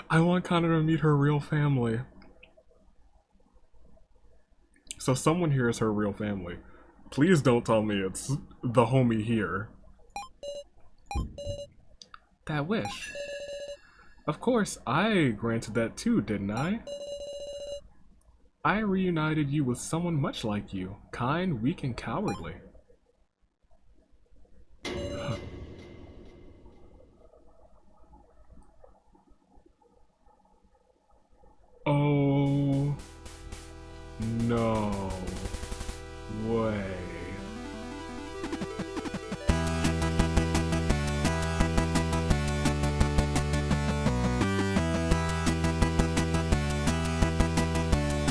I want Kanna to meet her real family. So someone here is her real family. Please don't tell me it's the homie here. That wish. Of course, I granted that too, didn't I? I reunited you with someone much like you. Kind, weak, and cowardly. Oh... No way.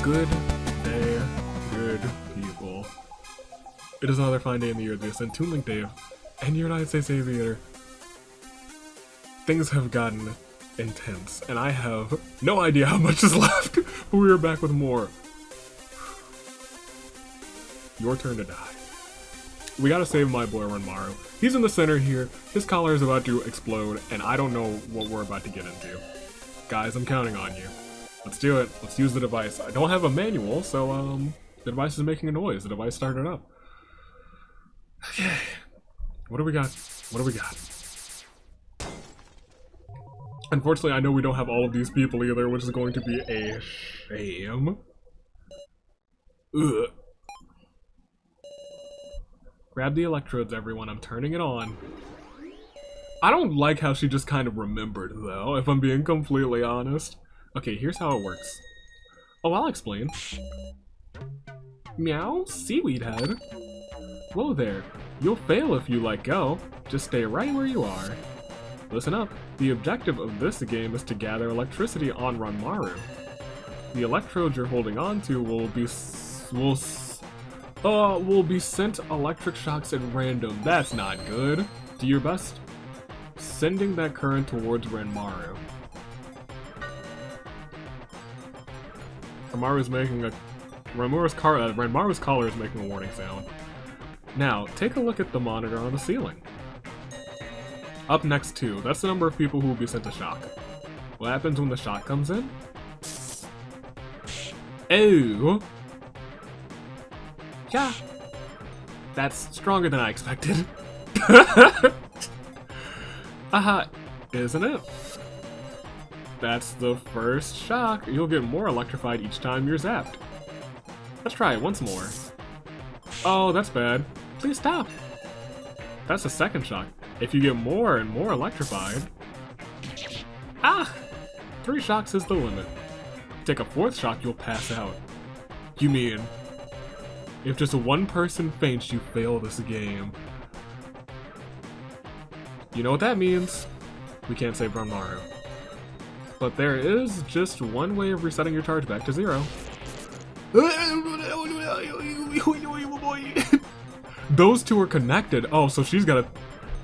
Good day, good people. It is another fine day in the year of the Ascent Toon Link Dave and United States Aviator. Things have gotten intense, and I have no idea how much is left, but we are back with more. Your turn to die. We gotta save my boy Ranmaru. He's in the center here, his collar is about to explode, and I don't know what we're about to get into. Guys, I'm counting on you. Let's do it. Let's use the device. I don't have a manual, so the device is making a noise. The device started up. Okay. What do we got? What do we got? Unfortunately, I know we don't have all of these people either, which is going to be a shame. Ugh. Grab the electrodes, everyone. I'm turning it on. I don't like how she just kind of remembered, though, if I'm being completely honest. Okay, here's how it works. Oh, I'll explain. Meow, seaweed head. Whoa there. You'll fail if you let go. Just stay right where you are. Listen up. The objective of this game is to gather electricity on Ranmaru. The electrodes you're holding on to will be sent electric shocks at random. That's not good. Do your best sending that current towards Ranmaru. Ranmaru's collar is making a warning sound. Now, take a look at the monitor on the ceiling. Up next 2, that's the number of people who will be sent a shock. What happens when the shock comes in? Oh! Yeah. That's stronger than I expected. Aha, isn't it? That's the first shock. You'll get more electrified each time you're zapped. Let's try it once more. Oh, that's bad. Please stop. That's the second shock. If you get more and more electrified... Ah! 3 shocks is the limit. Take a 4th shock, you'll pass out. You mean... if just one person faints, you fail this game. You know what that means. We can't save Ranmaru. But there is just one way of resetting your charge back to 0. Those 2 are connected. Oh, so she's got a...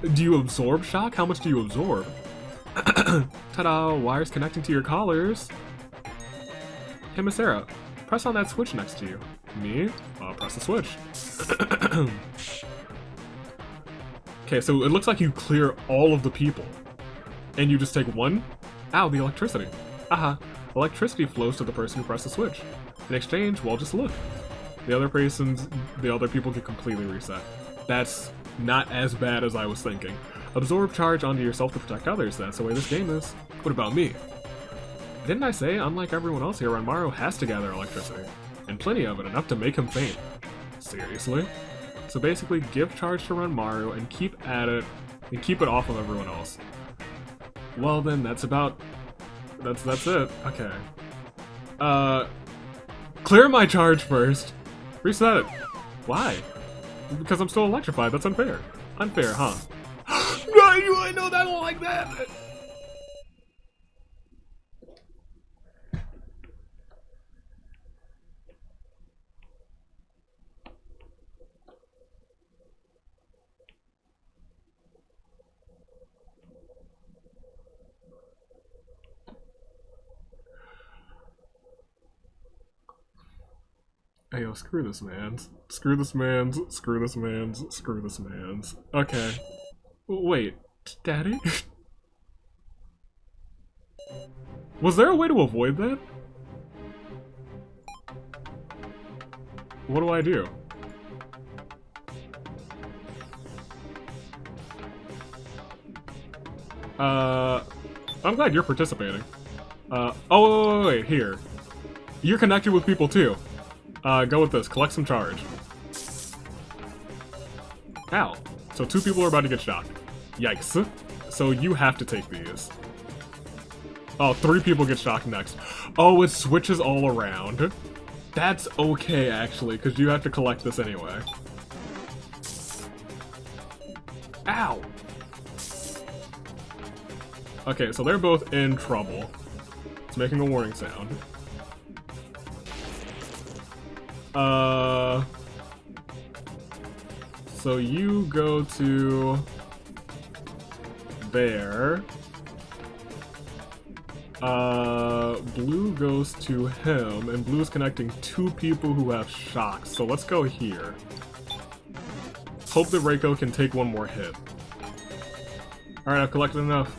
Do you absorb shock? How much do you absorb? Ta-da! Wires connecting to your collars. Hey, Miss Sarah, press on that switch next to you. Me? I'll press the switch. Okay, so it looks like you clear all of the people. And you just take one? Ow, the electricity. Aha. Electricity flows to the person who pressed the switch. In exchange, well, just look. The other people get completely reset. That's not as bad as I was thinking. Absorb charge onto yourself to protect others. That's the way this game is. What about me? Didn't I say, unlike everyone else here, Ranmaru has to gather electricity? And plenty of it, enough to make him faint. Seriously? So basically, give charge to Ranmaru and keep at it, and keep it off of everyone else. Well then, that's it. Okay. Clear my charge first. Reset it. Why? Because I'm still electrified, that's unfair. Unfair, huh? I know that one like that! Hey, yo, screw this man's. Screw this man's. Screw this man's. Screw this man's. Okay. Wait, Daddy? Was there a way to avoid that? What do I do? I'm glad you're participating. Oh, wait, here. You're connected with people too. Go with this. Collect some charge. Ow. So 2 people are about to get shocked. Yikes. So you have to take these. Oh, 3 people get shocked next. Oh, it switches all around. That's okay, actually, because you have to collect this anyway. Ow! Okay, so they're both in trouble. It's making a warning sound. So you go to there. Blue goes to him, and Blue's connecting 2 people who have shocks. So let's go here. Hope that Reiko can take 1 more hit. Alright, I've collected enough.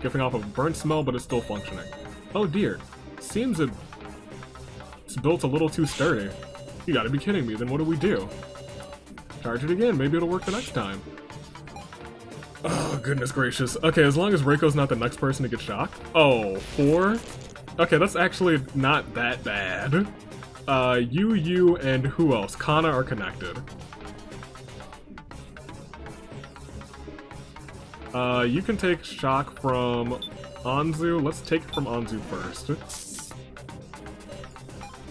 Giving off a burnt smell, but it's still functioning. Oh dear. Seems it's built a little too sturdy. You gotta be kidding me, then what do we do? Charge it again, maybe it'll work the next time. Oh, goodness gracious. Okay, as long as Reiko's not the next person to get shocked. Oh, 4? Okay, that's actually not that bad. You, and who else? Kanna are connected. You can take shock from Anzu. Let's take it from Anzu first.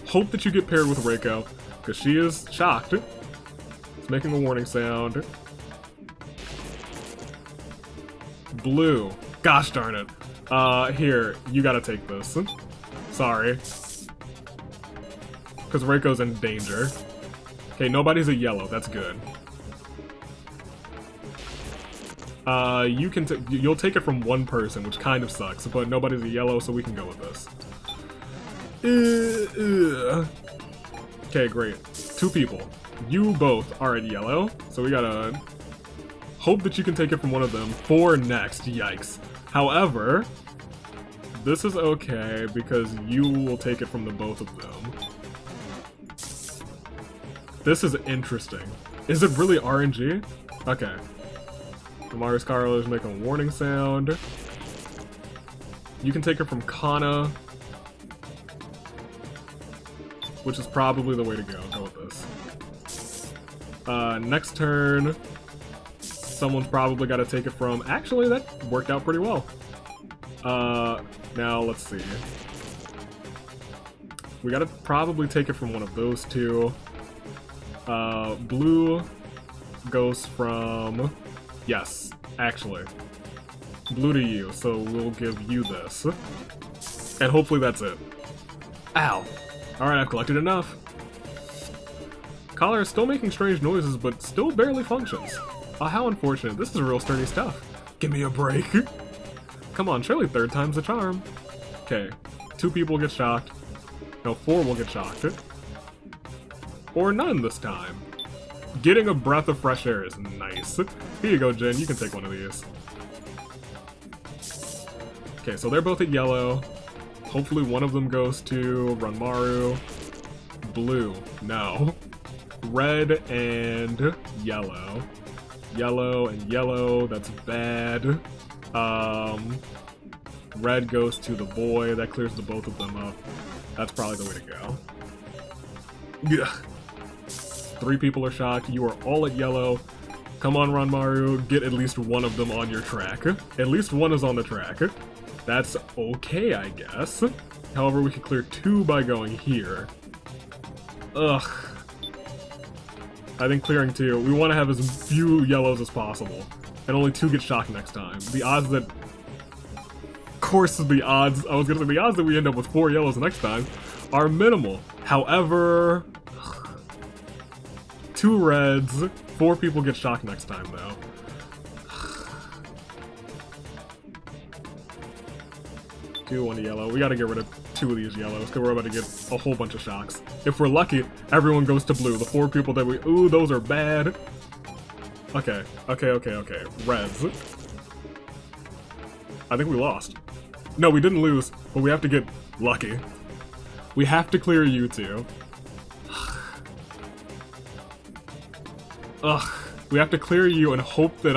Hope that you get paired with Reiko, because she is shocked. It's making a warning sound. Blue. Gosh darn it. Here, you gotta take this. Sorry. Because Reiko's in danger. Okay, nobody's a yellow. That's good. You'll take it from 1 person, which kind of sucks, but nobody's a yellow, so we can go with this. Okay, great. 2 people. You both are at yellow, so we gotta hope that you can take it from 1 of them. 4 next, yikes. However, this is okay, because you will take it from the both of them. This is interesting. Is it really RNG? Okay. Ranmaru's Carl is making a warning sound. You can take her from Kanna, which is probably the way to go. Go with this. Next turn, someone's probably got to take it from... Actually, that worked out pretty well. Now, let's see. We got to probably take it from 1 of those 2. Blue goes from... Yes, actually. Blue to you, so we'll give you this. And hopefully that's it. Ow! Alright, I've collected enough. Collar is still making strange noises, but still barely functions. Oh, how unfortunate. This is real sturdy stuff. Give me a break. Come on, surely 3rd time's the charm. Okay, 2 people get shocked. No, 4 will get shocked. Or none this time. Getting a breath of fresh air is nice. Here you go, Jin. You can take 1 of these. Okay, so they're both at yellow. Hopefully 1 of them goes to Ranmaru. Blue. No. Red and yellow. Yellow and yellow. That's bad. Red goes to the boy. That clears the both of them up. That's probably the way to go. Yeah. 3 people are shocked. You are all at yellow. Come on, Ranmaru. Get at least 1 of them on your track. At least 1 is on the track. That's okay, I guess. However, we can clear 2 by going here. Ugh. I think clearing 2. We want to have as few yellows as possible. And only 2 get shocked next time. The odds that... Of course, the odds... I was gonna say, the odds that we end up with 4 yellows next time are minimal. However... 2 reds, 4 people get shocked next time, though. Two, 1 yellow. We gotta get rid of 2 of these yellows, because we're about to get a whole bunch of shocks. If we're lucky, everyone goes to blue. The 4 people that we... Ooh, those are bad. Okay. Reds. I think we lost. No, we didn't lose, but we have to get lucky. We have to clear you two. Ugh. We have to clear you and hope that,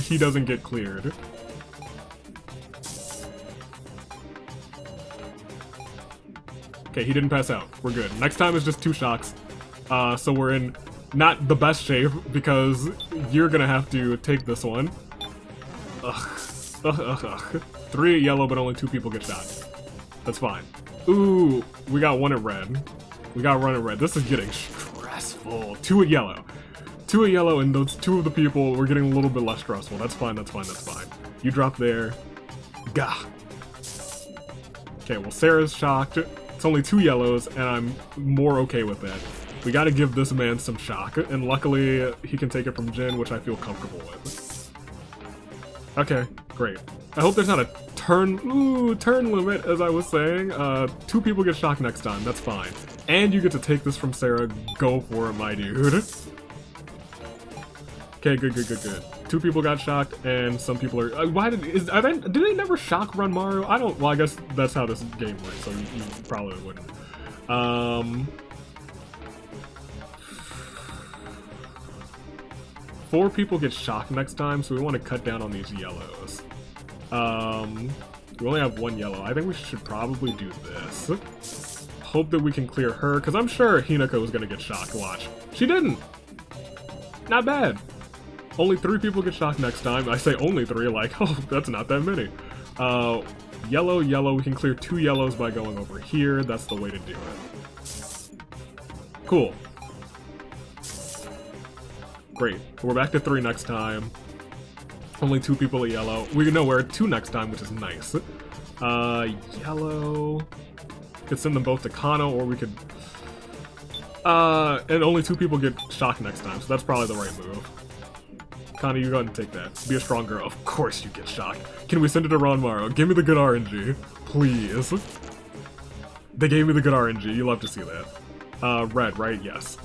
he doesn't get cleared. Okay, he didn't pass out. We're good. Next time is just 2 shocks. So we're in not the best shape because you're gonna have to take this one. Ugh. Ugh, ugh, ugh. 3 at yellow, but only 2 people get shot. That's fine. Ooh, we got 1 at red. We got 1 at red. This is getting stressful. 2 at yellow. 2 at yellow, and those 2 of the people were getting a little bit less stressful. That's fine, that's fine, that's fine. You drop there. Gah. Okay, well, Sarah's shocked. It's only 2 yellows, and I'm more okay with that. We gotta give this man some shock, and luckily he can take it from Jin, which I feel comfortable with. Okay, great. I hope there's not a turn limit, as I was saying. 2 people get shocked next time, that's fine. And you get to take this from Sarah. Go for it, my dude. Okay, good. 2 people got shocked, and some people are. Did they never shock Ranmaru? I don't. Well, I guess that's how this game works, so you probably wouldn't. 4 people get shocked next time, so we want to cut down on these yellows. We only have 1 yellow. I think we should probably do this. Hope that we can clear her, because I'm sure Hinako was going to get shocked. Watch. She didn't. Not bad. Only 3 people get shocked next time. I say only 3, like, oh, that's not that many. Yellow. We can clear 2 yellows by going over here. That's the way to do it. Cool. Great. We're back to 3 next time. Only 2 people at yellow. We know we're at 2 next time, which is nice. Yellow. Could send them both to Kanna, or we could... and only 2 people get shocked next time, so that's probably the right move. Kanna, you go ahead and take that. Be a strong girl. Of course you get shocked. Can we send it to Ranmaru? Give me the good RNG. Please. They gave me the good RNG. You love to see that. Red, right? Yes.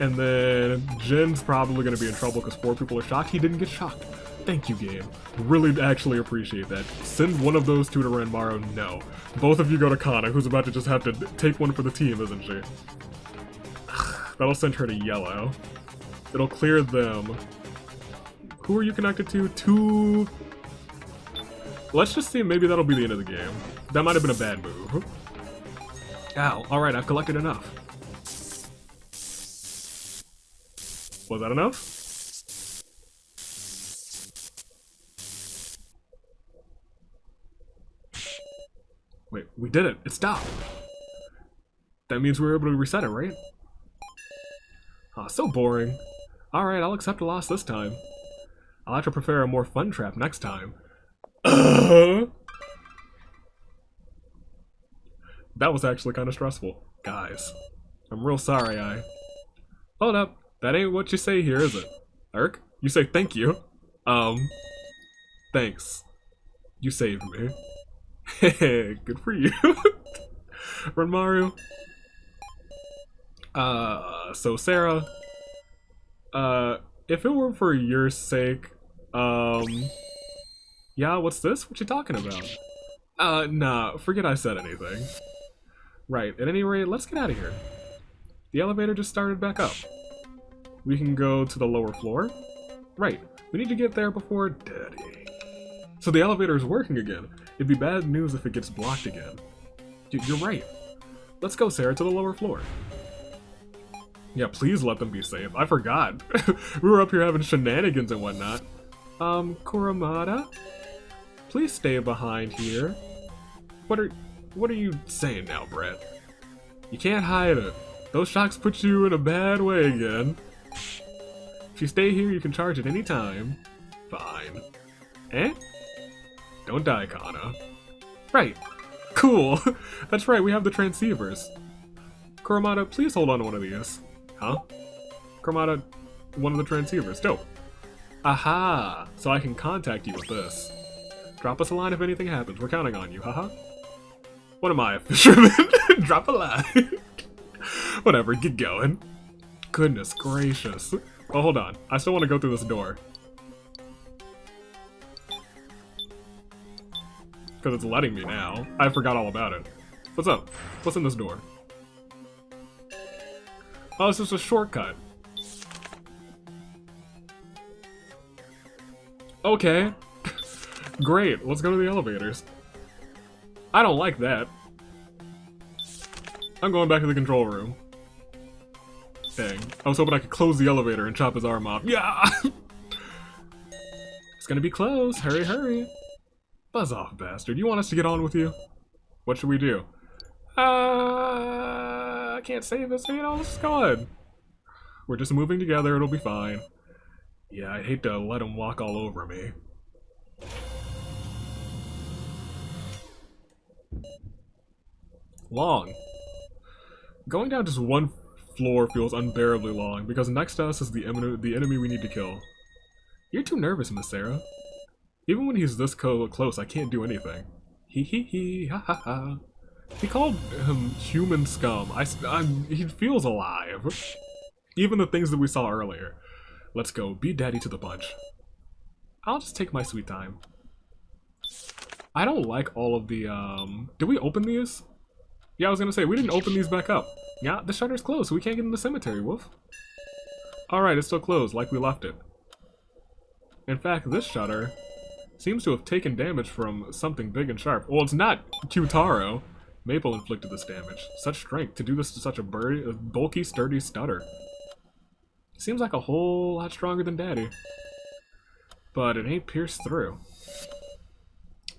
And then Jin's probably going to be in trouble because 4 people are shocked. He didn't get shocked. Thank you, game. Really actually appreciate that. Send one of those 2 to Ranmaru. No. Both of you go to Kanna, who's about to just have to take one for the team, isn't she? That'll send her to yellow. It'll clear them. Who are you connected to? 2... Let's just see, maybe that'll be the end of the game. That might have been a bad move. Ow. Alright, I've collected enough. Was that enough? Wait, we did it. It stopped. That means we were able to reset it, right? Aw, so boring. Alright, I'll accept a loss this time. I'll have to prepare a more fun trap next time. That was actually kind of stressful. Guys, I'm real sorry Hold up. That ain't what you say here, is it? Irk? You say thank you. Thanks. You saved me. Hey, good for you. Ranmaru. So Sarah, if it were for your sake, yeah, what's this? What you talking about? Nah, forget I said anything. Right, at any rate, let's get out of here. The elevator just started back up. We can go to the lower floor. Right, we need to get there before Daddy. So the elevator is working again. It'd be bad news if it gets blocked again. Dude, you're right. Let's go, Sarah, to the lower floor. Yeah, please let them be safe. I forgot. We were up here having shenanigans and whatnot. Kuramada? Please stay behind here. What are you saying now, Brett? You can't hide it. Those shocks put you in a bad way again. If you stay here, you can charge at any time. Fine. Eh? Don't die, Kanna. Right. Cool. That's right, we have the transceivers. Kuramada, please hold on to one of these. Huh? Kuramada, one of the transceivers. Dope. Aha! So I can contact you with this. Drop us a line if anything happens. We're counting on you, haha. What am I, a fisherman? Drop a line. Whatever, get going. Goodness gracious. Oh, hold on. I still want to go through this door. because it's letting me now. I forgot all about it. What's up? What's in this door? Oh, it's just a shortcut. Okay. Great, let's go to the elevators. I don't like that. I'm going back to the control room. Dang. I was hoping I could close the elevator and chop his arm off. Yeah! It's gonna be closed. Hurry, hurry. Buzz off, bastard. You want us to get on with you? What should we do? I can't save this. You know, let's just go ahead. We're just moving together. It'll be fine. Yeah, I'd hate to let him walk all over me. Long. Going down just one floor feels unbearably long, because next to us is the enemy we need to kill. You're too nervous, Miss Sarah. Even when he's this close, I can't do anything. Hee hee hee, ha ha ha. He called him human scum. He feels alive. Even the things that we saw earlier. Let's go, beat daddy to the punch. I'll just take my sweet time. I don't like all of the, did we open these? Yeah, I was gonna say, we didn't open these back up. Yeah, the shutter's closed, so we can't get in the cemetery, Wolf. Alright, it's still closed, like we left it. In fact, this shutter seems to have taken damage from something big and sharp. Well, it's not Q-Taro. Maple inflicted this damage. Such strength to do this to such a bulky, sturdy stutter. Seems like a whole lot stronger than Daddy. But it ain't pierced through.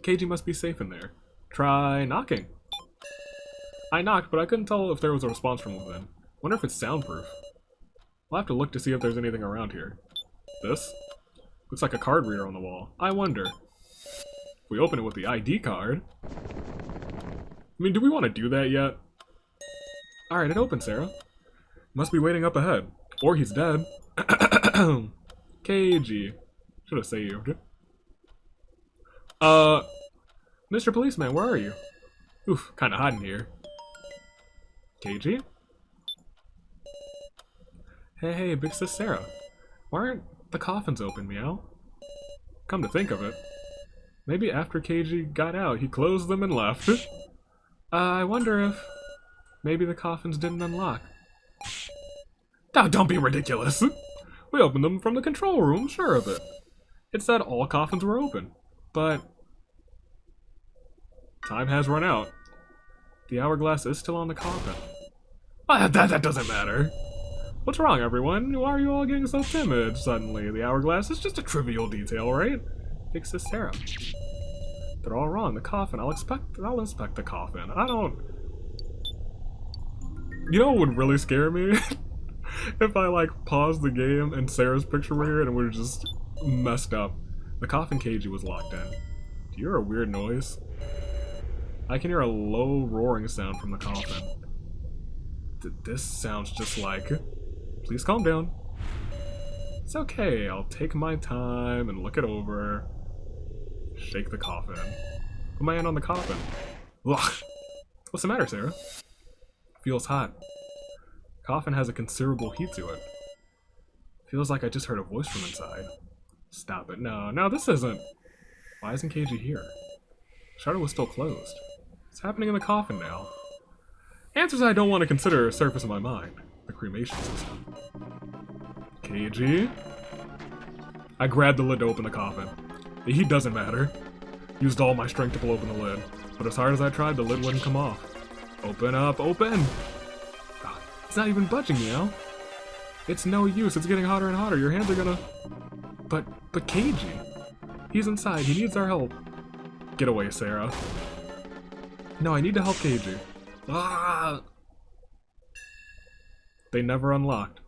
Keiji must be safe in there. Try knocking. I knocked, but I couldn't tell if there was a response from within. Wonder if it's soundproof. I'll have to look to see if there's anything around here. This? Looks like a card reader on the wall. I wonder. If we open it with the ID card... I mean, do we want to do that yet? Alright, it opens, Sarah. Must be waiting up ahead. Or he's dead. Keiji. Should have saved. Mr. Policeman, where are you? Oof, kinda hot in here. Keiji? Hey, Big Sis Sarah. Why aren't the coffins open, meow? Come to think of it, maybe after Keiji got out, he closed them and left. I wonder if maybe the coffins didn't unlock. Oh, don't be ridiculous. We opened them from the control room, sure of it. It said all coffins were open, but time has run out. The hourglass is still on the coffin. That doesn't matter. What's wrong, everyone? Why are you all getting so timid suddenly? The hourglass is just a trivial detail, right? Big Sis Sarah. They're all wrong. The coffin. I'll inspect the coffin. I don't... You know what would really scare me? If I, like, paused the game and Sarah's picture were here and we were just messed up. The coffin Keiji was locked in. Do you hear a weird noise? I can hear a low roaring sound from the coffin. This sounds just like... Please calm down. It's okay, I'll take my time and look it over. Shake the coffin. Put my hand on the coffin. Ugh. What's the matter, Sarah? Feels hot. Coffin has a considerable heat to it. Feels like I just heard a voice from inside. Stop it. No, this isn't... Why isn't Keiji here? Shutter was still closed. What's happening in the coffin now? Answers I don't want to consider surface in my mind. The cremation system. Keiji? I grabbed the lid to open the coffin. The heat doesn't matter. Used all my strength to pull open the lid. But as hard as I tried, the lid wouldn't come off. Open up, open! It's not even budging, meow. It's no use, it's getting hotter and hotter. Your hands are gonna... But Keiji. He's inside, he needs our help. Get away, Sarah. No, I need to help Keiji. Ah! They never unlocked.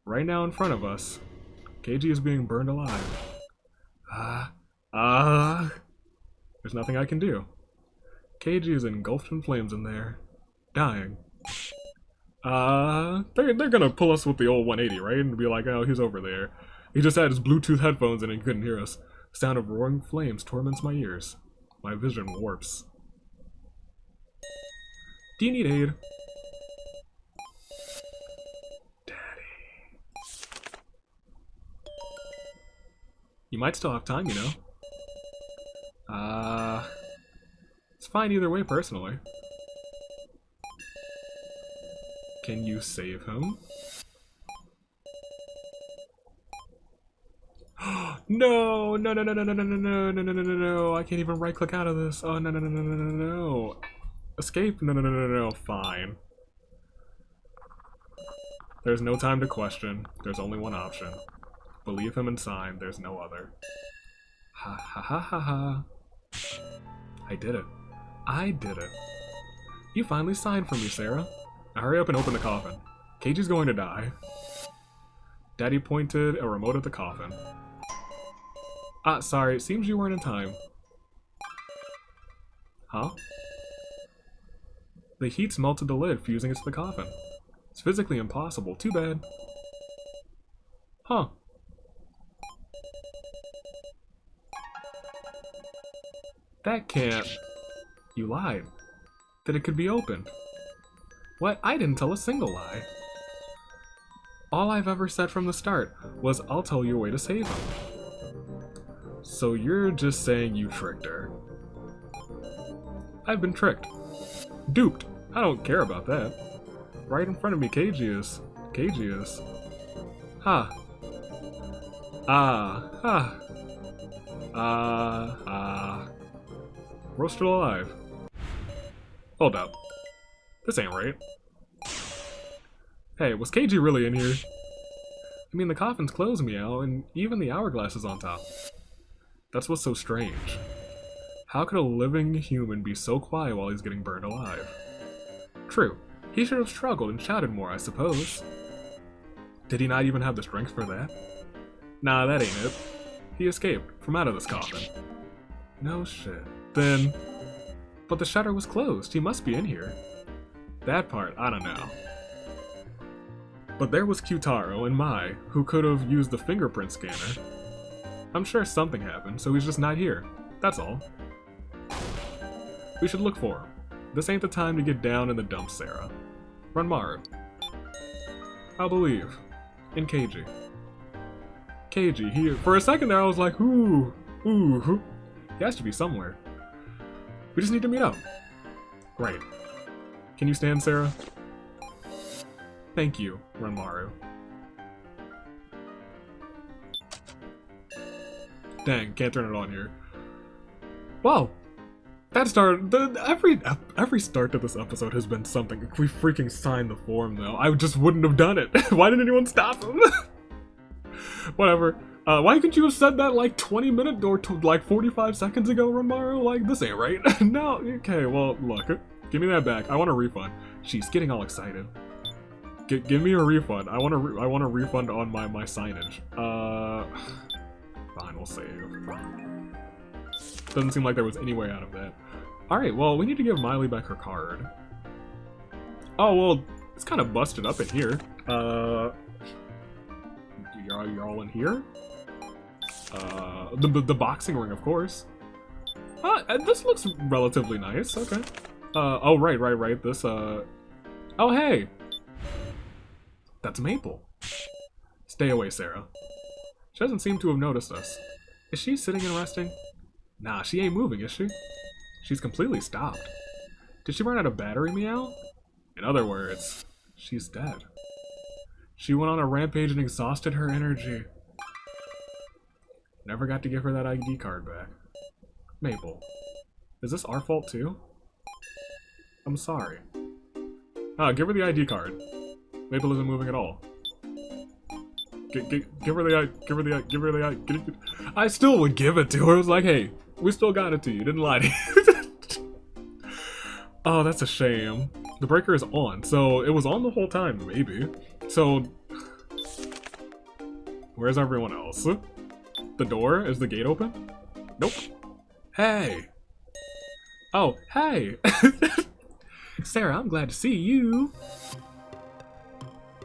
Right now in front of us, Keiji is being burned alive. There's nothing I can do. Keiji is engulfed in flames in there, dying. They're gonna pull us with the old 180, right? And be like, oh, he's over there. He just had his Bluetooth headphones in and he couldn't hear us. The sound of roaring flames torments my ears. My vision warps. Do you need aid? Daddy. You might still have time, you know. It's fine either way, personally. Can you save him? No, no, no, no, no, no, no, no, no, no, no, no, no, no. I can't even right click out of this. Oh, no, no, no, no, no, no, no. Escape? No, no, no, no, no, fine. There's no time to question. There's only one option. Believe him and sign. There's no other. Ha ha ha ha ha. I did it. I did it. You finally signed for me, Sarah. Now hurry up and open the coffin. Keiji's going to die. Daddy pointed a remote at the coffin. Ah, sorry, it seems you weren't in time. Huh? The heat's melted the lid, fusing it to the coffin. It's physically impossible, too bad. Huh. That can't... You lied. That it could be opened. What? I didn't tell a single lie. All I've ever said from the start was I'll tell you a way to save him. So you're just saying you tricked her. I've been tricked. Duped. I don't care about that. Right in front of me, Keiji is. Keiji is. Ha. Ah. Ha. Roasted alive. Hold up. This ain't right. Hey, was Keiji really in here? I mean, the coffin's closed, meow, and even the hourglass is on top. That's what's so strange. How could a living human be so quiet while he's getting burned alive? True. He should have struggled and shouted more, I suppose. Did he not even have the strength for that? Nah, that ain't it. He escaped from out of this coffin. No shit. Then... But the shutter was closed. He must be in here. That part, I don't know. But there was Kyutaro and Mai, who could have used the fingerprint scanner. I'm sure something happened, so he's just not here. That's all. We should look for him. This ain't the time to get down in the dumps, Sarah. Ranmaru. I'll believe. In Keiji. Keiji, he... For a second there I was like, ooh. He has to be somewhere. We just need to meet up. Right. Can you stand, Sarah? Thank you, Ranmaru. Dang, can't turn it on here. Wow. That start, every start to this episode has been something. If we freaking signed the form, though, I just wouldn't have done it. Why didn't anyone stop him? Whatever. Why couldn't you have said that like 20 minutes or like 45 seconds ago, Ranmaru? Like, this ain't right. No, okay, well, look. Give me that back. I want a refund. She's getting all excited. Give me a refund. I want a refund on my signage. Fine, we'll save. Doesn't seem like there was any way out of that. Alright, well, we need to give Miley back her card. Oh, well, it's kind of busted up in here. You're all in here? The boxing ring, of course. This looks relatively nice, okay. Oh, right, this, oh, hey! That's Maple. Stay away, Sarah. She doesn't seem to have noticed us. Is she sitting and resting? Nah, she ain't moving, is she? She's completely stopped. Did she run out of battery, meow? In other words, she's dead. She went on a rampage and exhausted her energy. Never got to give her that ID card back. Maple. Is this our fault too? I'm sorry. Give her the ID card. Maple isn't moving at all. Give her the ID. I still would give it to her. I was like, hey, we still got it to you. Didn't lie to you. Oh, that's a shame. The breaker is on, so it was on the whole time, maybe. So, where's everyone else? The door? Is the gate open? Nope. Hey! Oh, hey! Sarah, I'm glad to see you.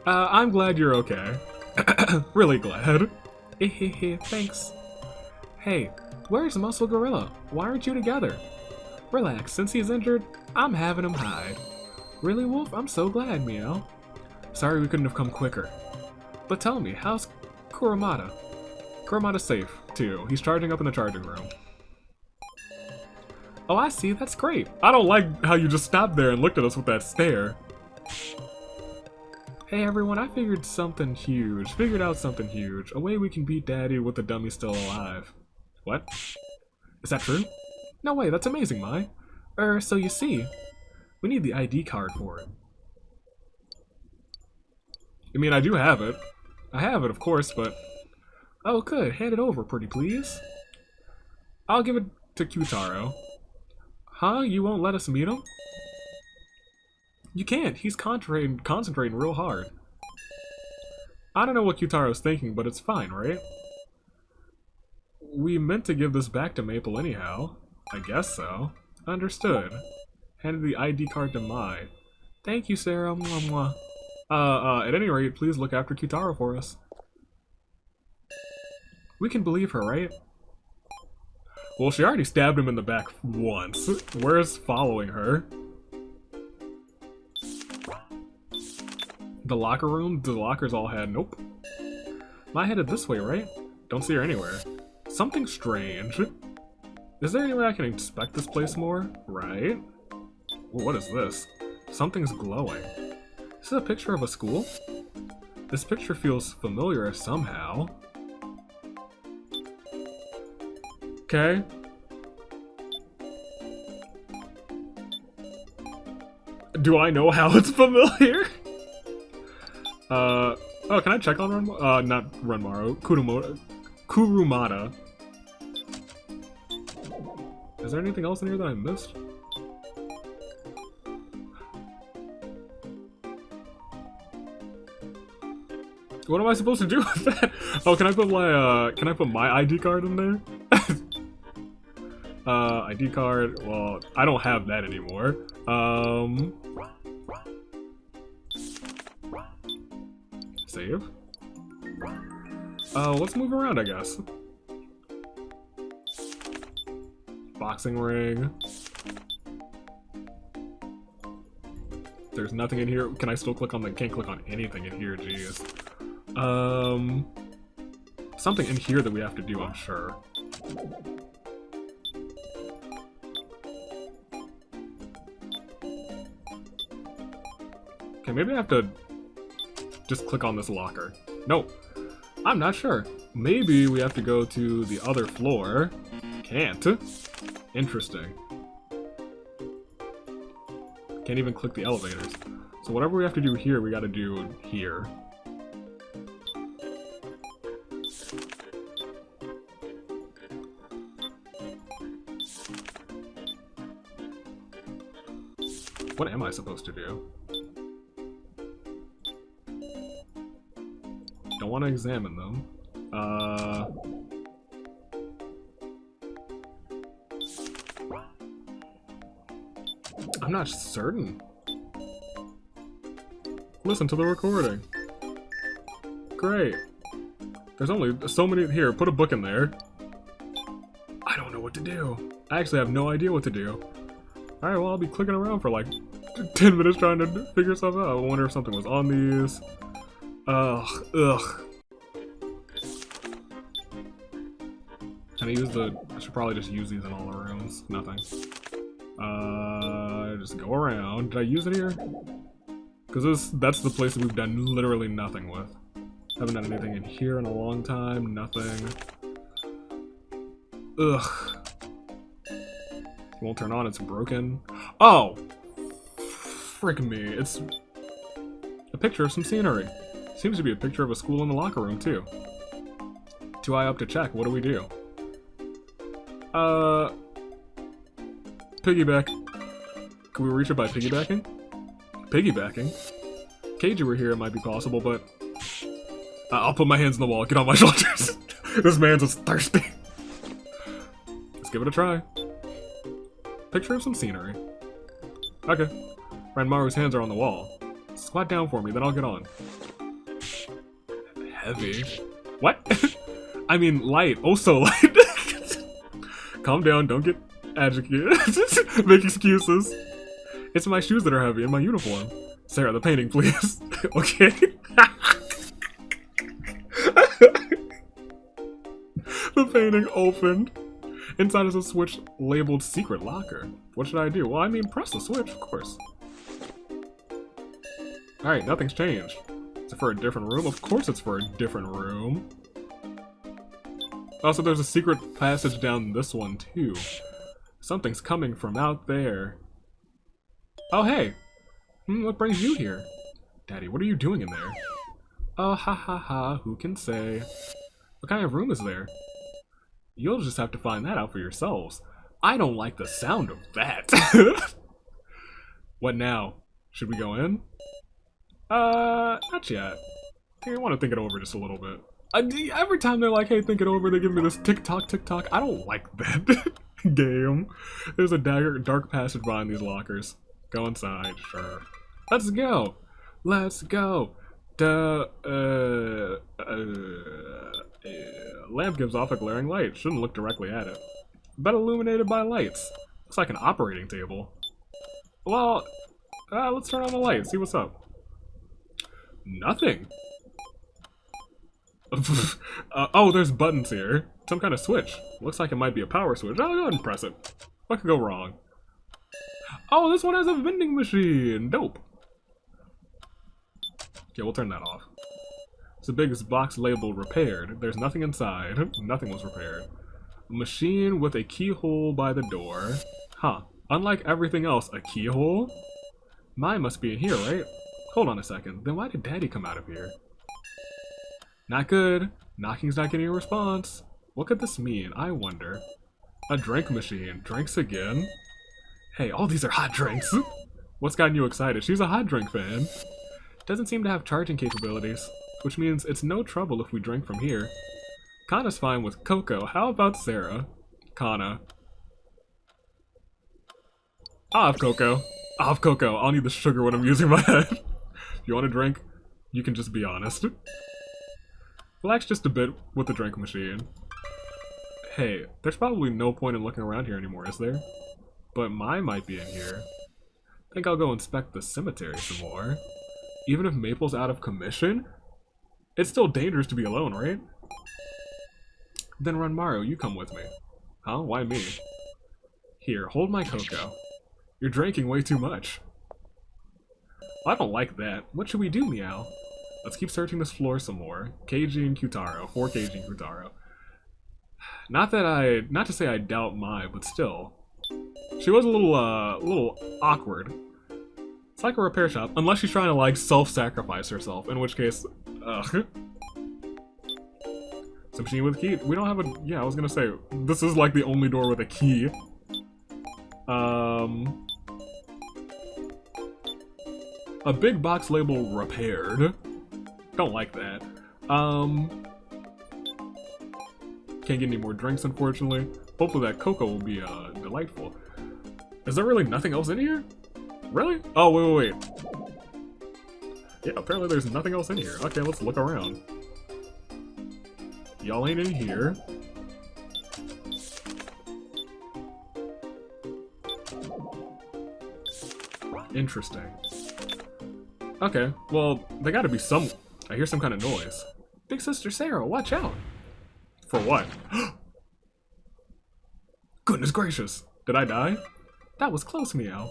I'm glad you're okay. Really glad. Thanks. Hey, where's Muscle Gorilla? Why aren't you together? Relax, since he's injured, I'm having him hide. Really, Wolf? I'm so glad, meow. Sorry we couldn't have come quicker. But tell me, how's Kurumada? Kurumada's safe, too. He's charging up in the charging room. Oh, I see. That's great. I don't like how you just stopped there and looked at us with that stare. Hey everyone, I figured out something huge. A way we can beat Daddy with the dummy still alive. What? Is that true? No way, that's amazing, Mai. So you see, we need the ID card for it. I mean, I do have it. I have it, of course, but... Oh, good. Hand it over, pretty please. I'll give it to Kyutaro. Huh? You won't let us meet him? You can't. He's concentrating real hard. I don't know what Kyutaro's thinking, but it's fine, right? We meant to give this back to Maple anyhow. I guess so. Understood. Handed the ID card to Mai. Thank you, Sarah. Mwah, mwah. At any rate, please look after Kyutaro for us. We can believe her, right? Well, she already stabbed him in the back once. Where's following her? The locker room? The lockers all had... Nope. Mai headed this way, right? Don't see her anywhere. Something strange. Is there any way I can inspect this place more? Right? Well, what is this? Something's glowing. Is this a picture of a school? This picture feels familiar somehow. Okay. Do I know how it's familiar? Oh, can I check on Ranmaru? Not Ranmaru. Kurumada. Is there anything else in here that I missed? What am I supposed to do with that? Oh, can I put my ID card in there? ID card, well, I don't have that anymore. Save. Let's move around, I guess. Boxing ring. There's nothing in here. Can I still click on the... Can't click on anything in here, jeez. Something in here that we have to do, I'm sure. Okay, maybe I have to just click on this locker. No, I'm not sure. Maybe we have to go to the other floor. Can't. Interesting. Can't even click the elevators. So whatever we have to do here, we gotta do here. What am I supposed to do? Don't want to examine them. I'm not certain. Listen to the recording. Great. There's only so many here. Put a book in there. I don't know what to do. I actually have no idea what to do. Alright, well, I'll be clicking around for like 10 minutes trying to figure stuff out. I wonder if something was on these. Ugh. Can I use the... I should probably just use these in all the rooms. Nothing. Just go around. Did I use it here? Because that's the place that we've done literally nothing with. Haven't done anything in here in a long time. Nothing. Ugh. Won't turn on, it's broken. Oh! Frick me. It's a picture of some scenery. Seems to be a picture of a school in the locker room, too. Too high up to check. What do we do? Piggyback. Can we reach it by piggybacking? Piggybacking? Keiji were here, it might be possible, but... I'll put my hands in the wall. Get on my shoulders. This man's just thirsty. Let's give it a try. Picture of some scenery. Okay. Ranmaru's hands are on the wall. Squat down for me, then I'll get on. Heavy. What? I mean, light. Oh, so light. Calm down, don't get agitated. Make excuses. It's my shoes that are heavy and my uniform. Sarah, the painting, please. Okay. The painting opened. Inside is a switch labeled secret locker. What should I do? Well, I mean, press the switch, of course. Alright, nothing's changed. Is it for a different room? Of course it's for a different room. Also, there's a secret passage down this one, too. Something's coming from out there. Oh, hey! What brings you here? Daddy, what are you doing in there? Oh, ha ha ha, who can say? What kind of room is there? You'll just have to find that out for yourselves. I don't like the sound of that. What now? Should we go in? Not yet. I want to think it over just a little bit. Every time they're like, hey, think it over, they give me this tick-tock, tick-tock. I don't like that game. There's a dark passage behind these lockers. Go inside, sure. Let's go. Let's go. Lamp gives off a glaring light. Shouldn't look directly at it. But illuminated by lights. Looks like an operating table. Well, let's turn on the light, see what's up. Nothing. Oh, there's buttons here. Some kind of switch. Looks like it might be a power switch. I'll go ahead and press it. What could go wrong? Oh, this one has a vending machine. Dope. Okay, we'll turn that off. It's a big box labeled repaired. There's nothing inside. Nothing was repaired. A machine with a keyhole by the door. Huh. Unlike everything else, a keyhole? Mine must be in here, right? Hold on a second. Then why did Daddy come out of here? Not good. Knocking's not getting a response. What could this mean? I wonder. A drink machine. Drinks again? Hey, all these are hot drinks. What's gotten you excited? She's a hot drink fan. Doesn't seem to have charging capabilities, which means it's no trouble if we drink from here. Kanna's fine with cocoa. How about Sarah? Kanna. I'll have cocoa. I'll have cocoa. I'll need the sugar when I'm using my head. If you want a drink, you can just be honest. Relax just a bit with the drink machine. Hey, there's probably no point in looking around here anymore, is there? But mine might be in here. Think I'll go inspect the cemetery some more. Even if Maple's out of commission? It's still dangerous to be alone, right? Then Ranmaru, you come with me. Huh? Why me? Here, hold my cocoa. You're drinking way too much. I don't like that. What should we do, Meow? Let's keep searching this floor some more. Keiji and Kyutaro. For Keiji and Kyutaro. Not to say I doubt Mai, but still. She was a little awkward. It's like a repair shop, unless she's trying to, like, self-sacrifice herself, in which case, ugh. It's a machine with a key. We don't have a, yeah, I was gonna say, this is, like, the only door with a key. A big box label repaired. Don't like that. Can't get any more drinks, unfortunately. Hopefully that cocoa will be, delightful. Is there really nothing else in here? Really? Oh, wait. Yeah, apparently there's nothing else in here. Okay, let's look around. Y'all ain't in here. Interesting. Okay, well, they gotta be some... I hear some kind of noise. Big Sister Sarah, watch out! For what? Goodness gracious! Did I die? That was close, Meow.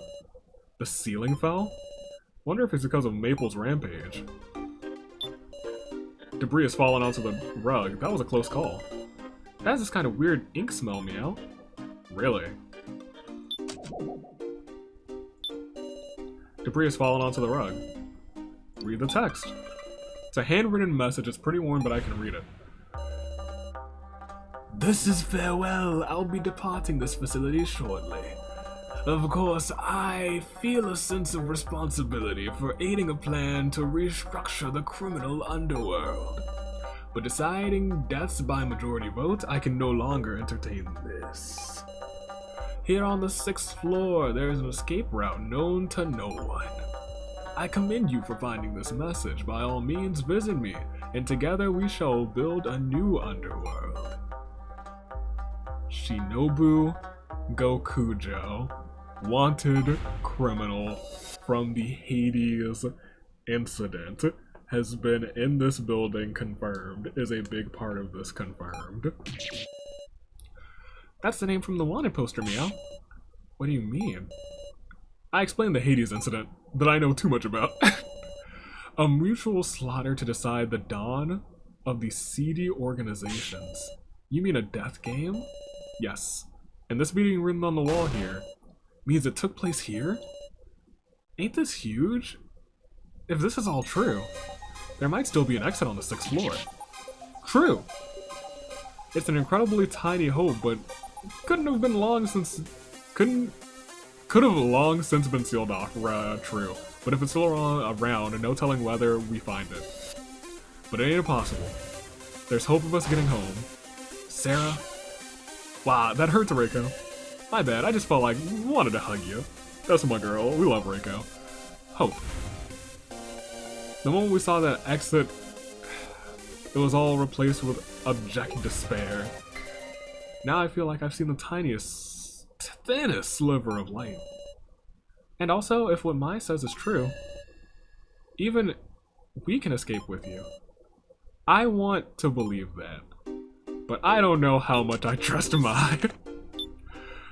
The ceiling fell? Wonder if it's because of Maple's rampage. Debris has fallen onto the rug. That was a close call. It has this kind of weird ink smell, Meow. Really? Debris has fallen onto the rug. Read the text. It's a handwritten message. It's pretty worn, but I can read it. This is farewell. I'll be departing this facility shortly. Of course, I feel a sense of responsibility for aiding a plan to restructure the criminal underworld. But deciding deaths by majority vote, I can no longer entertain this. Here on the 6th floor, there is an escape route known to no one. I commend you for finding this message. By all means, visit me, and together we shall build a new underworld. Shinobu Gokujo, wanted criminal from the Hades incident, has been in this building confirmed, is a big part of this confirmed. That's the name from the wanted poster, Meow. What do you mean? I explained the Hades incident that I know too much about. A mutual slaughter to decide the dawn of the seedy organizations. You mean a death game? Yes. And this meeting written on the wall here means it took place here? Ain't this huge? If this is all true, there might still be an exit on the 6th floor. True! It's an incredibly tiny hope, but couldn't have long since been sealed off. True. But if it's still around, no telling whether we find it. But it ain't impossible. There's hope of us getting home. Sarah? Wow, that hurts, Reiko. My bad, I just felt like wanted to hug you. That's my girl, we love Reiko. Hope. The moment we saw that exit, it was all replaced with abject despair. Now I feel like I've seen the tiniest, thinnest sliver of light. And also, if what Mai says is true, even we can escape with you. I want to believe that, but I don't know how much I trust Mai.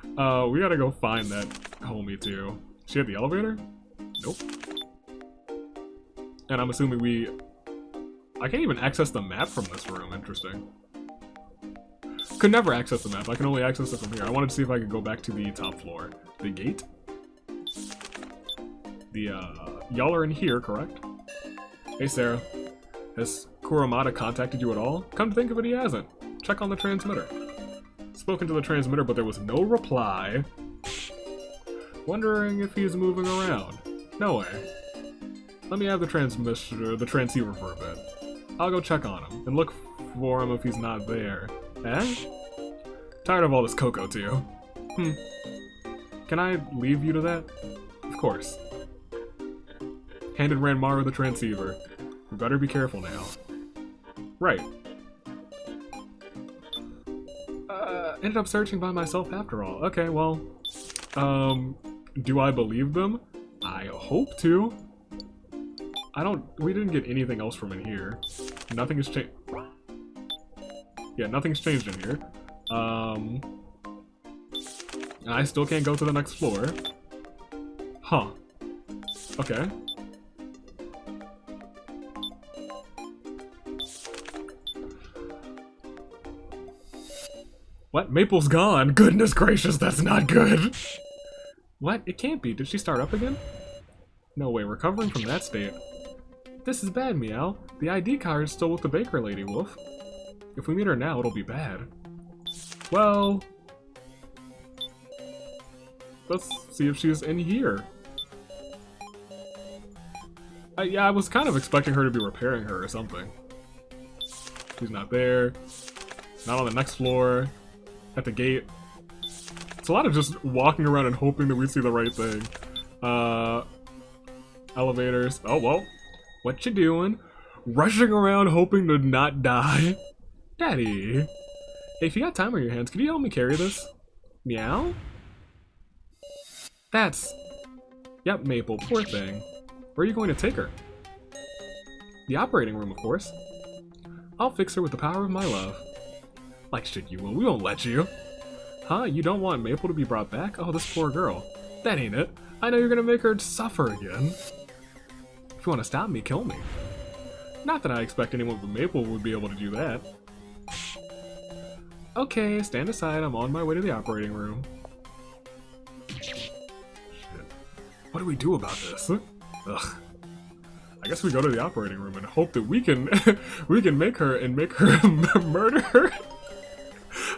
We gotta go find that homie too. Is she at the elevator? Nope. And I'm assuming I can't even access the map from this room. Interesting. Could never access the map. I can only access it from here. I wanted to see if I could go back to the top floor. The gate? Y'all are in here, correct? Hey, Sarah. Has Kuromada contacted you at all? Come to think of it, he hasn't. Check on the transmitter. Spoken to the transmitter, but there was no reply. Wondering if he's moving around. No way. Let me have the transceiver for a bit. I'll go check on him, and look for him if he's not there. Eh? Tired of all this cocoa, too. Can I leave you to that? Of course. Handed Ranmaru the transceiver. We better be careful now. Right. Ended up searching by myself after all. Okay, well, do I believe them? I hope to. We didn't get anything else from in here. Nothing has changed. Yeah, nothing's changed in here. I still can't go to the next floor. Huh. Okay. What? Maple's gone? Goodness gracious, that's not good! What? It can't be. Did she start up again? No way, recovering from that state. This is bad, Meow. The ID card is still with the baker lady, Wolf. If we meet her now, it'll be bad. Well... let's see if she's in here. Yeah, I was kind of expecting her to be repairing her or something. She's not there. Not on the next floor. At the gate. It's a lot of just walking around and hoping that we see the right thing. Elevators. Oh, well. What you doing? Rushing around hoping to not die. Daddy. Hey, if you got time on your hands, could you help me carry this? Meow? That's... Yep, Maple. Poor thing. Where are you going to take her? The operating room, of course. I'll fix her with the power of my love. Like shit you will. We won't let you. Huh? You don't want Maple to be brought back? Oh, this poor girl. That ain't it. I know you're gonna make her suffer again. If you want to stop me, kill me. Not that I expect anyone but Maple would be able to do that. Okay, stand aside. I'm on my way to the operating room. Shit. What do we do about this? Ugh. I guess we go to the operating room and hope that we can make her murder her.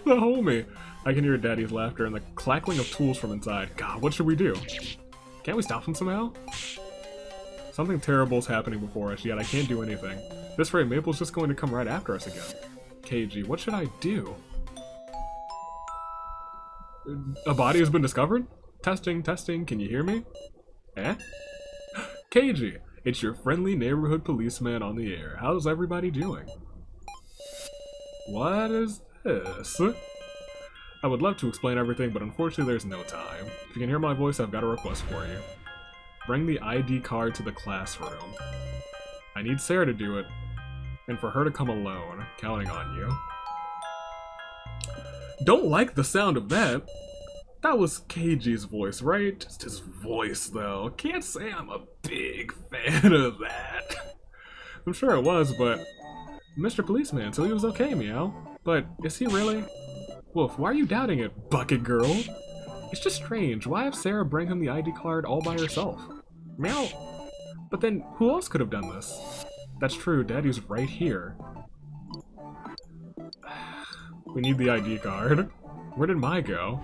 The homie. I can hear Daddy's laughter and the clackling of tools from inside. God, what should we do? Can't we stop him somehow? Something terrible's happening before us, yet I can't do anything. This rate, Maple's just going to come right after us again. KG, what should I do? A body has been discovered? Testing, testing, can you hear me? Eh? KG, it's your friendly neighborhood policeman on the air. How's everybody doing? What is this? I would love to explain everything, but unfortunately there's no time. If you can hear my voice, I've got a request for you. Bring the ID card to the classroom. I need Sarah to do it, and for her to come alone. Counting on you. Don't like the sound of that. That was Keiji's voice, right? Just his voice, though. Can't say I'm a big fan of that. I'm sure it was, but Mr. Policeman, so he was okay, Meow. But is he really? Wolf, why are you doubting it, Bucket Girl? It's just strange. Why have Sarah bring him the ID card all by herself? Meow. But then, who else could have done this? That's true, Daddy's right here. We need the ID card. Where did Mai go?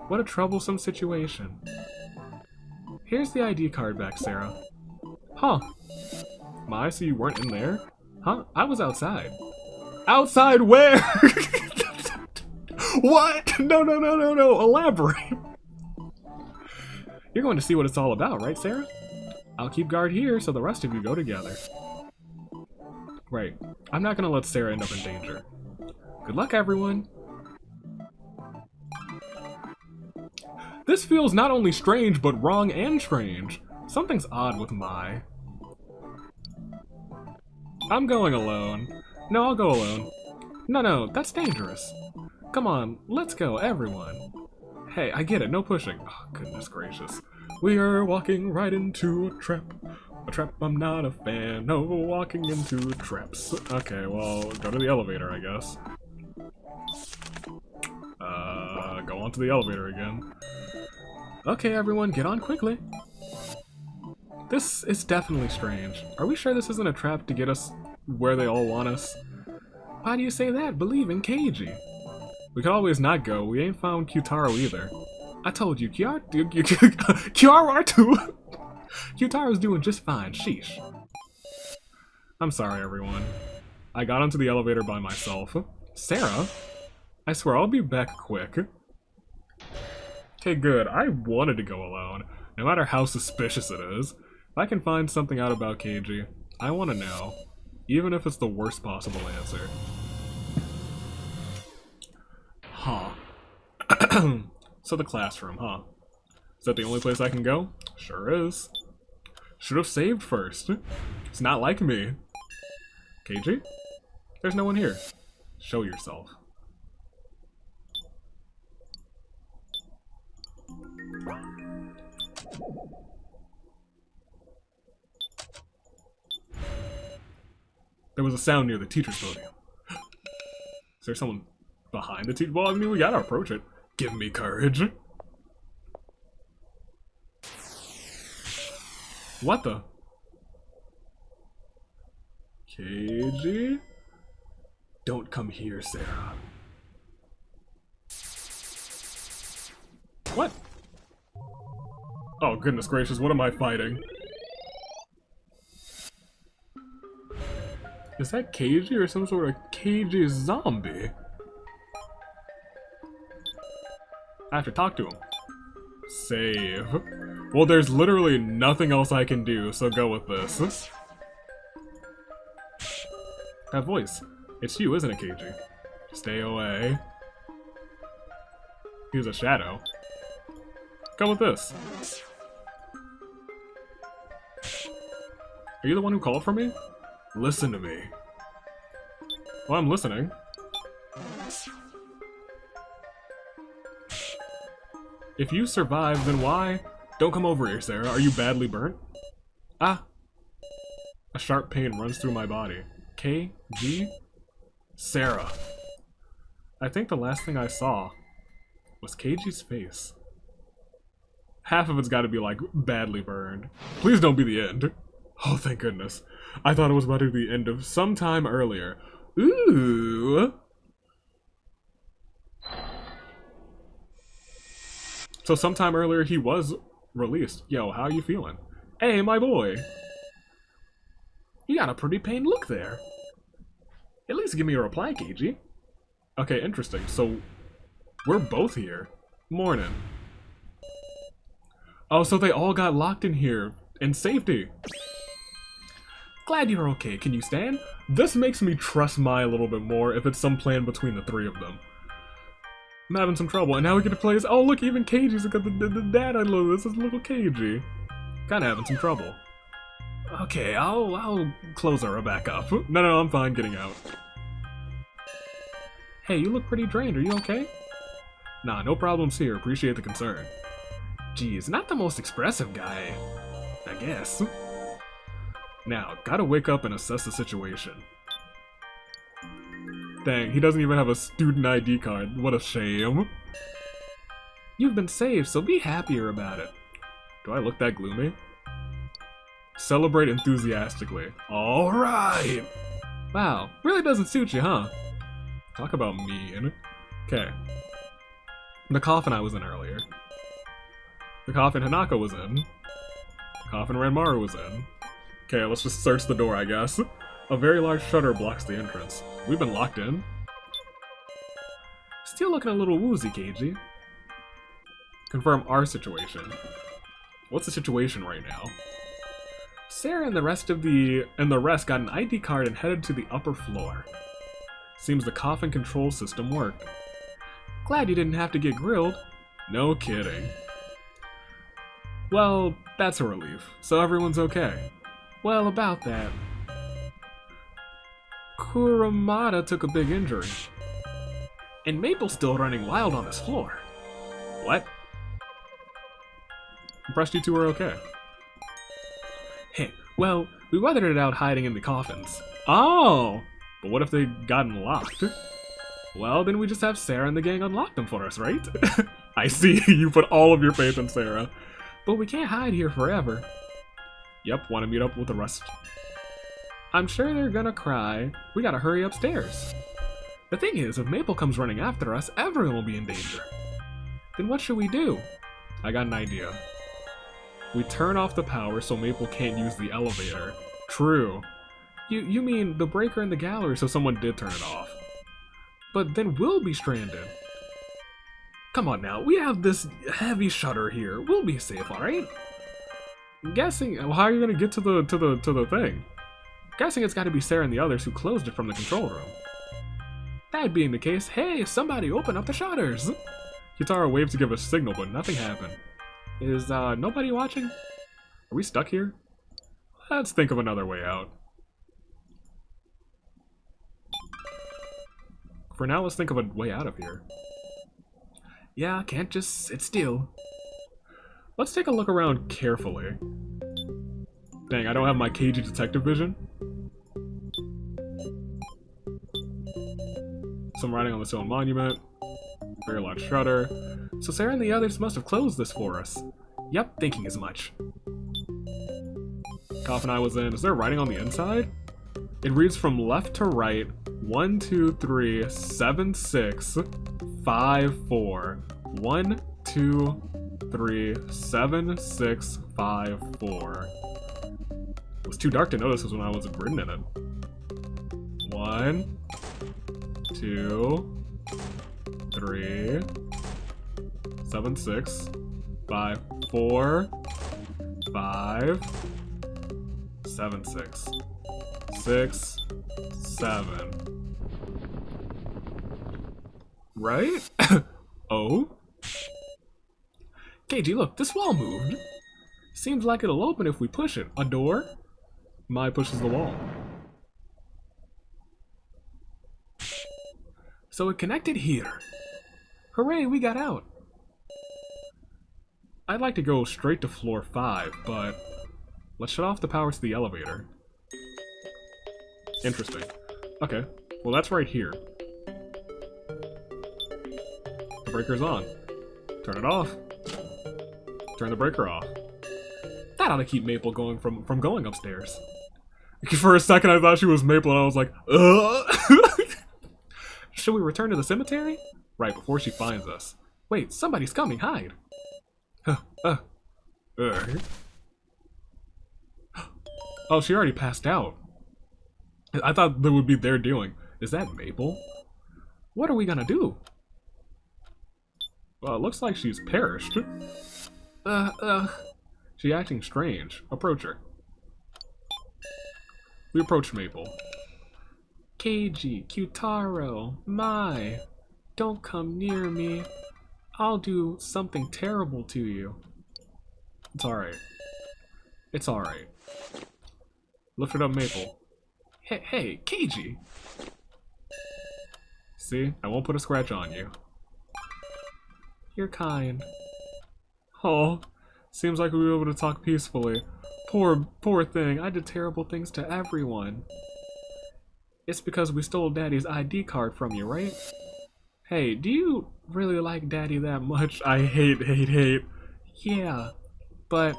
What a troublesome situation. Here's the ID card back, Sarah. Huh. Mai, so you weren't in there? Huh? I was outside. Outside where? What? No, elaborate. You're going to see what it's all about, right, Sarah? I'll keep guard here so the rest of you go together. Right. I'm not gonna let Sarah end up in danger. Good luck, everyone. This feels not only strange, but wrong and strange. Something's odd with Mai. I'm going alone. No, I'll go alone. No, that's dangerous. Come on, let's go, everyone. Hey, I get it, no pushing. Oh, goodness gracious. We are walking right into a trap. A trap I'm not a fan of walking into traps. Okay, well, go to the elevator, I guess. Go onto the elevator again. Okay, everyone, get on quickly. This is definitely strange. Are we sure this isn't a trap to get us where they all want us? Why do you say that? Believe in Keiji. We could always not go. We ain't found Kyutaro either. I told you, Kyutaro too. Kyutaro's doing just fine. Sheesh. I'm sorry, everyone. I got onto the elevator by myself. Sarah? I swear I'll be back quick. Okay, good. I wanted to go alone, no matter how suspicious it is. If I can find something out about Keiji, I want to know, even if it's the worst possible answer. Huh. So the classroom, huh? Is that the only place I can go? Sure is. Should have saved first. It's not like me. Keiji? There's no one here. Show yourself. There was a sound near the teacher's podium. Is there someone behind the teacher? Well, I mean, we gotta approach it. Give me courage. What the? Keiji? Don't come here, Sarah. What? Oh, goodness gracious, what am I fighting? Is that Keiji or some sort of Keiji zombie? I have to talk to him. Save. Well, there's literally nothing else I can do, so go with this. That voice. It's you, isn't it, Keiji? Stay away. He's a shadow. Go with this. Are you the one who called for me? Listen to me. Well, I'm listening. If you survive, then why? Don't come over here, Sarah. Are you badly burnt? Ah. A sharp pain runs through my body. K.G.? Sarah. I think the last thing I saw was Keiji's face. Half of it's gotta be, like, badly burned. Please don't be the end. Oh, thank goodness. I thought it was about to be the end of some time earlier. Ooh. So sometime earlier he was released. Yo, how you feeling? Hey, my boy. You got a pretty pained look there. At least give me a reply, Keiji. Okay, interesting. So we're both here. Morning. Oh, so they all got locked in here in safety. Glad you're okay. Can you stand? This makes me trust Mai a little bit more if it's some plan between the three of them. I'm having some trouble, and now we get to play as— oh, look, even Keiji's got the dad I love. This is little Keiji. Kinda having some trouble. Okay, I'll close her back up. No, I'm fine getting out. Hey, you look pretty drained. Are you okay? Nah, no problems here. Appreciate the concern. Geez, not the most expressive guy, I guess. Now, gotta wake up and assess the situation. Dang, he doesn't even have a student ID card. What a shame. You've been saved, so be happier about it. Do I look that gloomy? Celebrate enthusiastically. Alright! Wow, really doesn't suit you, huh? Talk about mean. Okay. The coffin I was in earlier. The coffin Hanako was in. The coffin Ranmaru was in. Okay, let's just search the door, I guess. A very large shutter blocks the entrance. We've been locked in. Still looking a little woozy, Keiji. Confirm our situation. What's the situation right now? Sarah and the rest got an ID card and headed to the upper floor. Seems the coffin control system worked. Glad you didn't have to get grilled. No kidding. Well, that's a relief. So everyone's okay. Well, about that. Kuramada took a big injury. And Maple's still running wild on this floor. What? Impressed you two are okay. Hey, well, we weathered it out hiding in the coffins. Oh! But what if they gotten locked? Well, then we just have Sarah and the gang unlock them for us, right? I see, you put all of your faith in Sarah. But we can't hide here forever. Yep, want to meet up with the rest. I'm sure they're gonna cry. We gotta hurry upstairs. The thing is, if Maple comes running after us, everyone will be in danger. Then what should we do? I got an idea. We turn off the power so Maple can't use the elevator. True. You mean the breaker in the gallery, so someone did turn it off. But then we'll be stranded. Come on now, we have this heavy shutter here. We'll be safe, alright? Guessing, how are you gonna get to the thing? Guessing it's gotta be Sarah and the others who closed it from the control room. That being the case, hey, somebody open up the shutters! Kitara waved to give a signal, but nothing happened. Is nobody watching? Are we stuck here? Let's think of another way out. For now, let's think of a way out of here. Yeah, can't just sit still. Let's take a look around carefully. Dang, I don't have my Keiji detective vision. Some writing on the stone monument. Very large shutter. So Sarah and the others must have closed this for us. Yep, thinking as much. Coffin I was in. Is there writing on the inside? It reads from left to right. 1, 2, 3, 7, 6, 5, 4. 1, 2, 3, 7, 6, 5, 4. It was too dark to notice when I wasn't written in it. 1, 2, 3, 7, 6, 5, 4, 5, 7, 6, 6, 7. Right? Oh? Keiji, look, this wall moved. Seems like it'll open if we push it. A door? Mai pushes the wall. So it connected here. Hooray, we got out. I'd like to go straight to floor 5, but let's shut off the power to the elevator. Interesting. Okay, well that's right here. The breaker's on. Turn it off. Turn the breaker off. That ought to keep Maple going from going upstairs. For a second I thought she was Maple and I was like, ugh. Should we return to the cemetery? Right, before she finds us. Wait, somebody's coming, hide. Oh, she already passed out. I thought that would be their doing. Is that Maple? What are we gonna do? Well, it looks like she's perished. She's acting strange. Approach her. We approach Maple. Keiji, Kyutaro, Mai, don't come near me. I'll do something terrible to you. It's alright. It's alright. Lift it up, Maple. Hey, Keiji! See? I won't put a scratch on you. You're kind. Oh, seems like we were able to talk peacefully. Poor thing. I did terrible things to everyone. It's because we stole Daddy's ID card from you, right? Hey, do you really like Daddy that much? I hate. Yeah, but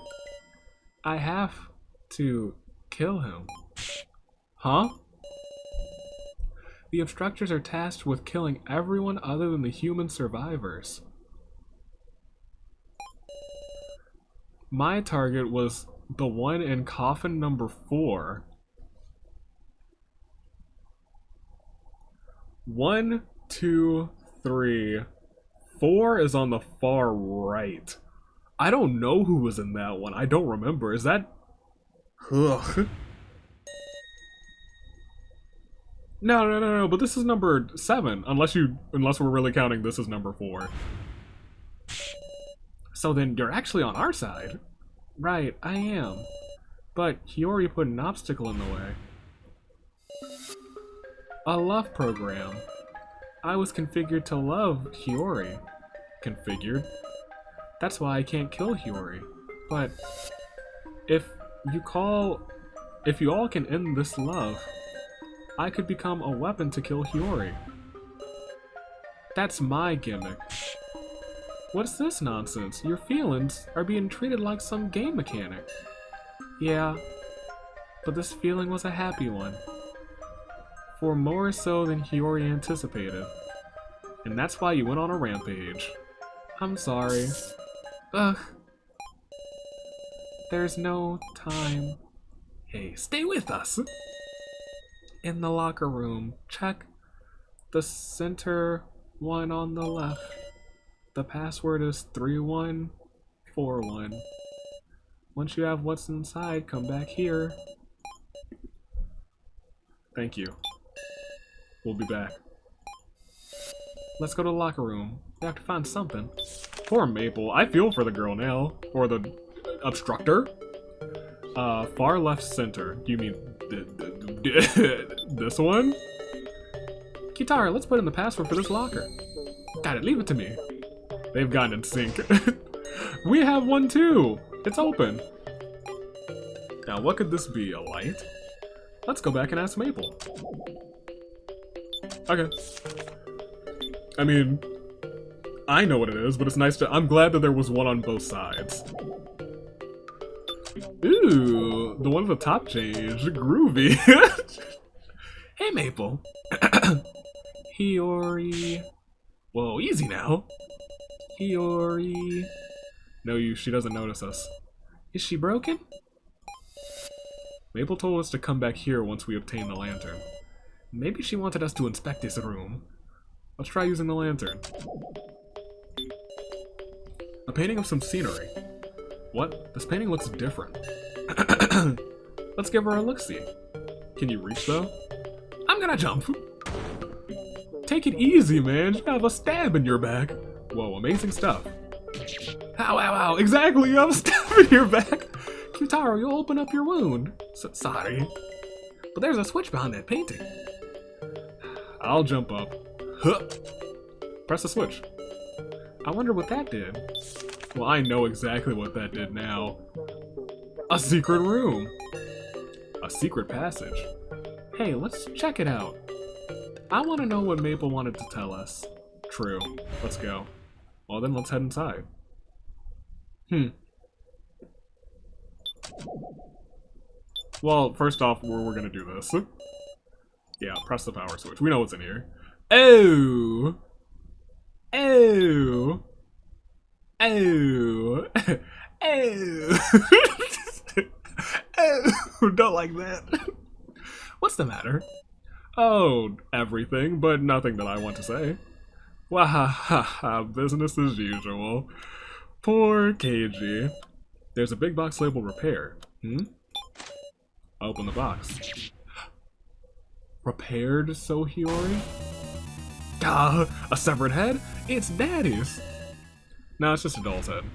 I have to kill him. Huh? The obstructors are tasked with killing everyone other than the human survivors. My target was the one in coffin number 4. 1, 2, 3, 4 is on the far right. I don't know who was in that one. I don't remember. Is that... Ugh. No, but this is number 7. Unless we're really counting this as number 4. So then you're actually on our side. Right, I am. But Hiyori put an obstacle in the way. A love program. I was configured to love Hiyori. Configured? That's why I can't kill Hiyori. But if you all can end this love, I could become a weapon to kill Hiyori. That's my gimmick. What's this nonsense? Your feelings are being treated like some game mechanic. Yeah, but this feeling was a happy one. For more so than Hiyori anticipated. And that's why you went on a rampage. I'm sorry. Ugh. There's no time. Hey, stay with us! In the locker room, check the center one on the left. The password is 3141. Once you have what's inside, come back here. Thank you. We'll be back. Let's go to the locker room. We have to find something. Poor Maple. I feel for the girl now. Or the obstructor. Far left center. Do you mean this one? Kitara, let's put in the password for this locker. Got it, leave it to me. They've gotten in sync. We have one too! It's open. Now what could this be, a light? Let's go back and ask Maple. Okay. I mean, I know what it is, but it's nice to- I'm glad that there was one on both sides. Ooh, the one at the top changed. Groovy. Hey, Maple. Hiyori. Whoa, easy now. Hiyori. No, she doesn't notice us. Is she broken? Maple told us to come back here once we obtain the lantern. Maybe she wanted us to inspect this room. Let's try using the lantern. A painting of some scenery. What? This painting looks different. Let's give her a look-see. Can you reach, though? I'm gonna jump! Take it easy, man. You have a stab in your back. Whoa, amazing stuff. Ow, ow, ow. Exactly, you have a stab in your back. Kyutaro, you'll open up your wound. Sorry. But there's a switch behind that painting. I'll jump up. Huh. Press the switch. I wonder what that did. Well, I know exactly what that did now. A secret room. A secret passage. Hey, let's check it out. I want to know what Maple wanted to tell us. True. Let's go. Well then, let's head inside. Well, first off, we're gonna do this. Yeah, press the power switch. We know what's in here. Oh! Oh! Oh! Oh! Oh! Don't like that. What's the matter? Oh, everything, but nothing that I want to say. Wahahaha, business as usual. Poor Keiji. There's a big box labeled repair. Open the box. Repaired, Sohiyori? A severed head? It's Daddy's! No, it's just a doll's head.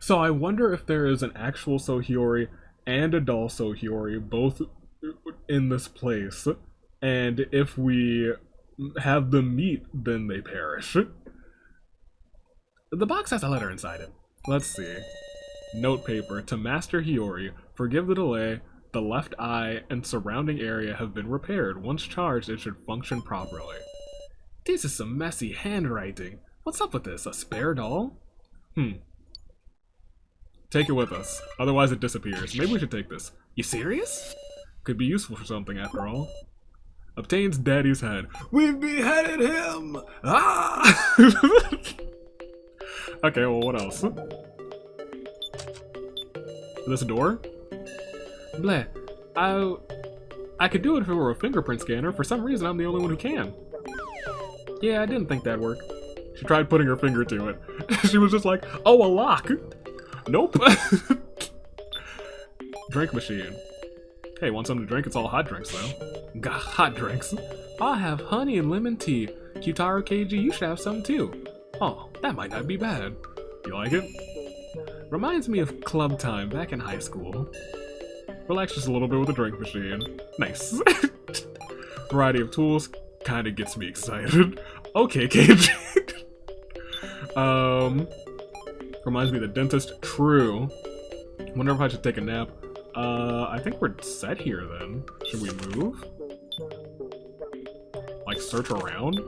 So I wonder if there is an actual Sohiyori and a doll Sohiyori both in this place, and if we have them meet, then they perish. The box has a letter inside it. Let's see. Note paper. To Master Hiyori, forgive the delay. The left eye and surrounding area have been repaired. Once charged, it should function properly. This is some messy handwriting. What's up with this? A spare doll? Take it with us. Otherwise it disappears. Maybe we should take this. You serious? Could be useful for something after all. Obtains Daddy's head. We've beheaded him! Ah! Okay, well, what else? Is this a door? Bleh. I could do it if it were a fingerprint scanner. For some reason, I'm the only one who can. Yeah, I didn't think that'd work. She tried putting her finger to it. She was just like, oh, a lock! Nope. Drink machine. Hey, want something to drink? It's all hot drinks, though. Got hot drinks. I'll have honey and lemon tea. Kyutaro KG, you should have some too. Oh, that might not be bad. You like it? Reminds me of club time back in high school. Relax just a little bit with the drink machine. Nice. Variety of tools kinda gets me excited. Okay, KG. Reminds me of the dentist. True. Wonder if I should take a nap. I think we're set here then. Should we move? Like, search around?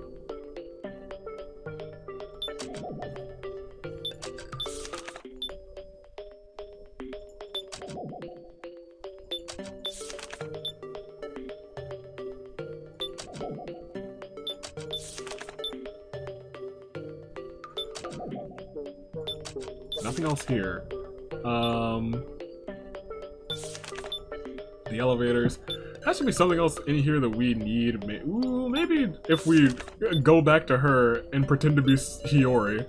Nothing else here. The elevators. Has to be something else in here that we need. Ooh, maybe if we go back to her and pretend to be Hiyori.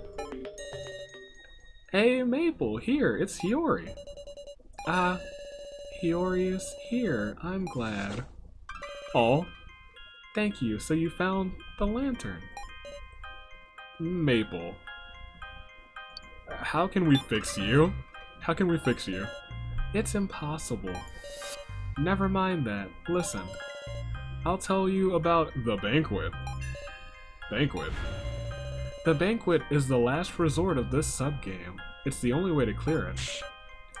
Hey, Maple, here, it's Hiyori. Hiyori is here. I'm glad. Aw. Thank you. So you found the lantern. Maple. How can we fix you? How can we fix you? It's impossible. Never mind that. Listen. I'll tell you about the banquet. Banquet? The banquet is the last resort of this subgame. It's the only way to clear it.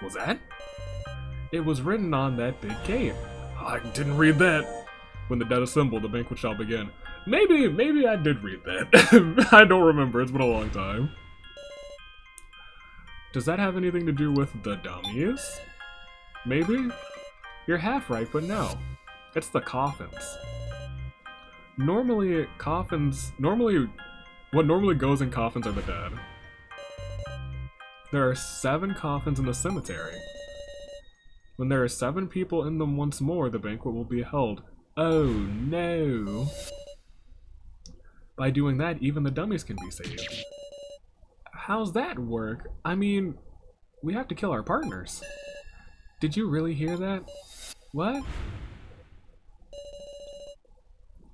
Was that? It was written on that big gate. I didn't read that. When the dead assemble, the banquet shall begin. Maybe I did read that. I don't remember. It's been a long time. Does that have anything to do with the dummies? Maybe? You're half right, but no. It's the coffins. Normally, what normally goes in coffins are the dead. There are 7 coffins in the cemetery. When there are 7 people in them once more, the banquet will be held. Oh no. By doing that, even the dummies can be saved. How's that work? I mean, we have to kill our partners. Did you really hear that? What?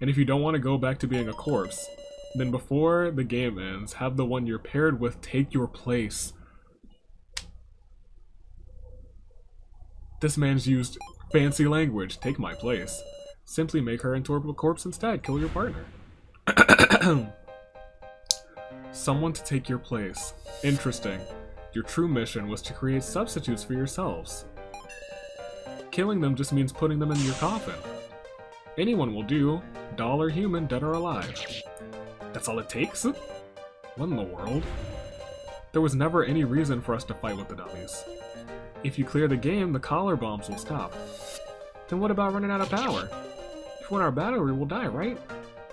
And if you don't want to go back to being a corpse, then before the game ends, have the one you're paired with take your place. This man's used fancy language. Take my place. Simply make her into a corpse instead. Kill your partner. Someone to take your place. Interesting. Your true mission was to create substitutes for yourselves. Killing them just means putting them in your coffin. Anyone will do. Doll or human, dead or alive. That's all it takes? What in the world? There was never any reason for us to fight with the dummies. If you clear the game, the collar bombs will stop. Then what about running out of power? If we run our battery, we'll die, right?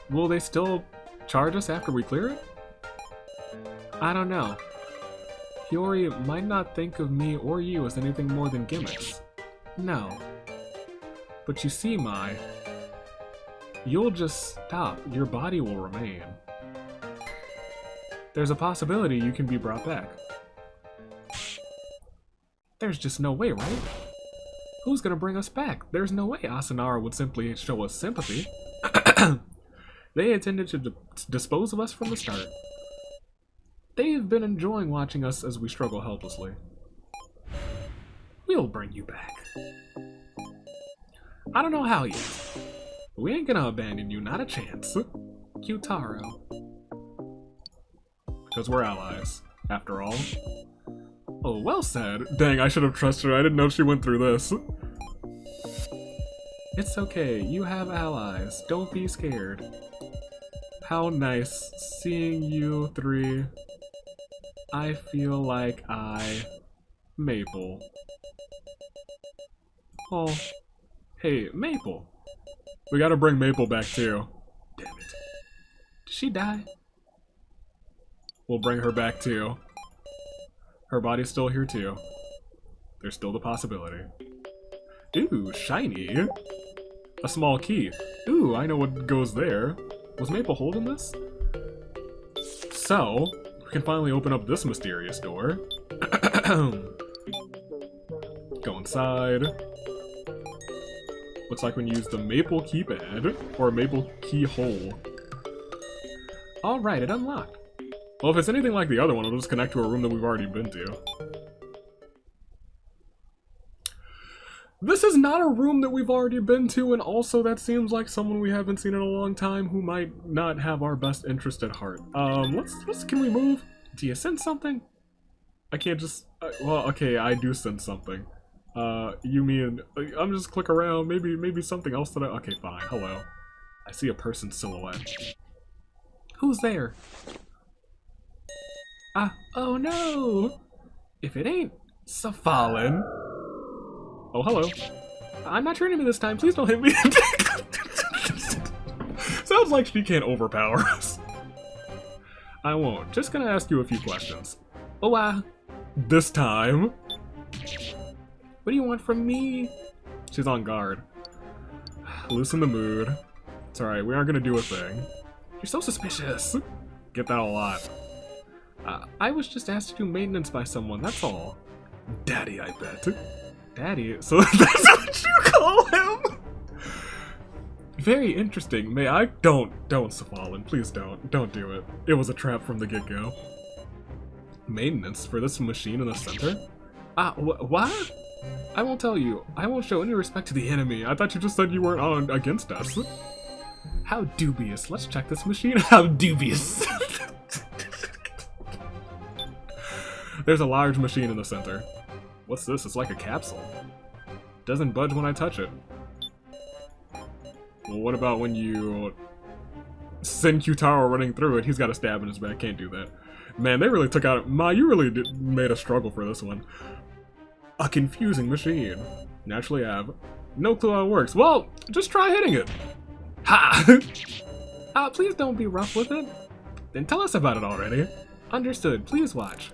Will they still charge us after we clear it? I don't know. Hiyori might not think of me or you as anything more than gimmicks. No. But you see, Mai, you'll just stop. Your body will remain. There's a possibility you can be brought back. There's just no way, right? Who's gonna bring us back? There's no way Asanara would simply show us sympathy. They intended to dispose of us from the start. They've been enjoying watching us as we struggle helplessly. We'll bring you back. I don't know how yet, but we ain't gonna abandon you, not a chance. Kyutaro. Because we're allies, after all. Oh, well said. Dang, I should have trusted her. I didn't know she went through this. It's okay, you have allies. Don't be scared. How nice seeing you three. I feel like Maple. Oh, hey, Maple. We gotta bring Maple back too. Damn it. Did she die? We'll bring her back too. Her body's still here too. There's still the possibility. Ooh, shiny. A small key. Ooh, I know what goes there. Was Maple holding this? So, we can finally open up this mysterious door. Go inside. Looks like when you use the Maple keypad, or Maple keyhole. Alright, it unlocked. Well, if it's anything like the other one, it'll just connect to a room that we've already been to. This is not a room that we've already been to, and also that seems like someone we haven't seen in a long time who might not have our best interest at heart. Can we move? Do you sense something? I can't just, well, okay, I do sense something. You mean, I'm just click around, maybe something else that okay, fine, hello. I see a person's silhouette. Who's there? Oh no! If it ain't Safalin. Oh, hello. I'm not your enemy this time, please don't hit me. Sounds like she can't overpower us. I won't, just gonna ask you a few questions. Oh, this time. What do you want from me? She's on guard. Loosen the mood. It's alright, we aren't gonna do a thing. You're so suspicious. Get that a lot. I was just asked to do maintenance by someone, that's all. Daddy, I bet. Daddy? So that's what you call him? Very interesting. May I? Don't, Safalin. Please don't. Don't do it. It was a trap from the get-go. Maintenance for this machine in the center? What? I won't tell you. I won't show any respect to the enemy. I thought you just said you weren't on against us. How dubious. Let's check this machine. How dubious. There's a large machine in the center. What's this? It's like a capsule. Doesn't budge when I touch it. Well, what about when you send Kyutaro running through it? He's got a stab in his back. Can't do that. Man, they really took out... you really made a struggle for this one. A confusing machine. Naturally have. No clue how it works. Well, just try hitting it. Ha! Please don't be rough with it. Then tell us about it already. Understood. Please watch.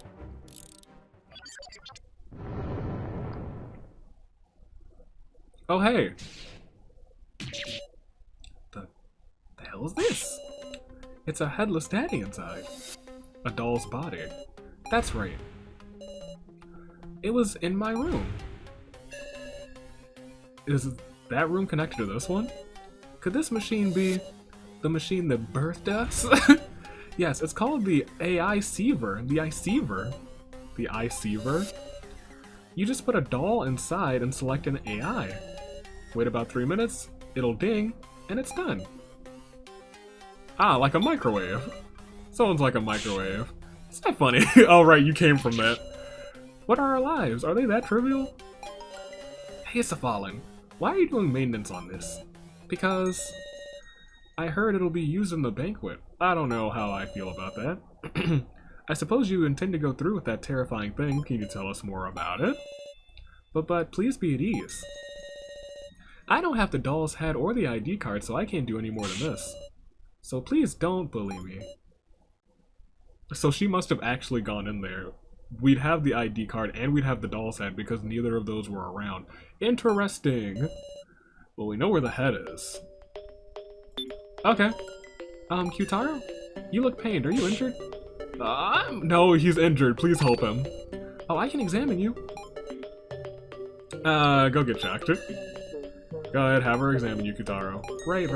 Oh, hey. The hell is this? It's a headless daddy inside. A doll's body. That's right. It was in my room. Is that room connected to this one? Could this machine be the machine that birthed us? Yes, it's called the AI Seaver. The iSeaver. The iSeaver? You just put a doll inside and select an AI. Wait about 3 minutes, it'll ding, and it's done. Like a microwave. Sounds like a microwave. It's not funny. Oh right, you came from that. What are our lives? Are they that trivial? Hey Safalin, why are you doing maintenance on this? Because I heard it'll be used in the banquet. I don't know how I feel about that. I suppose you intend to go through with that terrifying thing. Can you tell us more about it? But please be at ease. I don't have the doll's head or the ID card, so I can't do any more than this. So please don't bully me. So she must have actually gone in there. We'd have the ID card and we'd have the doll's head because neither of those were around. Interesting. Well, we know where the head is. Okay. Kyutaro? You look pained. Are you injured? No, he's injured. Please help him. Oh, I can examine you. Go get checked. Go ahead, have her examine you, Kyutaro. Right.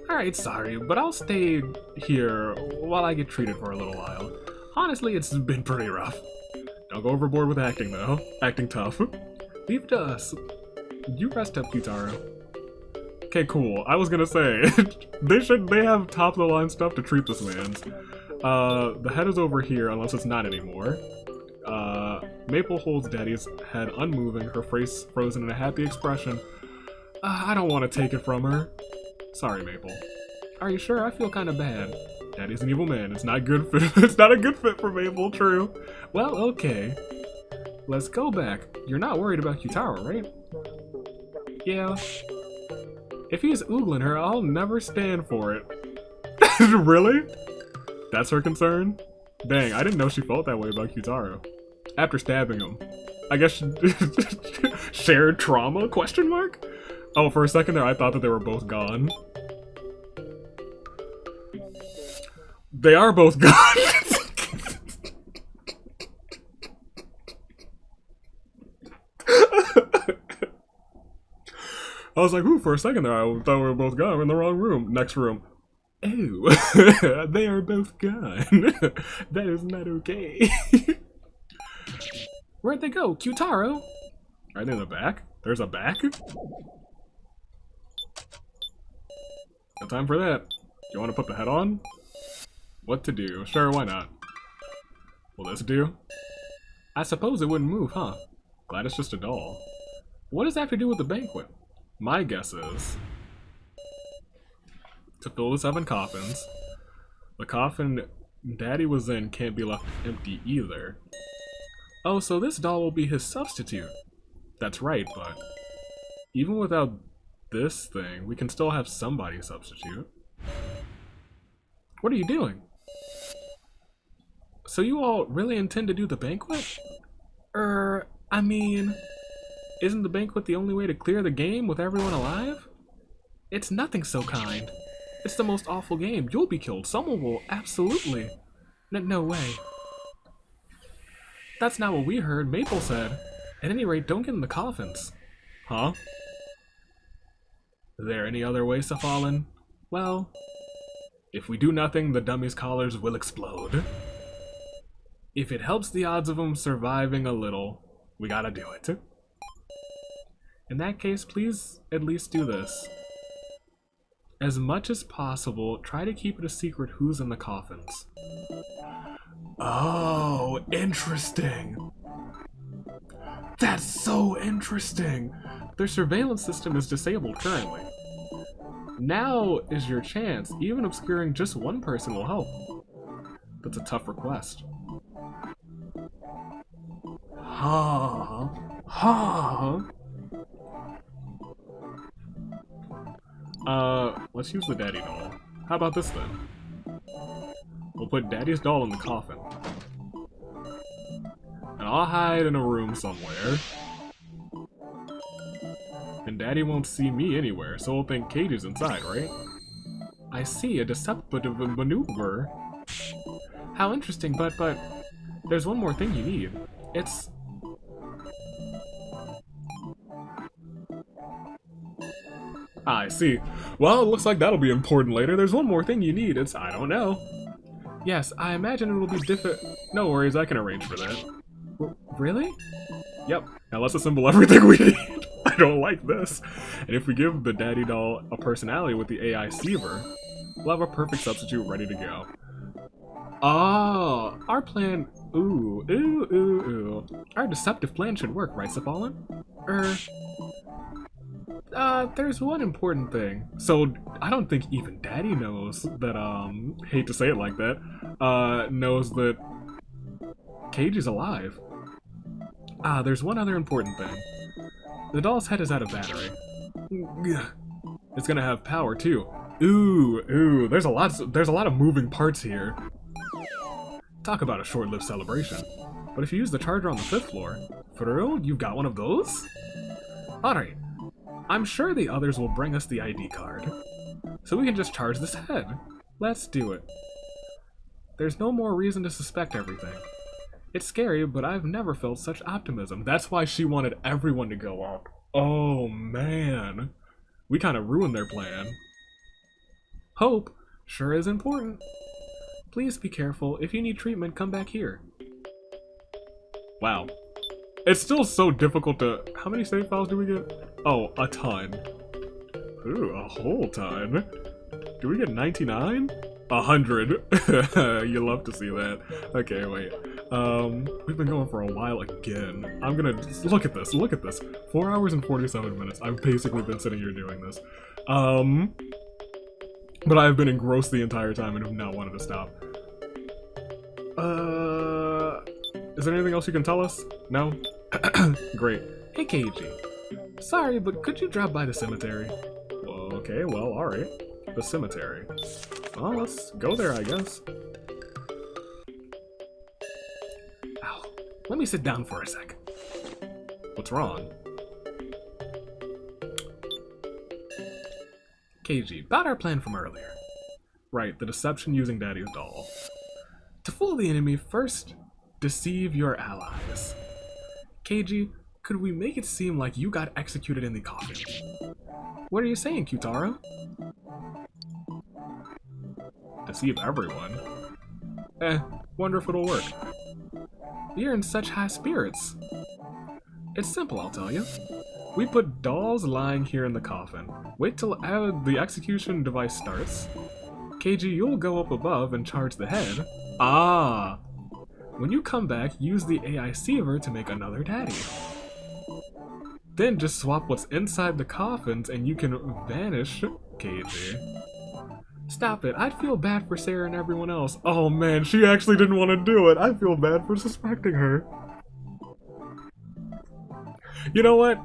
Alright, sorry, but I'll stay here while I get treated for a little while. Honestly, it's been pretty rough. Don't go overboard with acting, though. Acting tough. Leave it to us. You rest up, Kyutaro. Okay, cool. I was gonna say, they have top of the line stuff to treat this man's. The head is over here, unless it's not anymore. Maple holds Daddy's head unmoving, her face frozen in a happy expression. I don't want to take it from her. Sorry, Maple. Are you sure? I feel kind of bad. Daddy's an evil man. It's not good fit. It's not a good fit for Maple, true. Well, okay. Let's go back. You're not worried about Kitaro, right? Yeah. If he's oogling her, I'll never stand for it. Really? That's her concern? Dang, I didn't know she felt that way about Kitaro. After stabbing him. I guess she shared trauma, question mark? Oh, for a second there I thought that they were both gone. They are both gone. I was like, ooh, for a second there, I thought we were both gone. We're in the wrong room. Next room. Oh, they are both gone. That is not okay. Where'd they go? Kyutaro? Are they in the back? There's a back? No time for that. You want to put the head on? What to do? Sure, why not? Will this do? I suppose it wouldn't move, huh? Glad it's just a doll. What does that have to do with the banquet? My guess is to fill the 7 coffins. The coffin Daddy was in can't be left empty either. Oh, so this doll will be his substitute. That's right, but even without this thing, we can still have somebody substitute. What are you doing? So you all really intend to do the banquet? I mean, isn't the banquet the only way to clear the game with everyone alive? It's nothing so kind. It's the most awful game. You'll be killed. Someone will absolutely. No way. That's not what we heard. Maple said. At any rate, don't get in the coffins. Huh? Is there any other way, Safalin? Well, if we do nothing, the dummy's collars will explode. If it helps the odds of them surviving a little, we gotta do it. In that case, please at least do this. As much as possible, try to keep it a secret who's in the coffins. Oh, interesting. That's so interesting. Their surveillance system is disabled currently. Now is your chance. Even obscuring just one person will help. That's a tough request. Huh? Let's use the daddy doll. How about this then? We'll put Daddy's doll in the coffin. And I'll hide in a room somewhere. And Daddy won't see me anywhere, so he'll think Cage is inside, right? I see, a deceptive maneuver. How interesting, but there's one more thing you need. It's... I see. Well, it looks like that'll be important later. There's one more thing you need. It's... I don't know. Yes, I imagine it'll be No worries, I can arrange for that. Really? Yep. Now let's assemble everything we need. I don't like this. And if we give the daddy doll a personality with the AI Seaver, we'll have a perfect substitute ready to go. Oh, our plan... Ooh. Our deceptive plan should work, right, Safalin? There's one important thing. So, I don't think even Daddy knows that, hate to say it like that, knows that Cage is alive. There's one other important thing. The doll's head is out of battery. It's gonna have power, too. Ooh, there's a lot of moving parts here. Talk about a short-lived celebration. But if you use the charger on the 5th floor, for real, you've got one of those? Alright. I'm sure the others will bring us the ID card. So we can just charge this head. Let's do it. There's no more reason to suspect everything. It's scary, but I've never felt such optimism. That's why she wanted everyone to go up. Oh, man. We kind of ruined their plan. Hope sure is important. Please be careful. If you need treatment, come back here. Wow. It's still so difficult to... How many save files do we get? Oh, a ton. Ooh, a whole ton. Do we get 99? 100. You love to see that. Okay, wait. We've been going for a while again. I'm gonna just look at this. Look at this. 4 hours and 47 minutes. I've basically been sitting here doing this. But I've been engrossed the entire time and have not wanted to stop. Is there anything else you can tell us? No? Great. Hey, KG. Sorry, but could you drop by the cemetery? Okay, well, alright. The cemetery. Well, let's go there, I guess. Ow. Let me sit down for a sec. What's wrong? KG, about our plan from earlier. Right, the deception using Daddy's doll. To fool the enemy, first, deceive your allies. KG, could we make it seem like you got executed in the coffin? What are you saying, Kyutaro? Deceive everyone? Wonder if it'll work. You're in such high spirits. It's simple, I'll tell you. We put dolls lying here in the coffin. Wait till the execution device starts. KG, you'll go up above and charge the head. Ah! When you come back, use the AI Seaver to make another daddy. Then just swap what's inside the coffins and you can vanish KG. Stop it, I'd feel bad for Sarah and everyone else. Oh man, she actually didn't want to do it. I feel bad for suspecting her. You know what?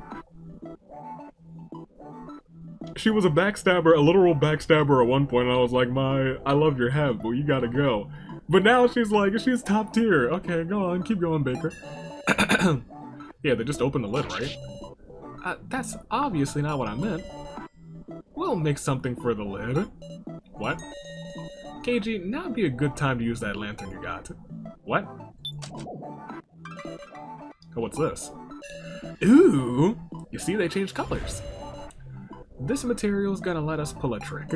She was a backstabber, a literal backstabber at one point, and I was like, I love your hat, but you gotta go. But now she's like, she's top tier. Okay, go on, keep going, Baker. Yeah, they just opened the lid, right? That's obviously not what I meant. We'll make something for the lid. What? KG, now'd be a good time to use that lantern you got. What? Oh, what's this? Ooh! You see, they changed colors. This material's gonna let us pull a trick.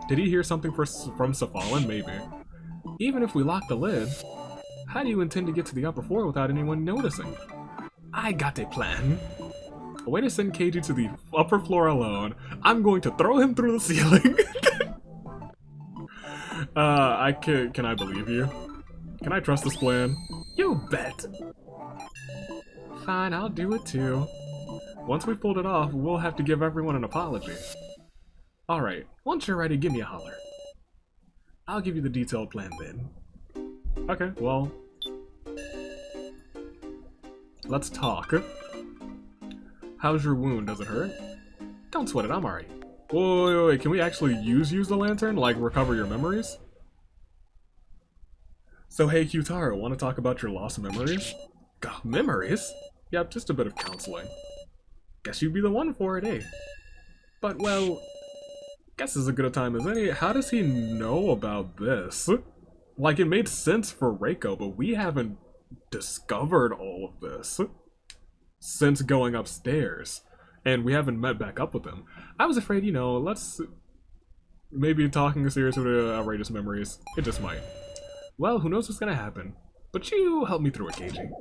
Did he hear something from Safalin? Maybe. Even if we lock the lid, how do you intend to get to the upper floor without anyone noticing? I got a plan. A way to send KG to the upper floor alone. I'm going to throw him through the ceiling. Can I believe you? Can I trust this plan? You bet. Fine, I'll do it too. Once we've pulled it off, we'll have to give everyone an apology. Alright, once you're ready, give me a holler. I'll give you the detailed plan then. Okay, well... let's talk. How's your wound? Does it hurt? Don't sweat it, I'm alright. Wait, can we actually use the lantern? Like, recover your memories? So hey, Kyutaro, want to talk about your lost memories? God, memories? Yep, just a bit of counseling. Guess you'd be the one for it, eh? But, well, guess as good a time as any. How does he know about this? Like, it made sense for Reiko, but we haven't discovered all of this since going upstairs. And we haven't met back up with him. I was afraid, you know, let's... maybe talking seriously to outrageous memories. It just might. Well, who knows what's gonna happen. But you help me through it, KG.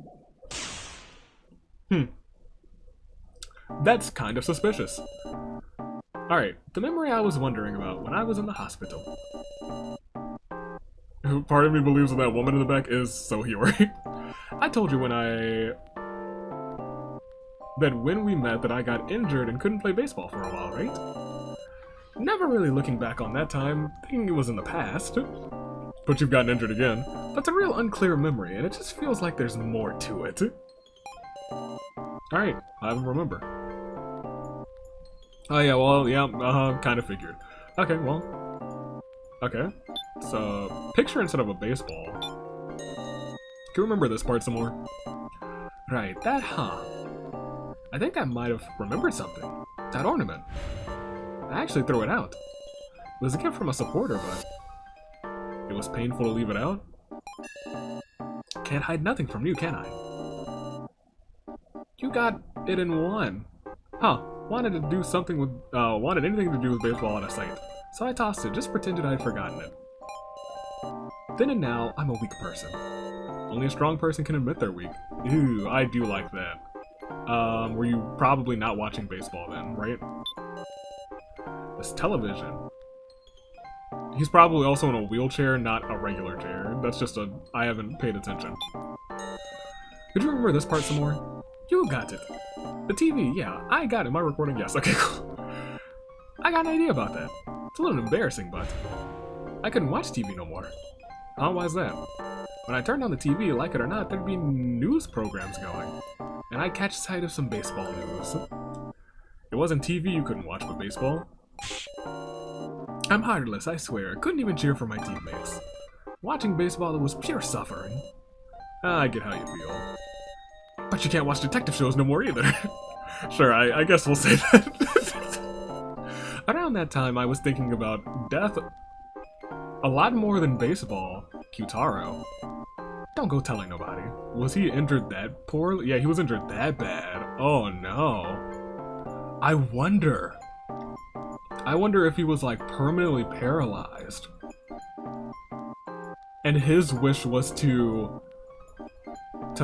That's kind of suspicious. Alright, the memory I was wondering about when I was in the hospital. Part of me believes that woman in the back is so Hiyori. I told you that when we met that I got injured and couldn't play baseball for a while, right? Never really looking back on that time, thinking it was in the past. But you've gotten injured again. That's a real unclear memory, and it just feels like there's more to it. Alright, I remember. Oh yeah, well, yeah, kind of figured. Okay, well. Okay. So, picture instead of a baseball. Can you remember this part some more? Right, that, I think I might have remembered something. That ornament. I actually threw it out. It was a gift from a supporter, but it was painful to leave it out. Can't hide nothing from you, can I? You got it in one. Wanted to do something with, wanted anything to do with baseball out of sight. So I tossed it, just pretended I'd forgotten it. Then and now, I'm a weak person. Only a strong person can admit they're weak. Ooh, I do like that. Were you probably not watching baseball then, right? This television. He's probably also in a wheelchair, not a regular chair. That's just a... I haven't paid attention. Could you remember this part some more? You got it. The TV, yeah, I got it. Am I recording? Yes, okay, cool. I got an idea about that. It's a little embarrassing, but I couldn't watch TV no more. Huh, why's that? When I turned on the TV, like it or not, there'd be news programs going. And I'd catch sight of some baseball news. It wasn't TV you couldn't watch, but baseball. I'm heartless, I swear. Couldn't even cheer for my teammates. Watching baseball was pure suffering. I get how you feel. But you can't watch detective shows no more either. Sure, I guess we'll say that. Around that time, I was thinking about death a lot more than baseball. Kyutaro. Don't go telling nobody. Was he injured that poorly? Yeah, he was injured that bad. Oh no. I wonder if he was like permanently paralyzed. And his wish was to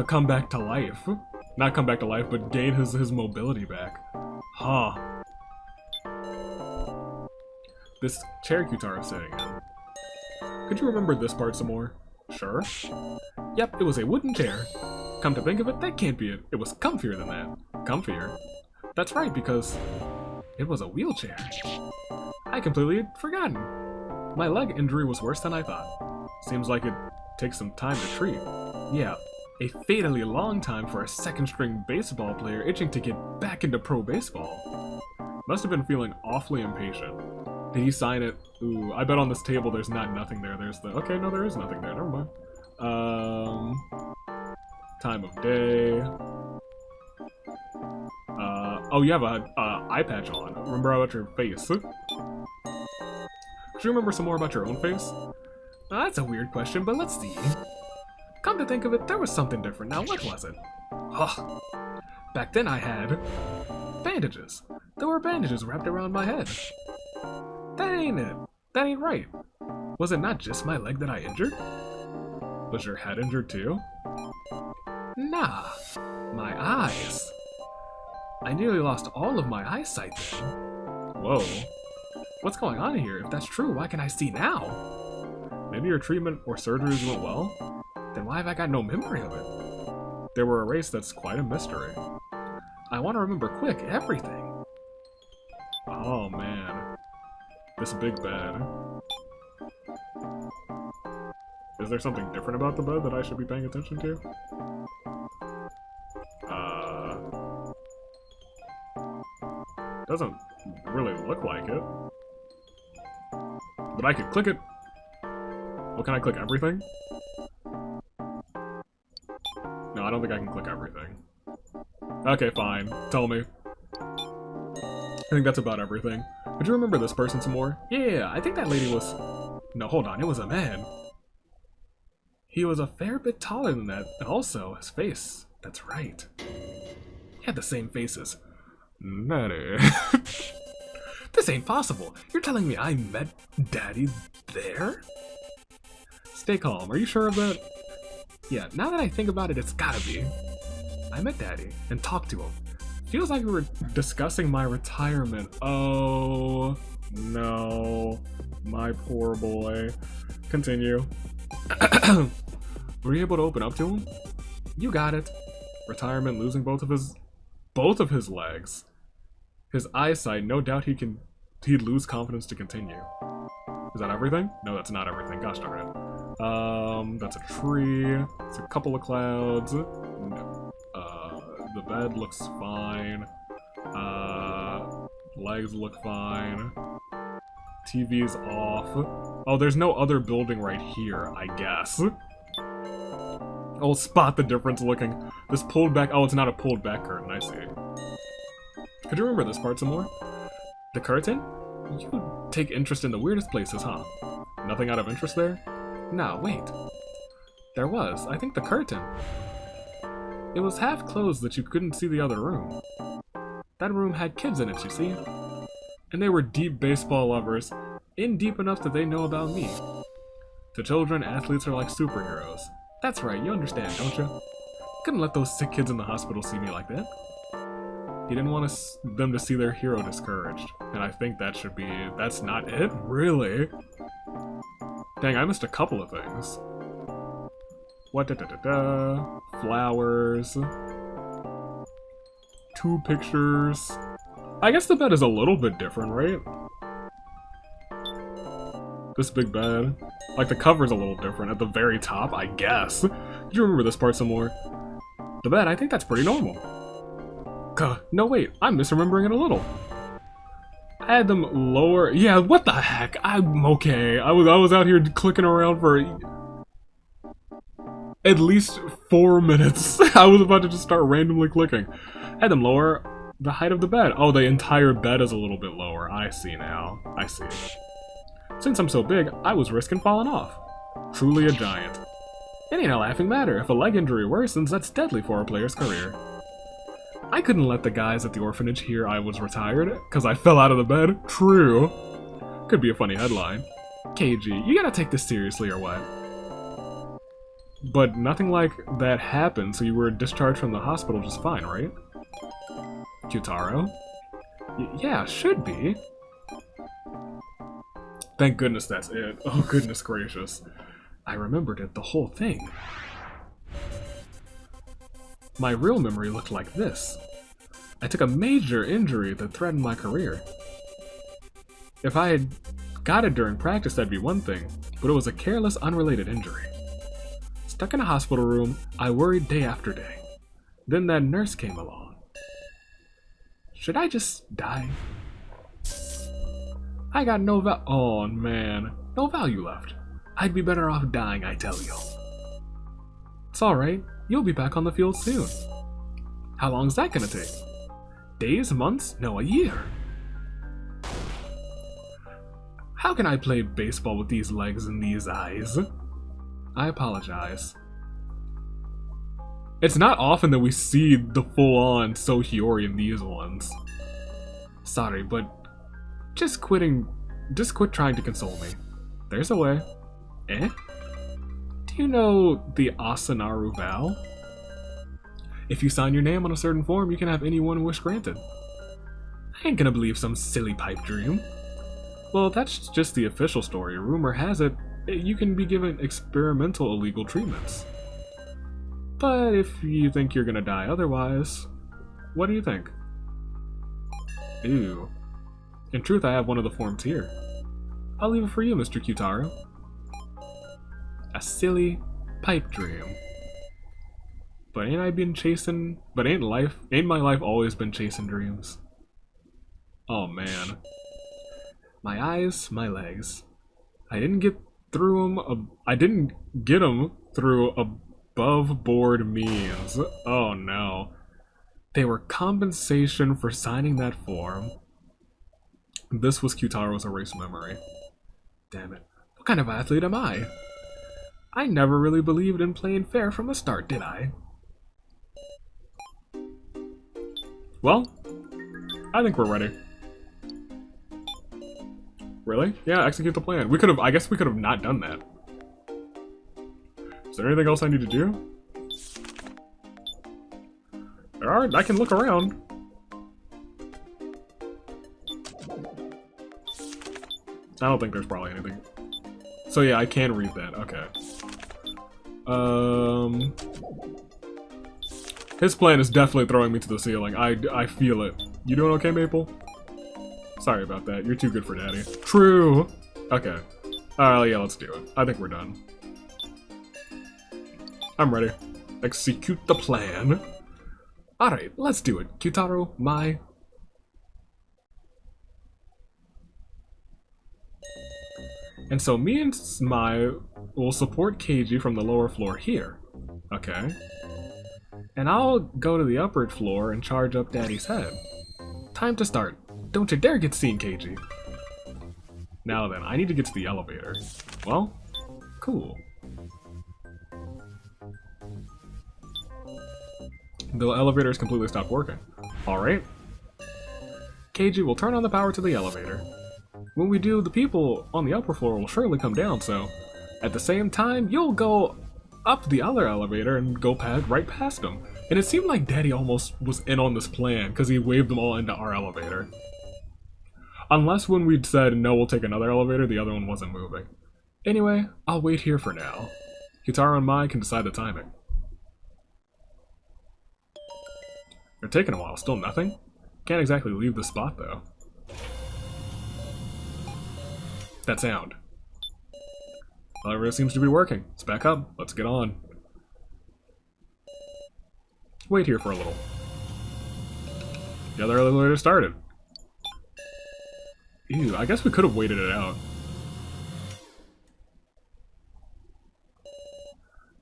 come back to life. Not come back to life, but gain his mobility back. Huh. This chair Kyutaro is sitting in. Could you remember this part some more? Sure. Yep, it was a wooden chair. Come to think of it, that can't be it. It was comfier than that. Comfier? That's right, because it was a wheelchair. I completely had forgotten. My leg injury was worse than I thought. Seems like it takes some time to treat. Yeah, a fatally long time for a second-string baseball player itching to get back into pro baseball. Must have been feeling awfully impatient. Did he sign it? Ooh, I bet on this table there's nothing there. There's the... Okay, no, there is nothing there. Never mind. Time of day. Oh, you have a eye patch on. Remember about your face. Could you remember some more about your own face? That's a weird question, but let's see. Come to think of it, there was something different. Now, what was it? Huh. Back then I had bandages. There were bandages wrapped around my head. That ain't it. That ain't right. Was it not just my leg that I injured? Was your head injured too? Nah. My eyes. I nearly lost all of my eyesight then. Whoa. What's going on here? If that's true, why can I see now? Maybe your treatment or surgeries went well? Then why have I got no memory of it? They were erased, that's quite a mystery. I want to remember quick, everything. Oh man. This big bed. Is there something different about the bed that I should be paying attention to? Doesn't really look like it. But I could click it. Well, can I click everything? No, I don't think I can click everything. Okay, fine. Tell me. I think that's about everything. Would you remember this person some more? Yeah, I think that lady was... No, hold on, it was a man. He was a fair bit taller than that, and also his face. That's right. He had the same faces. Daddy. This ain't possible. You're telling me I met Daddy there? Stay calm. Are you sure of that? Yeah, now that I think about it, it's gotta be. I met Daddy and talked to him. Feels like we were discussing my retirement. Oh, no. My poor boy. Continue. Were you able to open up to him? You got it. Retirement, losing both of his legs. His eyesight, no doubt he'd lose confidence to continue. Is that everything? No, that's not everything. Gosh darn it. That's a tree. It's a couple of clouds. No. The bed looks fine. Legs look fine. TV's off. Oh, there's no other building right here, I guess. I'll spot the difference looking. This pulled back. Oh, it's not a pulled back curtain. I see. Could you remember this part some more? The curtain? You take interest in the weirdest places, huh? Nothing out of interest there? No, wait. There was. I think the curtain. It was half closed that you couldn't see the other room. That room had kids in it, you see? And they were deep baseball lovers, in deep enough that they know about me. To children, athletes are like superheroes. That's right, you understand, don't you? Couldn't let those sick kids in the hospital see me like that. He didn't want them to see their hero discouraged. And I think that should be... That's not it? Really? Dang, I missed a couple of things. What da-da-da-da? Flowers. 2 pictures. I guess the bed is a little bit different, right? This big bed. Like, the cover's a little different at the very top, I guess. Do you remember this part some more? The bed, I think that's pretty normal. No, wait, I'm misremembering it a little. I had them lower... Yeah, what the heck? I'm okay. I was out here clicking around for at least 4 minutes. I was about to just start randomly clicking. I had them lower the height of the bed. Oh, the entire bed is a little bit lower. I see now. I see. Since I'm so big, I was risking falling off. Truly a giant. It ain't a laughing matter. If a leg injury worsens, that's deadly for a player's career. I couldn't let the guys at the orphanage hear I was retired, because I fell out of the bed. True. Could be a funny headline. KG, you gotta take this seriously or what? But nothing like that happened, so you were discharged from the hospital just fine, right? Kyutaro? Yeah, should be. Thank goodness that's it. Oh, goodness gracious. I remembered it, the whole thing. My real memory looked like this. I took a major injury that threatened my career. If I had got it during practice, that'd be one thing, but it was a careless, unrelated injury. Stuck in a hospital room, I worried day after day. Then that nurse came along. Should I just die? I got no oh man, no value left. I'd be better off dying, I tell you. It's alright, you'll be back on the field soon. How long is that gonna take? Days, months? No, a year. How can I play baseball with these legs and these eyes? I apologize. It's not often that we see the full-on Sohiyori in these ones. Sorry, but just quit trying to console me. There's a way. Eh? Do you know the Asanaru vow? If you sign your name on a certain form, you can have any one wish granted. I ain't gonna believe some silly pipe dream. Well, that's just the official story. Rumor has it, you can be given experimental illegal treatments. But if you think you're gonna die otherwise, what do you think? Ew. In truth, I have one of the forms here. I'll leave it for you, Mr. Kyutaro. A silly pipe dream. But ain't my life always been chasing dreams? Oh man. My eyes, my legs. I didn't get them through above board means. Oh no. They were compensation for signing that form. This was Kyutaro's erased memory. Damn it. What kind of athlete am I? I never really believed in playing fair from the start, did I? Well, I think we're ready. Really? Yeah, execute the plan. I guess we could have not done that. Is there anything else I need to do? Alright, I can look around. I don't think there's probably anything. So yeah, I can read that. Okay. His plan is definitely throwing me to the ceiling. I feel it. You doing okay, Maple? Sorry about that. You're too good for daddy. True! Okay. Yeah, let's do it. I think we're done. I'm ready. Execute the plan. Alright, let's do it. Kyutaro, my... And so me and Smai will support Keiji from the lower floor here. Okay. And I'll go to the upper floor and charge up Daddy's head. Time to start. Don't you dare get seen, Keiji. Now then, I need to get to the elevator. Well, cool. The elevator's completely stopped working. Alright. Keiji will turn on the power to the elevator. When we do, the people on the upper floor will surely come down, so at the same time, you'll go up the other elevator and go right past them. And it seemed like Daddy almost was in on this plan because he waved them all into our elevator. Unless when we'd said, no, we'll take another elevator, the other one wasn't moving. Anyway, I'll wait here for now. Kitaro and Mai can decide the timing. They're taking a while, still nothing? Can't exactly leave the spot, though. That sound. Elevator seems to be working. It's back up. Let's get on. Wait here for a little. The other elevator started. Ew, I guess we could have waited it out.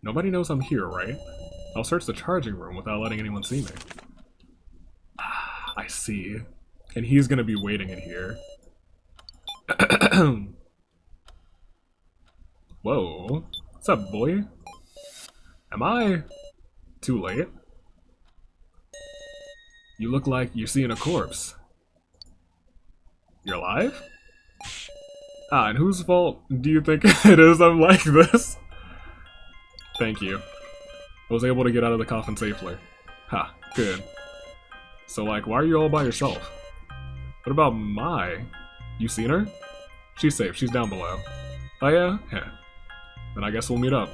Nobody knows I'm here, right? I'll search the charging room without letting anyone see me. Ah, I see. And he's gonna be waiting in here. Whoa. What's up, boy? Am I too late? You look like you're seeing a corpse. You're alive? Ah, and whose fault do you think it is I'm like this? Thank you. I was able to get out of the coffin safely. Ha, good. So, like, why are you all by yourself? What about Mai? You seen her? She's safe, she's down below. Oh yeah? Yeah. Then I guess we'll meet up.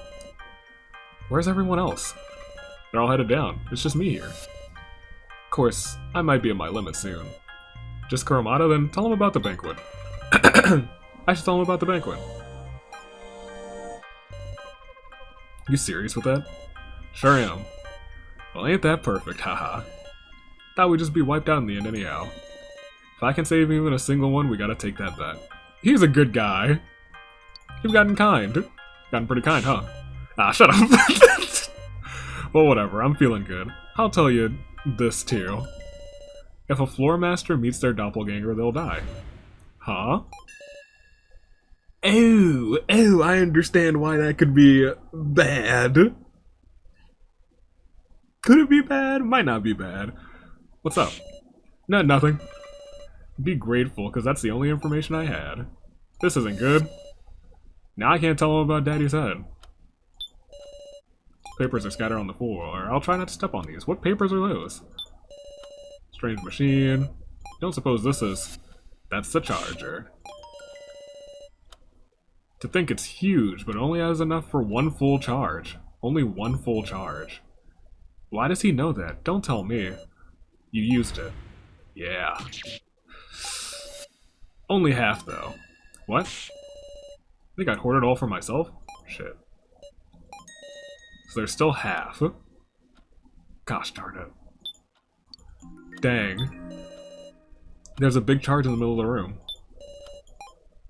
Where's everyone else? They're all headed down. It's just me here. Of course, I might be at my limit soon. Just Kurumada, then tell him about the banquet. I should tell him about the banquet. You serious with that? Sure am. Well, ain't that perfect, haha. Thought we'd just be wiped out in the end anyhow. If I can save even a single one, we gotta take that bet. He's a good guy. You've gotten kind. Gotten pretty kind, huh? Ah, shut up. Well, whatever, I'm feeling good. I'll tell you this too. If a floor master meets their doppelganger, they'll die. Huh? Oh, I understand why that could be bad. Could it be bad? Might not be bad. What's up? No, nothing. Be grateful, because that's the only information I had. This isn't good. Now I can't tell him about Daddy's head. Papers are scattered on the floor. I'll try not to step on these. What papers are those? Strange machine. Don't suppose this is... That's the charger. To think it's huge, but it only has enough for one full charge. Only one full charge. Why does he know that? Don't tell me. You used it. Yeah. Only half, though. What? I think I'd hoard it all for myself? Shit. So there's still half. Gosh darn it. Dang. There's a big charge in the middle of the room.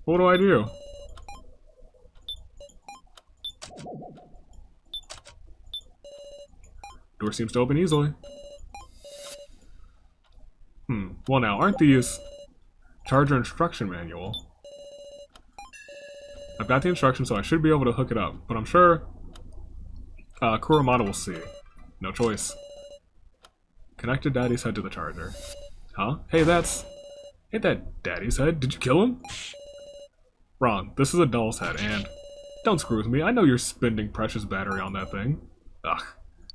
What do I do? Door seems to open easily. Well now, aren't these... Charger instruction manual? I've got the instructions, so I should be able to hook it up, but I'm sure... Kurumada will see. No choice. Connected Daddy's head to the charger. Huh? Hey, that's... Ain't that Daddy's head? Did you kill him? Wrong. This is a doll's head, and... Don't screw with me. I know you're spending precious battery on that thing. Ugh.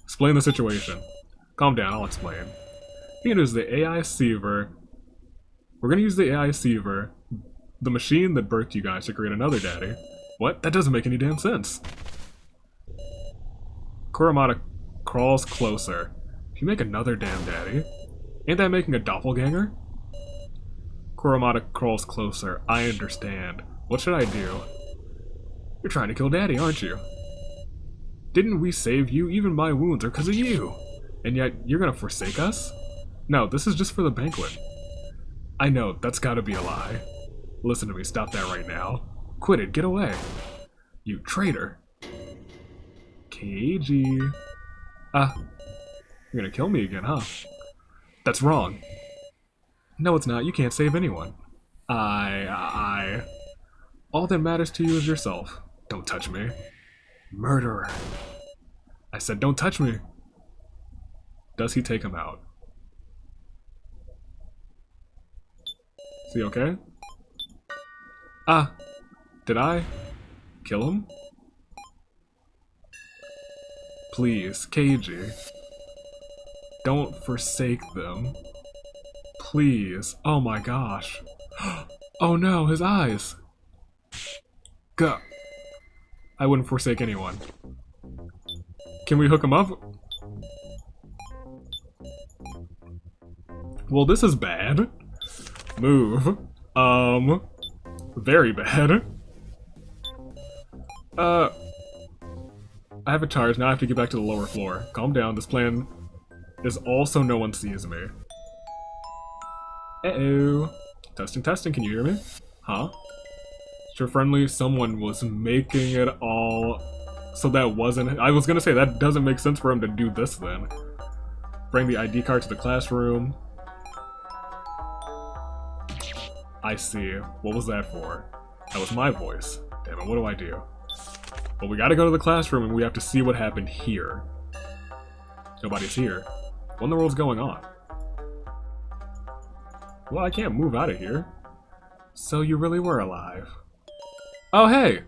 Explain the situation. Calm down, I'll explain. We're gonna use the AI Siever. We're gonna use the AI Siever, the machine that birthed you guys, to create another Daddy. What? That doesn't make any damn sense. Kurumada crawls closer. If you make another damn Daddy, ain't that making a doppelganger? Kurumada crawls closer. I understand. What should I do? You're trying to kill Daddy, aren't you? Didn't we save you? Even my wounds are because of you. And yet, you're gonna forsake us? No, this is just for the banquet. I know, that's gotta be a lie. Listen to me, stop that right now. Quit it, get away. You traitor. KG. Ah, you're gonna kill me again, huh? That's wrong. No, it's not. You can't save anyone. All that matters to you is yourself. Don't touch me. Murderer. I said don't touch me. Does he take him out? Is he okay? Ah, did I kill him? Please, Keiji. Don't forsake them. Please. Oh my gosh. Oh no, his eyes. Go. I wouldn't forsake anyone. Can we hook him up? Well, this is bad. Move. Very bad. I have a charge, now I have to get back to the lower floor. Calm down, this plan is all so no one sees me. Uh-oh. Testing, testing, can you hear me? Huh? Sure, friendly, someone was making it all... So that wasn't... I was gonna say, that doesn't make sense for him to do this then. Bring the ID card to the classroom. I see. What was that for? That was my voice. Damn it, what do I do? Well, we gotta go to the classroom and we have to see what happened here. Nobody's here. What in the world's going on? Well, I can't move out of here. So you really were alive. Oh, hey!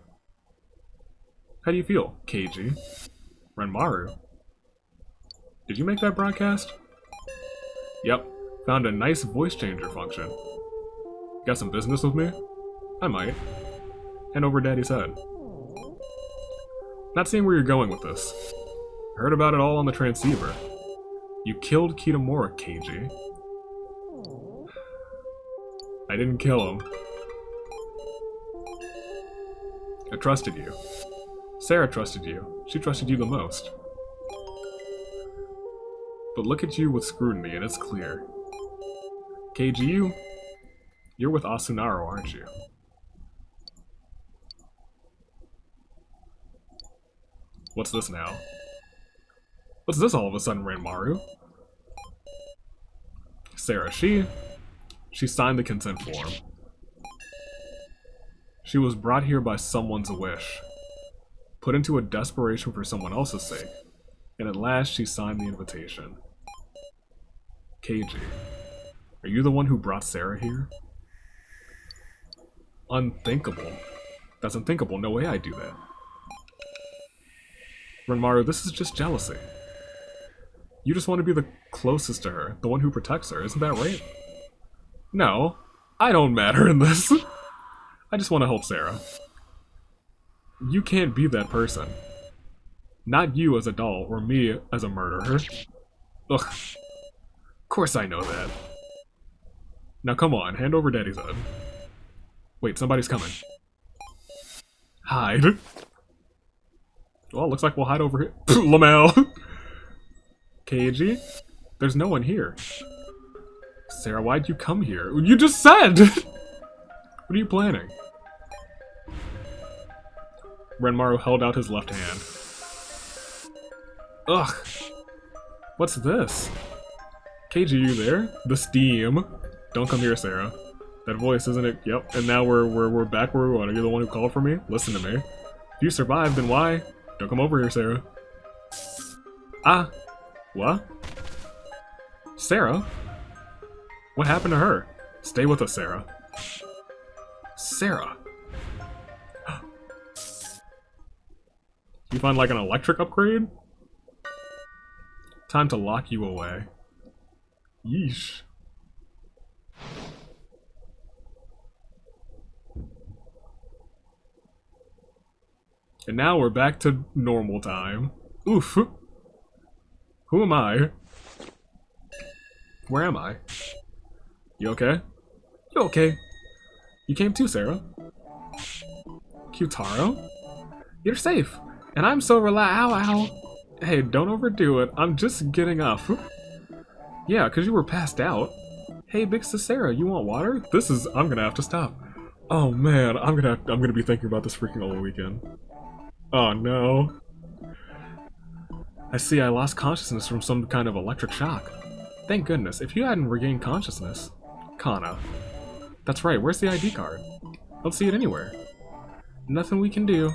How do you feel, KG? Ranmaru? Did you make that broadcast? Yep. Found a nice voice changer function. Got some business with me? I might. Hand over Daddy's head. Not seeing where you're going with this. Heard about it all on the transceiver. You killed Kitamura, KG. I didn't kill him. I trusted you. Sarah trusted you. She trusted you the most. But look at you with scrutiny and it's clear. KG, you're with Asunaro, aren't you? What's this now? What's this all of a sudden, Ranmaru? Sarah, she signed the consent form. She was brought here by someone's wish, put into a desperation for someone else's sake, and at last she signed the invitation. KG, are you the one who brought Sarah here? Unthinkable. That's unthinkable. No way I'd do that. Ranmaru, this is just jealousy. You just want to be the closest to her, the one who protects her, isn't that right? No, I don't matter in this. I just want to help Sarah. You can't be that person. Not you as a doll, or me as a murderer. Ugh. Of course I know that. Now come on, hand over Daddy's head. Wait, somebody's coming. Hide. Well, looks like we'll hide over here. Lamel! KG? There's no one here. Sarah, why'd you come here? You just said! What are you planning? Ranmaru held out his left hand. Ugh. What's this? KG, you there? The steam. Don't come here, Sarah. That voice, isn't it? Yep. And now we're back where we want. Are you the one who called for me? Listen to me. If you survived, then why? Don't come over here, Sarah. Ah. What? Sarah? What happened to her? Stay with us, Sarah. Sarah. You find like an electric upgrade? Time to lock you away. Yeesh. And now we're back to normal time. Oof. Who am I? Where am I? You okay? You okay? You came too, Sarah. Kyutaro? You're safe. And I'm so ow, ow. Hey, don't overdo it. I'm just getting up. Yeah, because you were passed out. Hey, big sis Sarah, you want water? I'm gonna have to stop. Oh man, I'm gonna be thinking about this freaking all weekend. Oh no. I see I lost consciousness from some kind of electric shock. Thank goodness, if you hadn't regained consciousness... Kanna. That's right, where's the ID card? I don't see it anywhere. Nothing we can do.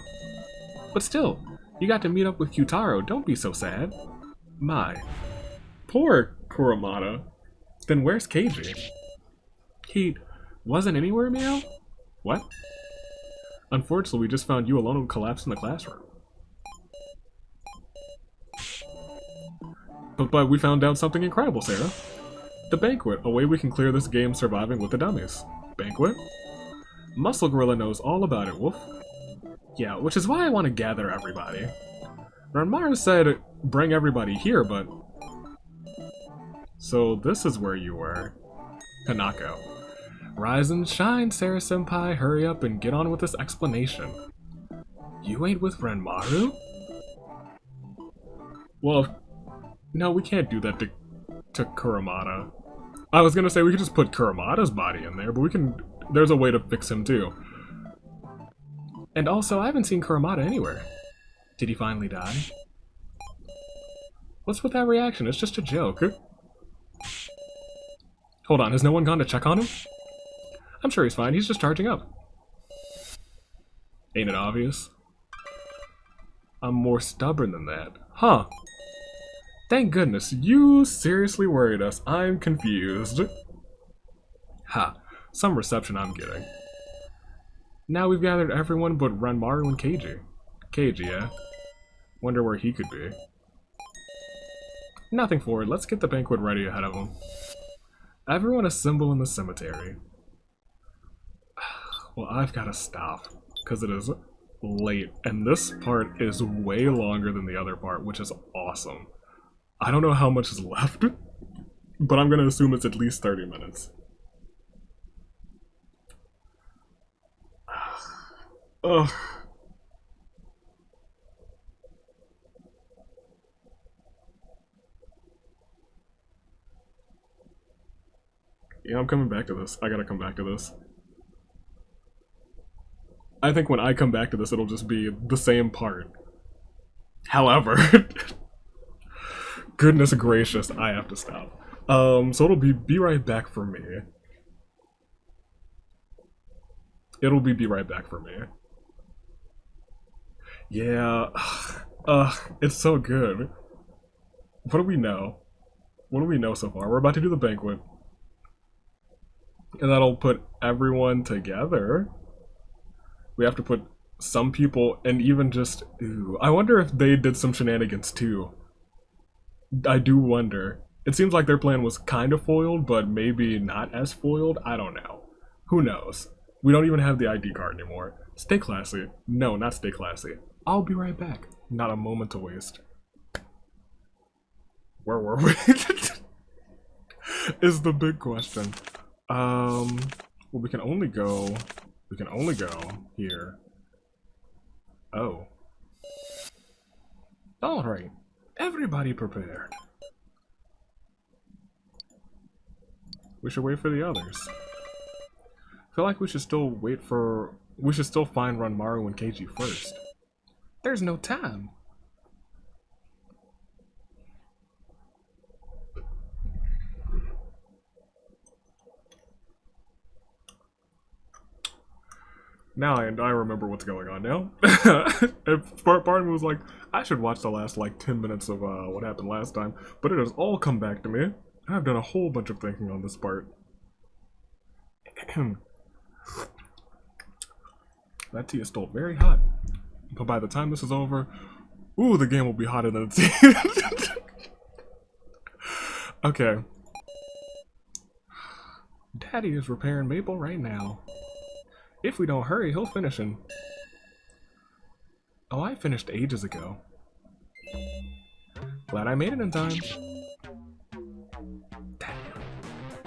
But still, you got to meet up with Kyutaro, don't be so sad. My. Poor Kuramata. Then where's KG? He wasn't anywhere, Meow? What? Unfortunately, we just found you alone and collapsed in the classroom. But we found out something incredible, Sarah. The banquet, a way we can clear this game surviving with the dummies. Banquet? Muscle Gorilla knows all about it, Wolf. Yeah, which is why I want to gather everybody. Ranmaru said bring everybody here, but... So this is where you were. Hanako. Rise and shine, Sarah-senpai. Hurry up and get on with this explanation. You ain't with Ranmaru? Well, no, we can't do that to Kuramada. I was gonna say we could just put Kuramada's body in there, but we can... There's a way to fix him too. And also, I haven't seen Kuramada anywhere. Did he finally die? What's with that reaction? It's just a joke. Hold on, has no one gone to check on him? I'm sure he's fine, he's just charging up. Ain't it obvious? I'm more stubborn than that. Huh. Thank goodness, you seriously worried us. I'm confused. Ha, some reception I'm getting. Now we've gathered everyone but Ranmaru and Keiji. Keiji, yeah? Wonder where he could be. Nothing for it, let's get the banquet ready ahead of him. Everyone assemble in the cemetery. Well, I've gotta stop, because it is late, and this part is way longer than the other part, which is awesome. I don't know how much is left, but I'm gonna assume it's at least 30 minutes. Ugh. Yeah, I'm coming back to this. I gotta come back to this. I think when I come back to this, it'll just be the same part. However, goodness gracious, I have to stop. So it'll be right back for me. It'll be right back for me. Yeah, it's so good. What do we know? What do we know so far? We're about to do the banquet. And that'll put everyone together. We have to put some people, and even just... Ooh, I wonder if they did some shenanigans too. I do wonder. It seems like their plan was kind of foiled, but maybe not as foiled. I don't know. Who knows? We don't even have the ID card anymore. Stay classy. No, not stay classy. I'll be right back. Not a moment to waste. Where were we? Is the big question. Well, we can only go here. Oh. Alright. Everybody prepared. We should wait for the others. I feel like we should still find Ranmaru and Keiji first. There's no time. Now I remember what's going on now. Part of me was like, I should watch the last like 10 minutes of what happened last time, but it has all come back to me. I've done a whole bunch of thinking on this part. That tea is still very hot, but by the time this is over, ooh, the game will be hotter than the tea. Okay. Daddy is repairing Maple right now. If we don't hurry, he'll finish him. Oh, I finished ages ago. Glad I made it in time. Damn.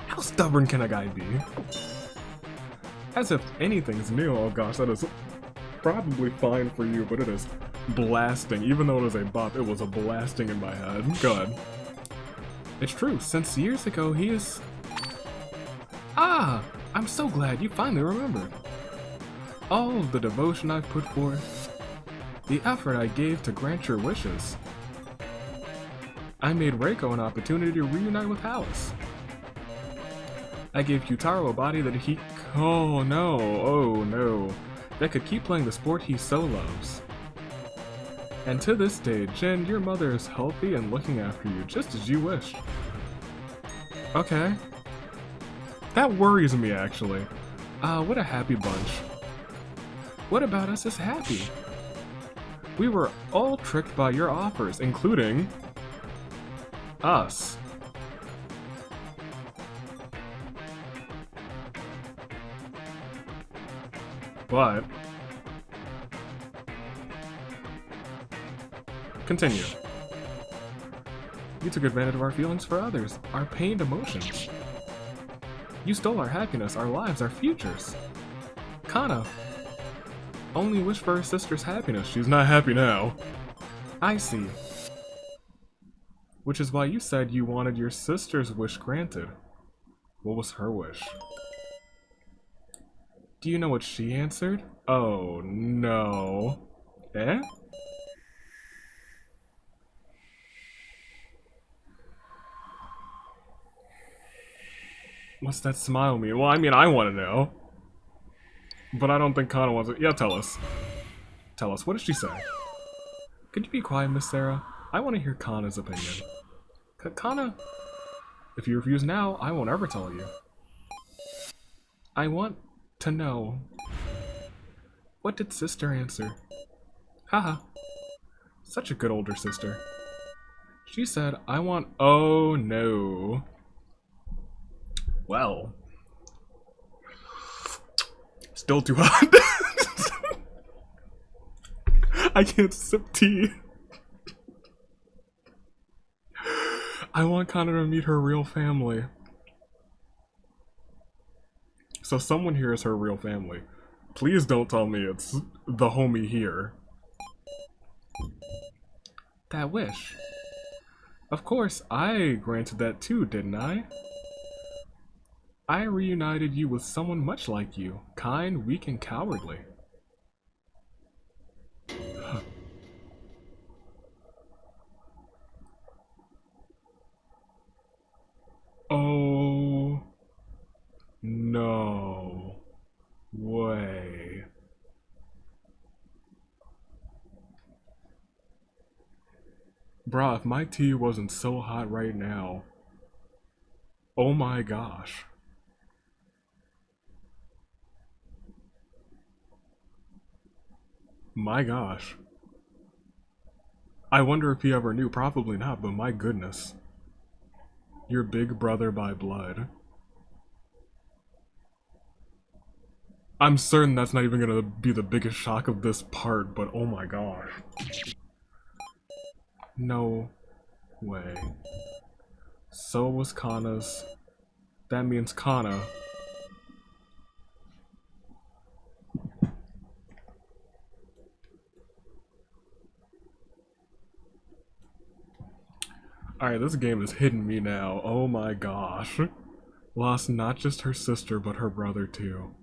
How stubborn can a guy be? As if anything's new. Oh gosh, that is probably fine for you, but it is blasting. Even though it was a bop, it was a blasting in my head. God. It's true, since years ago he is... Ah! I'm so glad you finally remembered. All of the devotion I've put forth, the effort I gave to grant your wishes. I made Reiko an opportunity to reunite with Alice. I gave Yutaro a body that he... Oh no, that could keep playing the sport he so loves. And to this day, Jin, your mother is healthy and looking after you, just as you wished. Okay. That worries me, actually. What a happy bunch. What about us is happy? We were all tricked by your offers, including... us. But continue. You took advantage of our feelings for others, our pained emotions. You stole our happiness, our lives, our futures. Kanna only wished for her sister's happiness. She's not happy now. I see. Which is why you said you wanted your sister's wish granted. What was her wish? Do you know what she answered? Oh no. Eh? What's that smile mean? Well, I mean, I want to know. But I don't think Kanna wants it. Yeah, tell us. Tell us. What did she say? Could you be quiet, Miss Sarah? I want to hear Kanna's opinion. Kanna? If you refuse now, I won't ever tell you. I want to know. What did sister answer? Haha. Such a good older sister. She said, I want... Oh, no. Well. Still too hot. I can't sip tea. I want Kanna to meet her real family. So someone here is her real family. Please don't tell me it's the homie here. That wish. Of course, I granted that too, didn't I? I reunited you with someone much like you. Kind, weak, and cowardly. Oh, no way. Bruh, if my tea wasn't so hot right now. Oh my gosh. My gosh. I wonder if he ever knew. Probably not, but my goodness. Your big brother by blood. I'm certain that's not even gonna be the biggest shock of this part, but oh my gosh. No way. So was Kanna's. That means Kanna. Alright, this game is hitting me now. Oh my gosh. Lost not just her sister, but her brother too.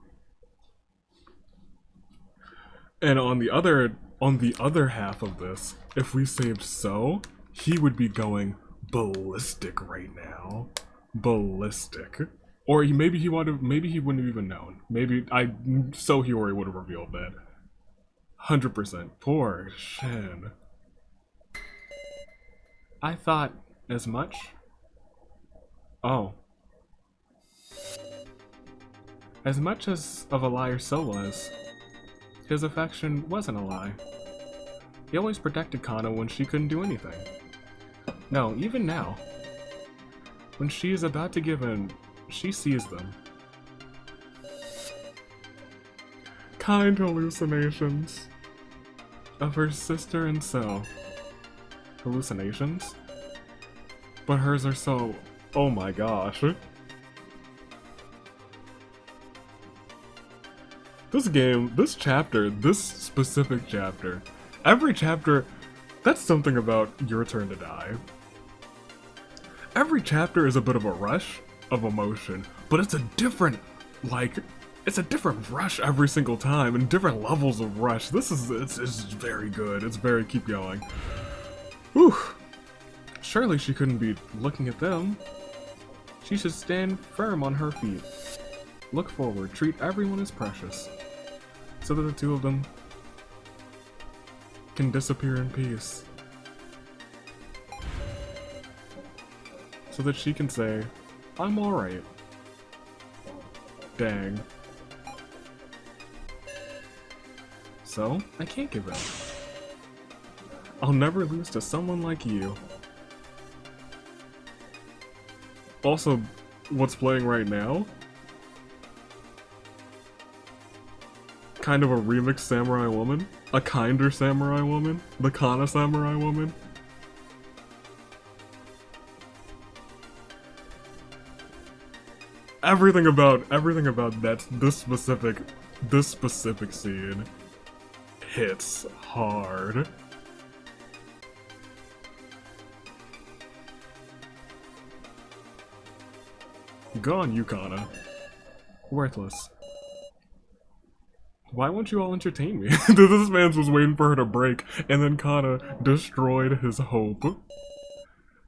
And on the other half of this, if we saved So, he would be going ballistic right now. Ballistic. Or maybe he wouldn't have even known. Maybe So Hiyori would have revealed that. 100%. Poor Shin. I thought as much? Oh. As much as of a liar So was, his affection wasn't a lie. He always protected Kanna when she couldn't do anything. No, even now. When she is about to give in, she sees them. Kind hallucinations of her sister and So. Hallucinations? But hers are so... Oh my gosh. This game, this chapter, this specific chapter, every chapter, that's something about Your Turn to Die. Every chapter is a bit of a rush of emotion, but it's a different, it's a different rush every single time, and different levels of rush. It's very good. It's very, keep going. Whew. Surely she couldn't be looking at them. She should stand firm on her feet. Look forward, treat everyone as precious, so that the two of them can disappear in peace. So that she can say, I'm alright. Dang. So, I can't give in. I'll never lose to someone like you. Also, what's playing right now? Kind of a remixed Samurai Woman? A kinder Samurai Woman? The Kanna Samurai Woman? Everything about that this specific scene hits hard. Go on, you, Kanna. Worthless. Why won't you all entertain me? This man was waiting for her to break, and then Kanna destroyed his hope.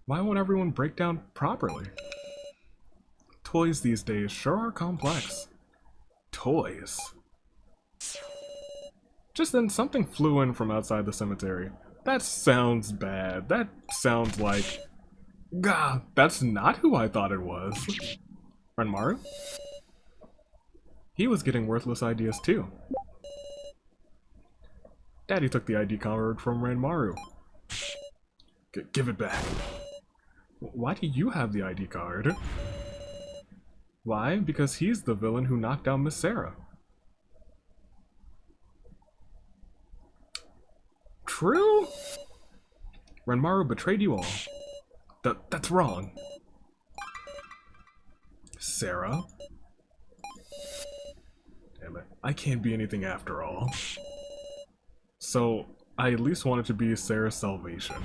Why won't everyone break down properly? Toys these days sure are complex. Toys. Just then, something flew in from outside the cemetery. That sounds bad. That sounds like... Gah, that's not who I thought it was. Ranmaru? He was getting worthless ideas too. Daddy took the ID card from Ranmaru. Give it back. Why do you have the ID card? Why? Because he's the villain who knocked down Miss Sarah. True? Ranmaru betrayed you all. That's wrong. Sarah? Damn it. I can't be anything after all. So, I at least wanted to be Sarah's salvation.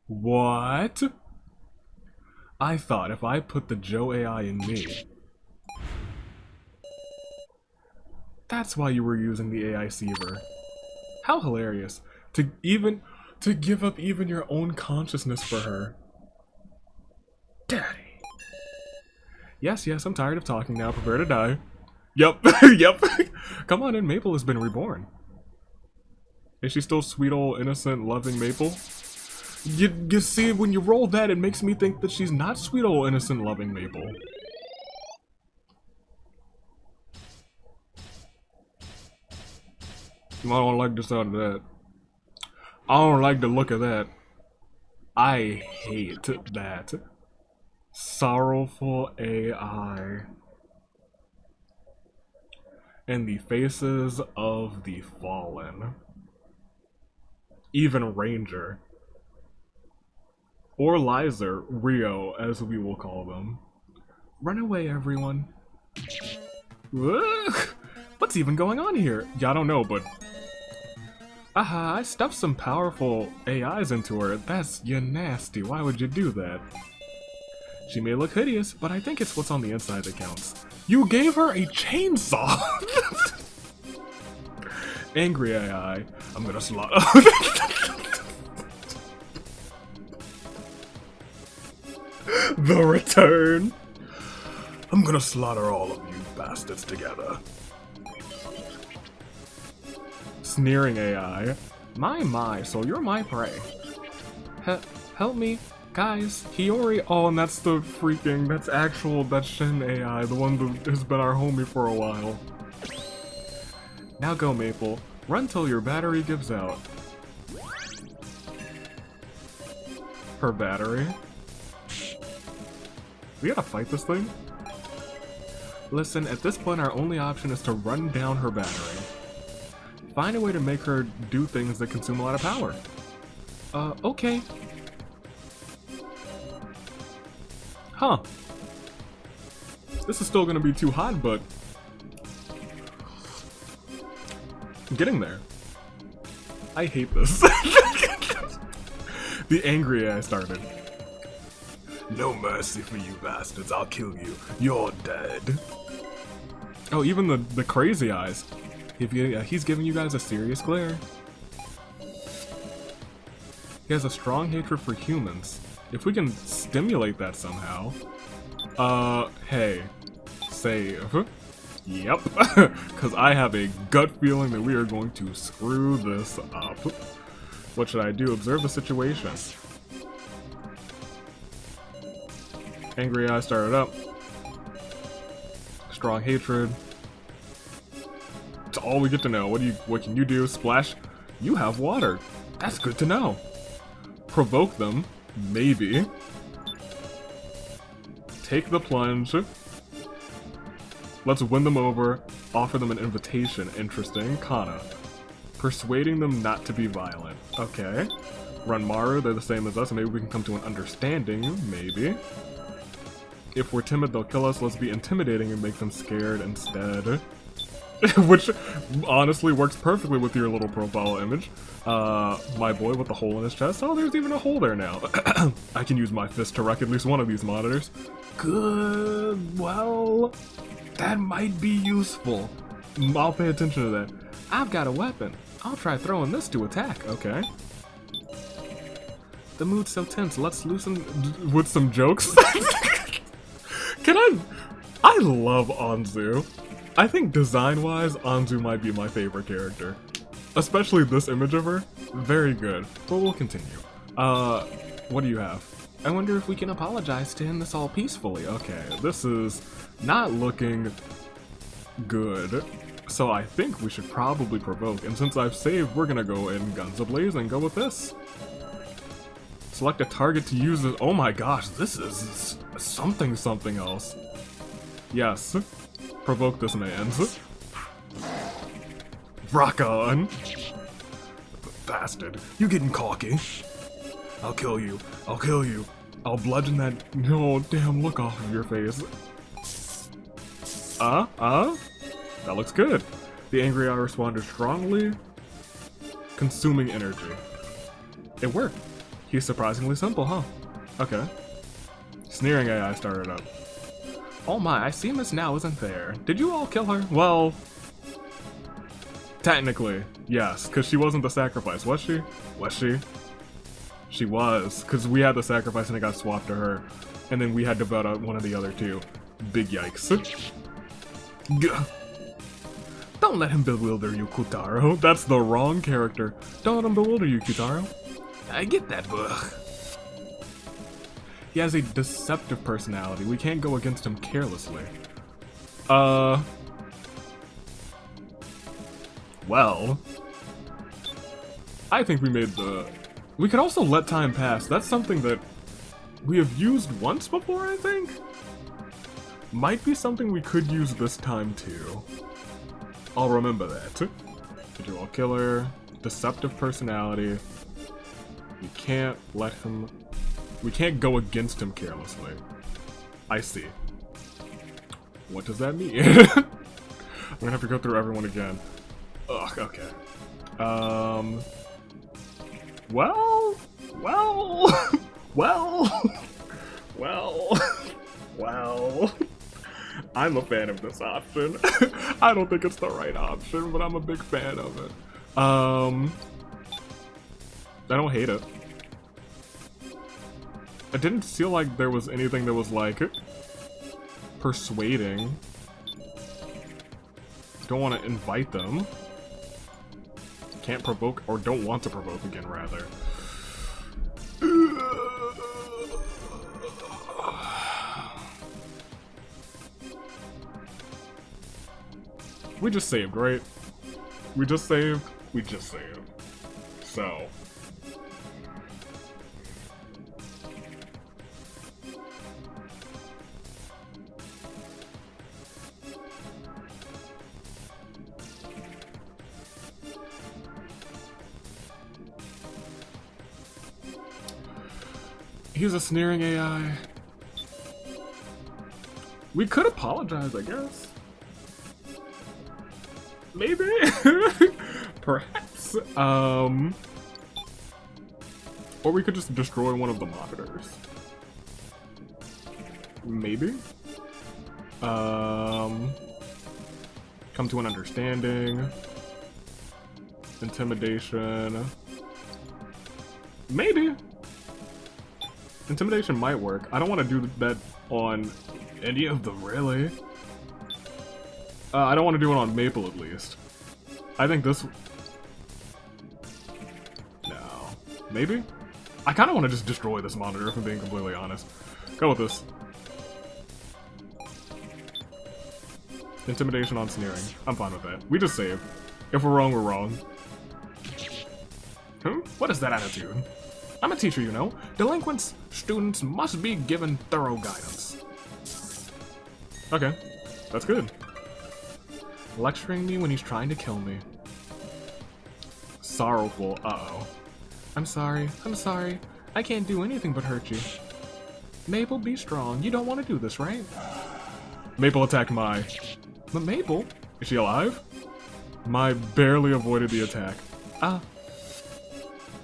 What? I thought if I put the Joe AI in me... That's why you were using the AI Seaver. How hilarious. To give up even your own consciousness for her. Daddy. Yes, I'm tired of talking now. Prepare to die. Yep, yep. Come on in, Maple has been reborn. Is she still sweet old innocent loving Maple? You see, when you roll that, it makes me think that she's not sweet old innocent loving Maple. I don't like the sound of that. I don't like the look of that. I hate that. Sorrowful AI. And the faces of the fallen. Even Ranger. Or Lizer, Rio, as we will call them. Run away, everyone. What's even going on here? Yeah, I don't know, but... Aha, I stuffed some powerful AIs into her. That's nasty. Why would you do that? She may look hideous, but I think it's what's on the inside that counts. You gave her a chainsaw! Angry AI. I'm gonna slaughter. The return. I'm gonna slaughter all of you bastards together. Sneering AI. My, so you're my prey. Help me. Guys, Hiyori. Oh, and that's the freaking, that's Shin AI, the one that has been our homie for a while. Now go, Maple. Run till your battery gives out. Her battery? We gotta fight this thing? Listen, at this point our only option is to run down her battery. Find a way to make her do things that consume a lot of power. Okay. Huh. This is still gonna be too hot, but... I'm getting there. I hate this. The angry AI started. No mercy for you bastards, I'll kill you. You're dead. Oh, even the crazy eyes. He's giving you guys a serious glare. He has a strong hatred for humans. If we can stimulate that somehow... hey. Save. Yep. Because I have a gut feeling that we are going to screw this up. What should I do? Observe the situation. Angry eye started up. Strong hatred. It's all we get to know. What can you do? Splash. You have water. That's good to know. Provoke them. Maybe. Take the plunge. Let's win them over. Offer them an invitation. Interesting. Kanna. Persuading them not to be violent. Okay. Ranmaru, they're the same as us, and maybe we can come to an understanding. Maybe. If we're timid, they'll kill us. Let's be intimidating and make them scared instead. Which honestly works perfectly with your little profile image. My boy with the hole in his chest. Oh, there's even a hole there now. I can use my fist to wreck at least one of these monitors. Good. Well, that might be useful. I'll pay attention to that. I've got a weapon. I'll try throwing this to attack. Okay. The mood's so tense. Let's loosen with some jokes. I love Anzu. I think design-wise, Anzu might be my favorite character. Especially this image of her. Very good. But we'll continue. What do you have? I wonder if we can apologize to end this all peacefully. Okay, this is not looking good. So I think we should probably provoke. And since I've saved, we're gonna go in guns ablaze and go with this. Select a target to use this. Oh my gosh, this is something else. Yes. Provoke this man. Rock on. Bastard. You getting cocky. I'll kill you. I'll kill you. I'll bludgeon that no damn look off of your face. That looks good. The angry eye responded strongly, consuming energy. It worked. He's surprisingly simple, huh? Okay. Sneering AI started up. Oh my, I see Miss Now isn't there. Did you all kill her? Well, technically, yes, because she wasn't the sacrifice, was she? Was she? She was, because we had the sacrifice and it got swapped to her. And then we had to vote out one of the other two. Big yikes. Gah. Don't let him bewilder you, Kutaro. That's the wrong character. Don't let him bewilder you, Kutaro. I get that, but he has a deceptive personality. We can't go against him carelessly. Well, I think we made the... We could also let time pass. That's something that we have used once before, I think? Might be something we could use this time, too. I'll remember that. Dual killer, deceptive personality. We can't let him... We can't go against him carelessly. I see. What does that mean? I'm gonna have to go through everyone again. Ugh, okay. Well... Well... I'm a fan of this option. I don't think it's the right option, but I'm a big fan of it. I don't hate it. I didn't feel like there was anything that was like persuading. Don't want to invite them. Can't provoke, or don't want to provoke again, rather. We just saved, right? We just saved. We just saved. So. He's a sneering AI. We could apologize, I guess. Maybe? Perhaps. Or we could just destroy one of the monitors. Maybe? Come to an understanding. Intimidation. Maybe. Intimidation might work. I don't want to do that on any of them, really. I don't want to do it on Maple, at least. I think this... No. Maybe? I kind of want to just destroy this monitor, if I'm being completely honest. Go with this. Intimidation on sneering. I'm fine with that. We just save. If we're wrong, we're wrong. What is that attitude? I'm a teacher, you know. Delinquents, students must be given thorough guidance. Okay, that's good. Lecturing me when he's trying to kill me. Sorrowful, uh-oh. I'm sorry, I can't do anything but hurt you. Maple, be strong. You don't want to do this, right? Maple attacked Mai. But Maple? Is she alive? Mai barely avoided the attack.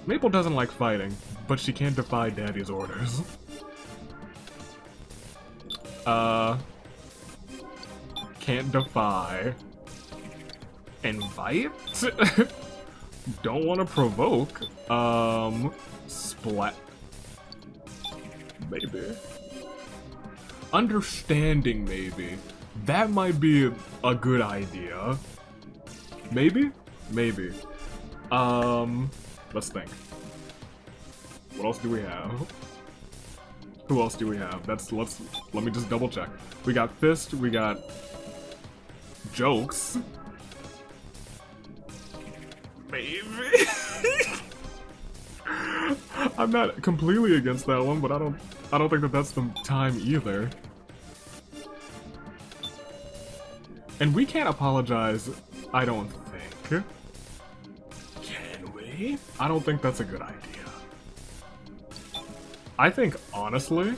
Maple doesn't like fighting, but she can't defy Daddy's orders. Can't defy. Invite? Don't want to provoke. Splat. Maybe. Understanding, maybe. That might be a good idea. Maybe? Maybe. Let's think. What else do we have? Who else do we have? Let me just double check. We got Fist, we got Jokes. Maybe. I'm not completely against that one, but I don't think that that's the time either. And we can't apologize, I don't think. Can we? I don't think that's a good idea. I think, honestly,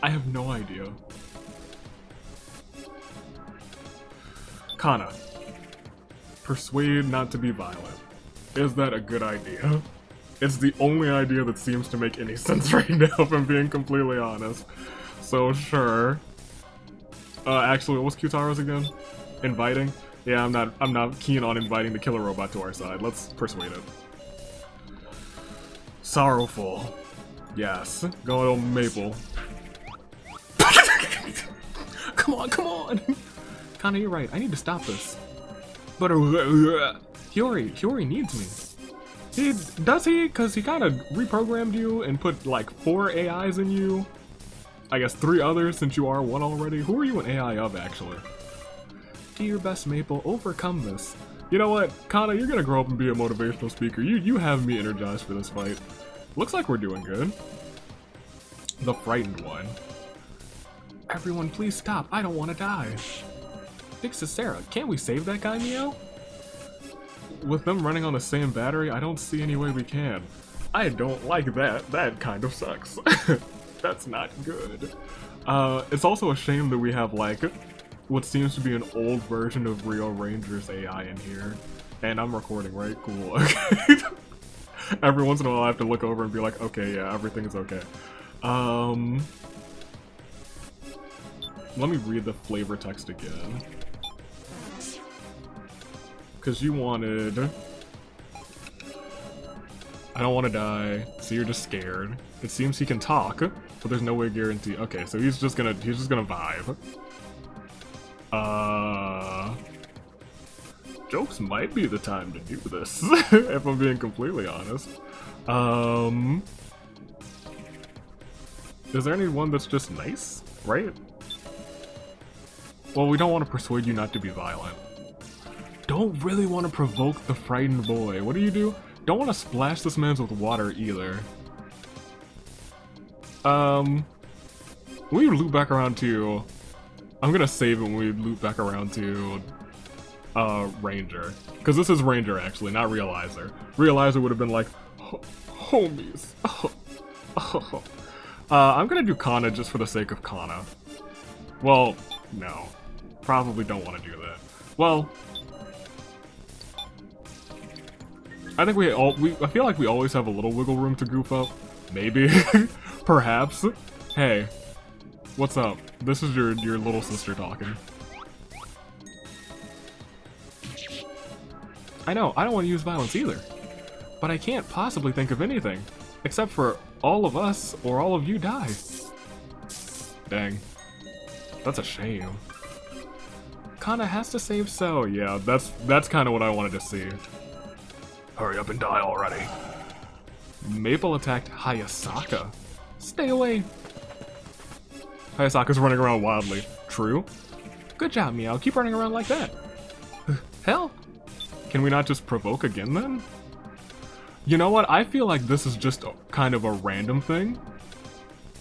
I have no idea. Kanna. Persuade not to be violent. Is that a good idea? It's the only idea that seems to make any sense right now, if I'm being completely honest. So sure. Actually, what was Q-Taro's again? Inviting? Yeah, I'm not keen on inviting the killer robot to our side. Let's persuade it. Sorrowful. Yes. Go on Maple. Come on, come on! Kanna, you're right. I need to stop this. But Hiyori needs me. Does he? Cause he kind of reprogrammed you and put like 4 AIs in you. I guess 3 others since you are 1 already. Who are you an AI of, actually? Do your best, Maple. Overcome this. You know what, Kanna, you're gonna grow up and be a motivational speaker. You have me energized for this fight. Looks like we're doing good. The frightened one. Everyone, please stop. I don't want to die. Big Sarah, can't we save that guy, Meow? With them running on the same battery, I don't see any way we can. I don't like that. That kind of sucks. That's not good. It's also a shame that we have, like, what seems to be an old version of Rio Ranger's AI in here. And I'm recording, right? Cool. Okay. Every once in a while I have to look over and be like, okay, yeah, everything is okay. Let me read the flavor text again. Because you wanted... I don't want to die, so you're just scared. It seems he can talk, but there's no way guarantee. Okay, so he's just gonna vibe. Jokes might be the time to do this, if I'm being completely honest. Is there anyone that's just nice, right? Well, we don't want to persuade you not to be violent. Don't really want to provoke the frightened boy. What do? Don't want to splash this man with water either. We loop back around to... I'm gonna save it when we loop back around to Ranger. Because this is Ranger actually, not Realizer. Realizer would have been like, homies. I'm gonna do Kanna just for the sake of Kanna. Well, no. Probably don't want to do that. Well, I think I feel like we always have a little wiggle room to goof up. Maybe. Perhaps. Hey. What's up? This is your little sister talking. I know, I don't want to use violence either. But I can't possibly think of anything. Except for all of us or all of you die. Dang. That's a shame. Kanna has to save So. Yeah, that's kind of what I wanted to see. Hurry up and die already. Maple attacked Hayasaka. Stay away. Hayasaka's running around wildly. True. Good job, Meow. Keep running around like that. Hell. Can we not just provoke again then? You know what? I feel like this is just kind of a random thing,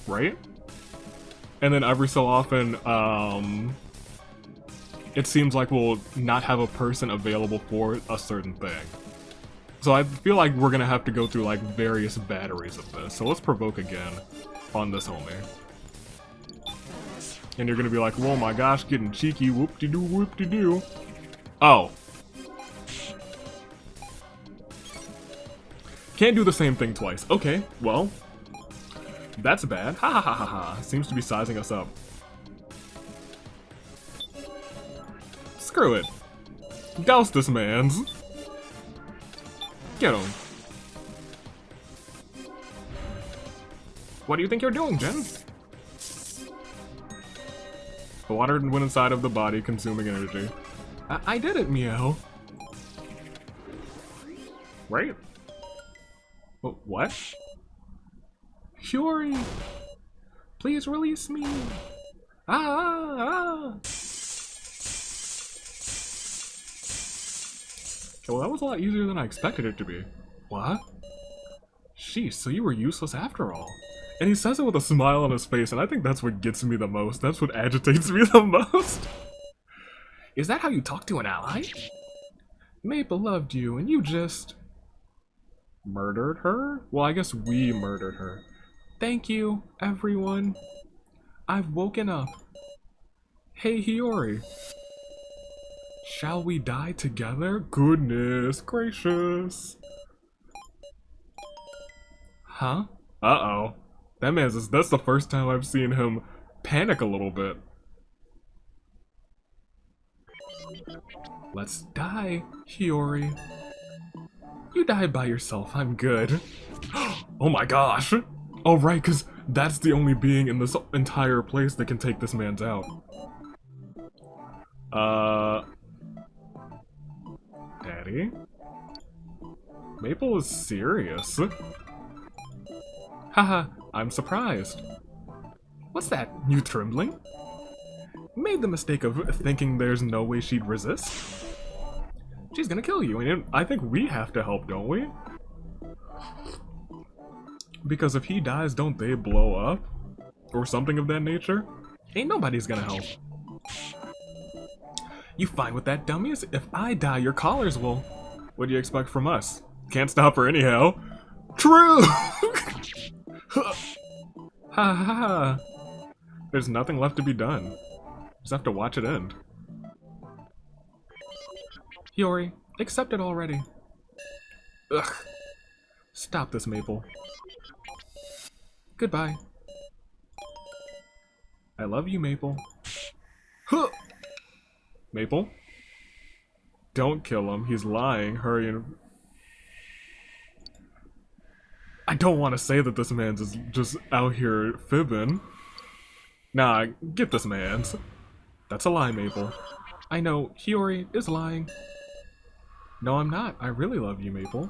right? And then every so often, it seems like we'll not have a person available for a certain thing. So I feel like we're gonna have to go through like various batteries of this. So let's provoke again on this homie. And you're gonna be like, whoa my gosh, getting cheeky, whoop-de-doo, whoop-de-doo. Oh. Can't do the same thing twice. Okay, well, that's bad. Ha ha ha ha ha. Seems to be sizing us up. Screw it. Douse this man's. Get him. What do you think you're doing, Jen? The water went inside of the body, consuming energy. I did it, Meow. Right? What? Huri! Please release me! Ah! Okay, well, that was a lot easier than I expected it to be. What? Sheesh, so you were useless after all. And he says it with a smile on his face, and I think that's what gets me the most. That's what agitates me the most. Is that how you talk to an ally? Maple loved you, and you just... murdered her? Well, I guess we murdered her. Thank you, everyone. I've woken up. Hey, Hiyori. Shall we die together? Goodness gracious. Huh? Uh-oh. That man's that's the first time I've seen him panic a little bit. Let's die, Hiyori. You died by yourself, I'm good. Oh my gosh! Oh right, cause that's the only being in this entire place that can take this man's out. Daddy? Maple is serious. Haha, I'm surprised. What's that, you trembling? Made the mistake of thinking there's no way she'd resist? She's gonna kill you, and I think we have to help, don't we? Because if he dies, don't they blow up? Or something of that nature? Ain't nobody's gonna help. You fine with that, dummies? If I die, your collars will. What do you expect from us? Can't stop her anyhow. True! Ha ha ha. There's nothing left to be done. Just have to watch it end. Hiyori, accept it already. Ugh. Stop this, Maple. Goodbye. I love you, Maple. Huh. Maple? Don't kill him. He's lying. Hurry and... I don't want to say that this man's just out here fibbing. Nah, get this man's. That's a lie, Maple. I know, Hiyori is lying. No, I'm not. I really love you, Maple.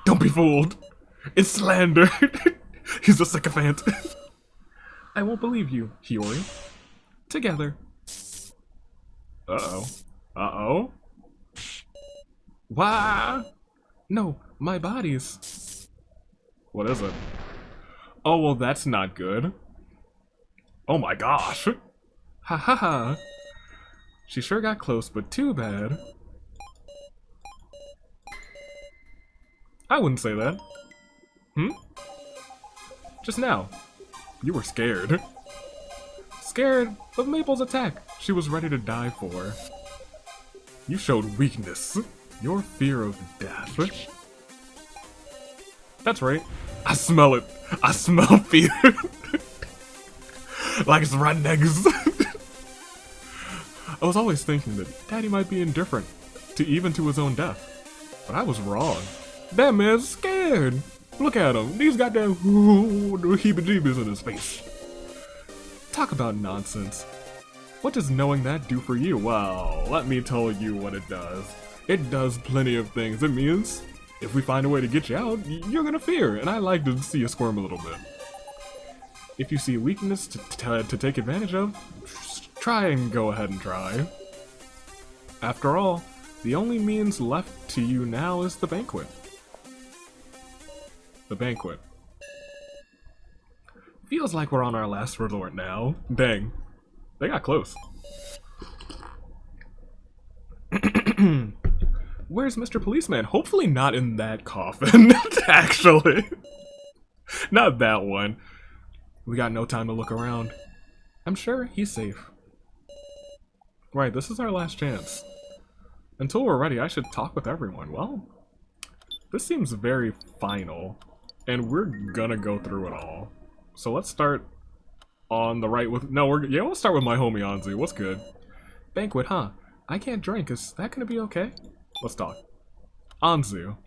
Don't be fooled. It's slander. He's a sycophant. I won't believe you, Hiyori. Together. Uh-oh. Uh-oh? Wah! No, my body's... What is it? Oh, well, that's not good. Oh my gosh! Ha ha ha! She sure got close, but too bad. I wouldn't say that. Hmm? Just now. You were scared. Scared of Maple's attack she was ready to die for. You showed weakness. Your fear of death. That's right. I smell it. I smell fear. Like it's rotten eggs. I was always thinking that Daddy might be indifferent even to his own death. But I was wrong. That man's scared. Look at him. He's got that heebie-jeebies in his face. Talk about nonsense. What does knowing that do for you? Well, let me tell you what it does. It does plenty of things. It means if we find a way to get you out, you're gonna fear, and I like to see you squirm a little bit. If you see a weakness to take advantage of, try and go ahead and try. After all, The only means left to you now is the banquet. The banquet. Feels like we're on our last resort now. Dang. They got close. Where's Mr. Policeman? Hopefully not in that coffin, actually. Not that one. We got no time to look around. I'm sure he's safe. Right, this is our last chance. Until we're ready, I should talk with everyone. Well, this seems very final, and we're gonna go through it all. So let's start on the right with... No, let's start with my homie Anzu. What's good? Banquet, huh? I can't drink. Is that gonna be okay? Let's talk. Anzu.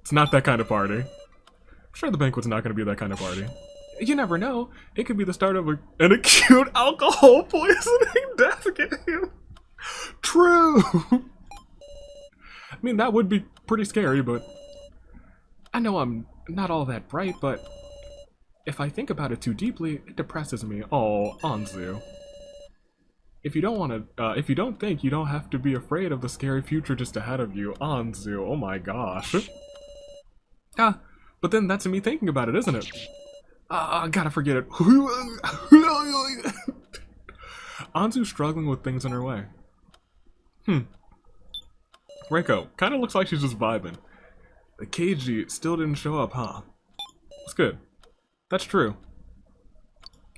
It's not that kind of party. I'm sure the banquet's not gonna be that kind of party. You never know. It could be the start of an acute alcohol poisoning death game. True! I mean, that would be pretty scary, but... I know I'm not all that bright, but... if I think about it too deeply, it depresses me. Oh, Anzu. If you don't think, you don't have to be afraid of the scary future just ahead of you. Anzu, oh my gosh. Ah, but then that's me thinking about it, isn't it? I gotta forget it. Anzu's struggling with things in her way. Reiko, kinda looks like she's just vibing. The Keiji still didn't show up, huh? That's good. That's true.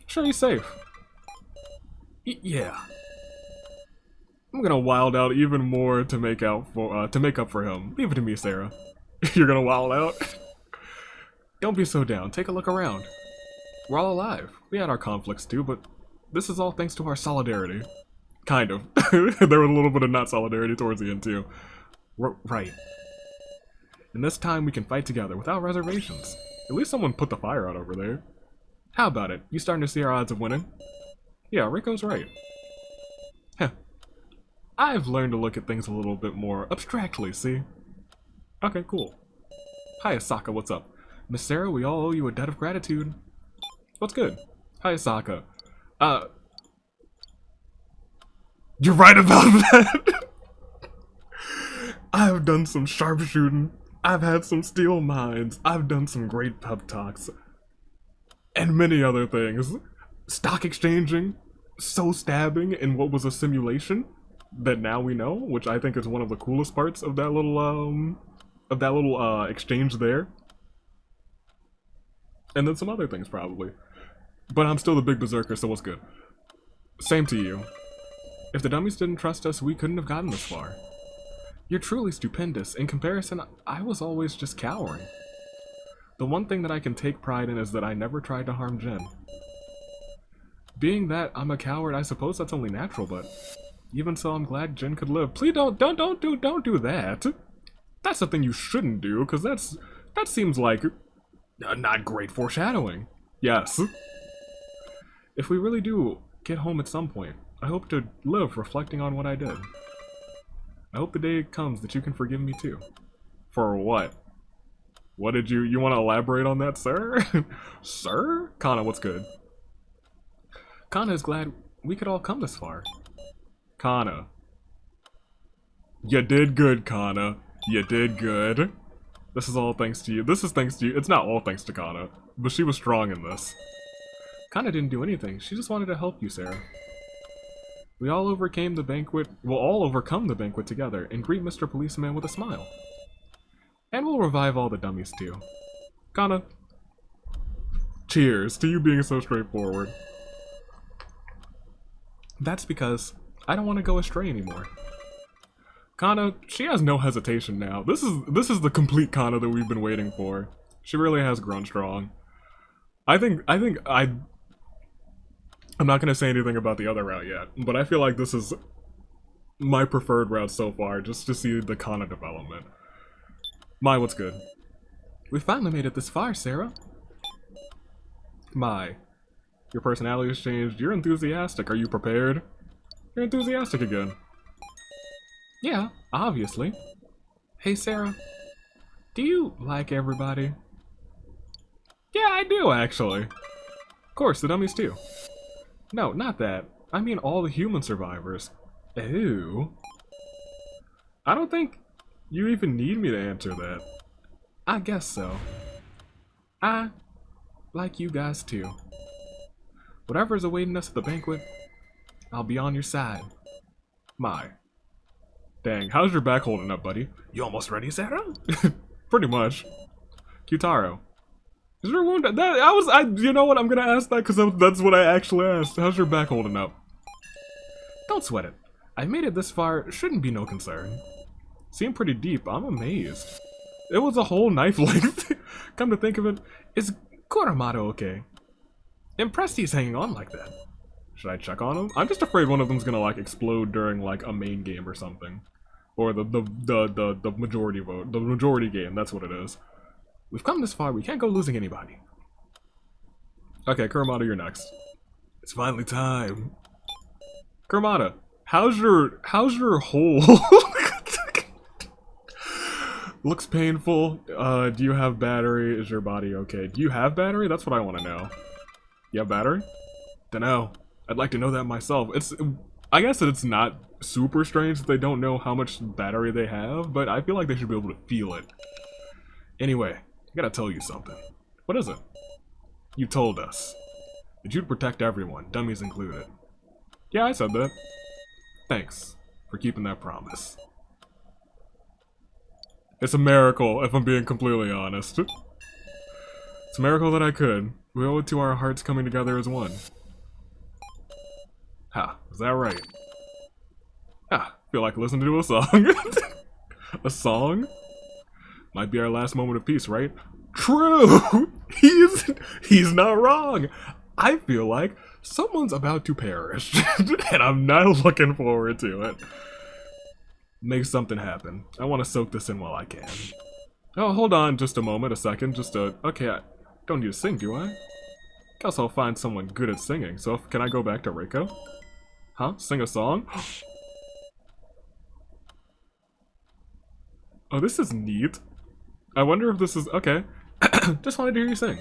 Sure, he's safe. Yeah. I'm gonna wild out even more to make up for him. Leave it to me, Sarah. You're gonna wild out? Don't be so down. Take a look around. We're all alive. We had our conflicts too, but this is all thanks to our solidarity. Kind of. There was a little bit of not solidarity towards the end too. Right. And this time we can fight together without reservations. At least someone put the fire out over there. How about it? You starting to see our odds of winning? Yeah, Riko's right. Heh. I've learned to look at things a little bit more abstractly, see? Okay, cool. Hi, Asaka, what's up? Miss Sarah, we all owe you a debt of gratitude. What's good? Hi, Asaka. You're right about that! I've done some sharpshooting. I've had some steel minds. I've done some great pep talks. And many other things. Stock exchanging. So stabbing in what was a simulation that now we know, which I think is one of the coolest parts of that little, exchange there. And then some other things, probably. But I'm still the big berserker, so what's good? Same to you. If the dummies didn't trust us, we couldn't have gotten this far. You're truly stupendous. In comparison, I was always just cowering. The one thing that I can take pride in is that I never tried to harm Jin. Being that I'm a coward, I suppose that's only natural, but even so, I'm glad Jin could live. Please don't do that. That's something you shouldn't do, because that seems like not great foreshadowing. Yes. If we really do get home at some point, I hope to live reflecting on what I did. I hope the day comes that you can forgive me too. For what? What did you want to elaborate on that, sir? Sir? Kanna, what's good? Kanna is glad we could all come this far. Kanna. You did good, Kanna. You did good. This is all thanks to you. This is thanks to you. It's not all thanks to Kanna, but she was strong in this. Kanna didn't do anything. She just wanted to help you, Sarah. We all overcame the banquet. We'll all overcome the banquet together and greet Mr. Policeman with a smile. And we'll revive all the dummies too. Kanna. Cheers to you being so straightforward. That's because I don't want to go astray anymore. Kanna, she has no hesitation now. This is the complete Kanna that we've been waiting for. She really has grown strong. I'm not going to say anything about the other route yet, but I feel like this is my preferred route so far, just to see the Kanna development. My, what's good? We finally made it this far, Sarah. My. Your personality has changed. You're enthusiastic. Are you prepared? You're enthusiastic again. Yeah, obviously. Hey, Sarah. Do you like everybody? Yeah, I do, actually. Of course, the dummies too. No, not that. I mean all the human survivors. Ew. I don't think you even need me to answer that. I guess so. I like you guys too. Whatever's awaiting us at the banquet, I'll be on your side. My. Dang, how's your back holding up, buddy? You almost ready, Sarah? Pretty much. Kyutaro. Is your wound... you know what, I'm gonna ask that because that's what I actually asked. How's your back holding up? Don't sweat it. I've made it this far, shouldn't be no concern. Seemed pretty deep, I'm amazed. It was a whole knife length. Come to think of it, is Kuramata okay? Impressed he's hanging on like that. Should I check on him? I'm just afraid one of them's gonna like explode during like a main game or something. Or the majority vote. The majority game, that's what it is. We've come this far, we can't go losing anybody. Okay, Kuramata, you're next. It's finally time. Kuramata, how's your hole? Looks painful. Do you have battery? Is your body okay? Do you have battery? That's what I want to know. You have battery? Dunno. I'd like to know that myself. I guess that it's not super strange that they don't know how much battery they have, but I feel like they should be able to feel it. Anyway, I gotta tell you something. What is it? You told us that you'd protect everyone, dummies included. Yeah, I said that. Thanks for keeping that promise. It's a miracle, if I'm being completely honest. It's a miracle that I could. We owe it to our hearts coming together as one. Ha, is that right? Ah, feel like listening to a song. A song? Might be our last moment of peace, right? True! He's not wrong! I feel like someone's about to perish, and I'm not looking forward to it. Make something happen. I want to soak this in while I can. Oh, hold on just a moment, a second, okay, I don't need to sing, do I? Guess I'll find someone good at singing, so can I go back to Reiko? Huh? Sing a song? Oh, this is neat. I wonder if this is... okay. Just wanted to hear you sing.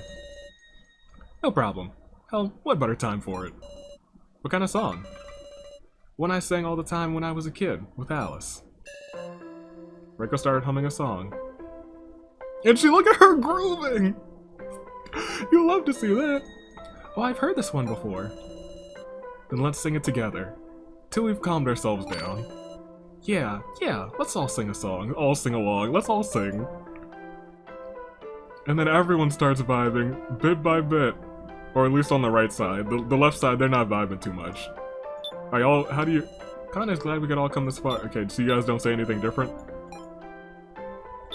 No problem. Hell, what better time for it? What kind of song? One I sang all the time when I was a kid, with Alice. Reiko started humming a song. And look at her grooving! You'll love to see that. Oh, I've heard this one before. Then let's sing it together. Till we've calmed ourselves down. Yeah, let's all sing a song. All sing along. Let's all sing. And then everyone starts vibing, bit by bit. Or at least on the right side. The left side, they're not vibing too much. Are y'all, how do you... Kanna's glad we could all come this far. Okay, so you guys don't say anything different?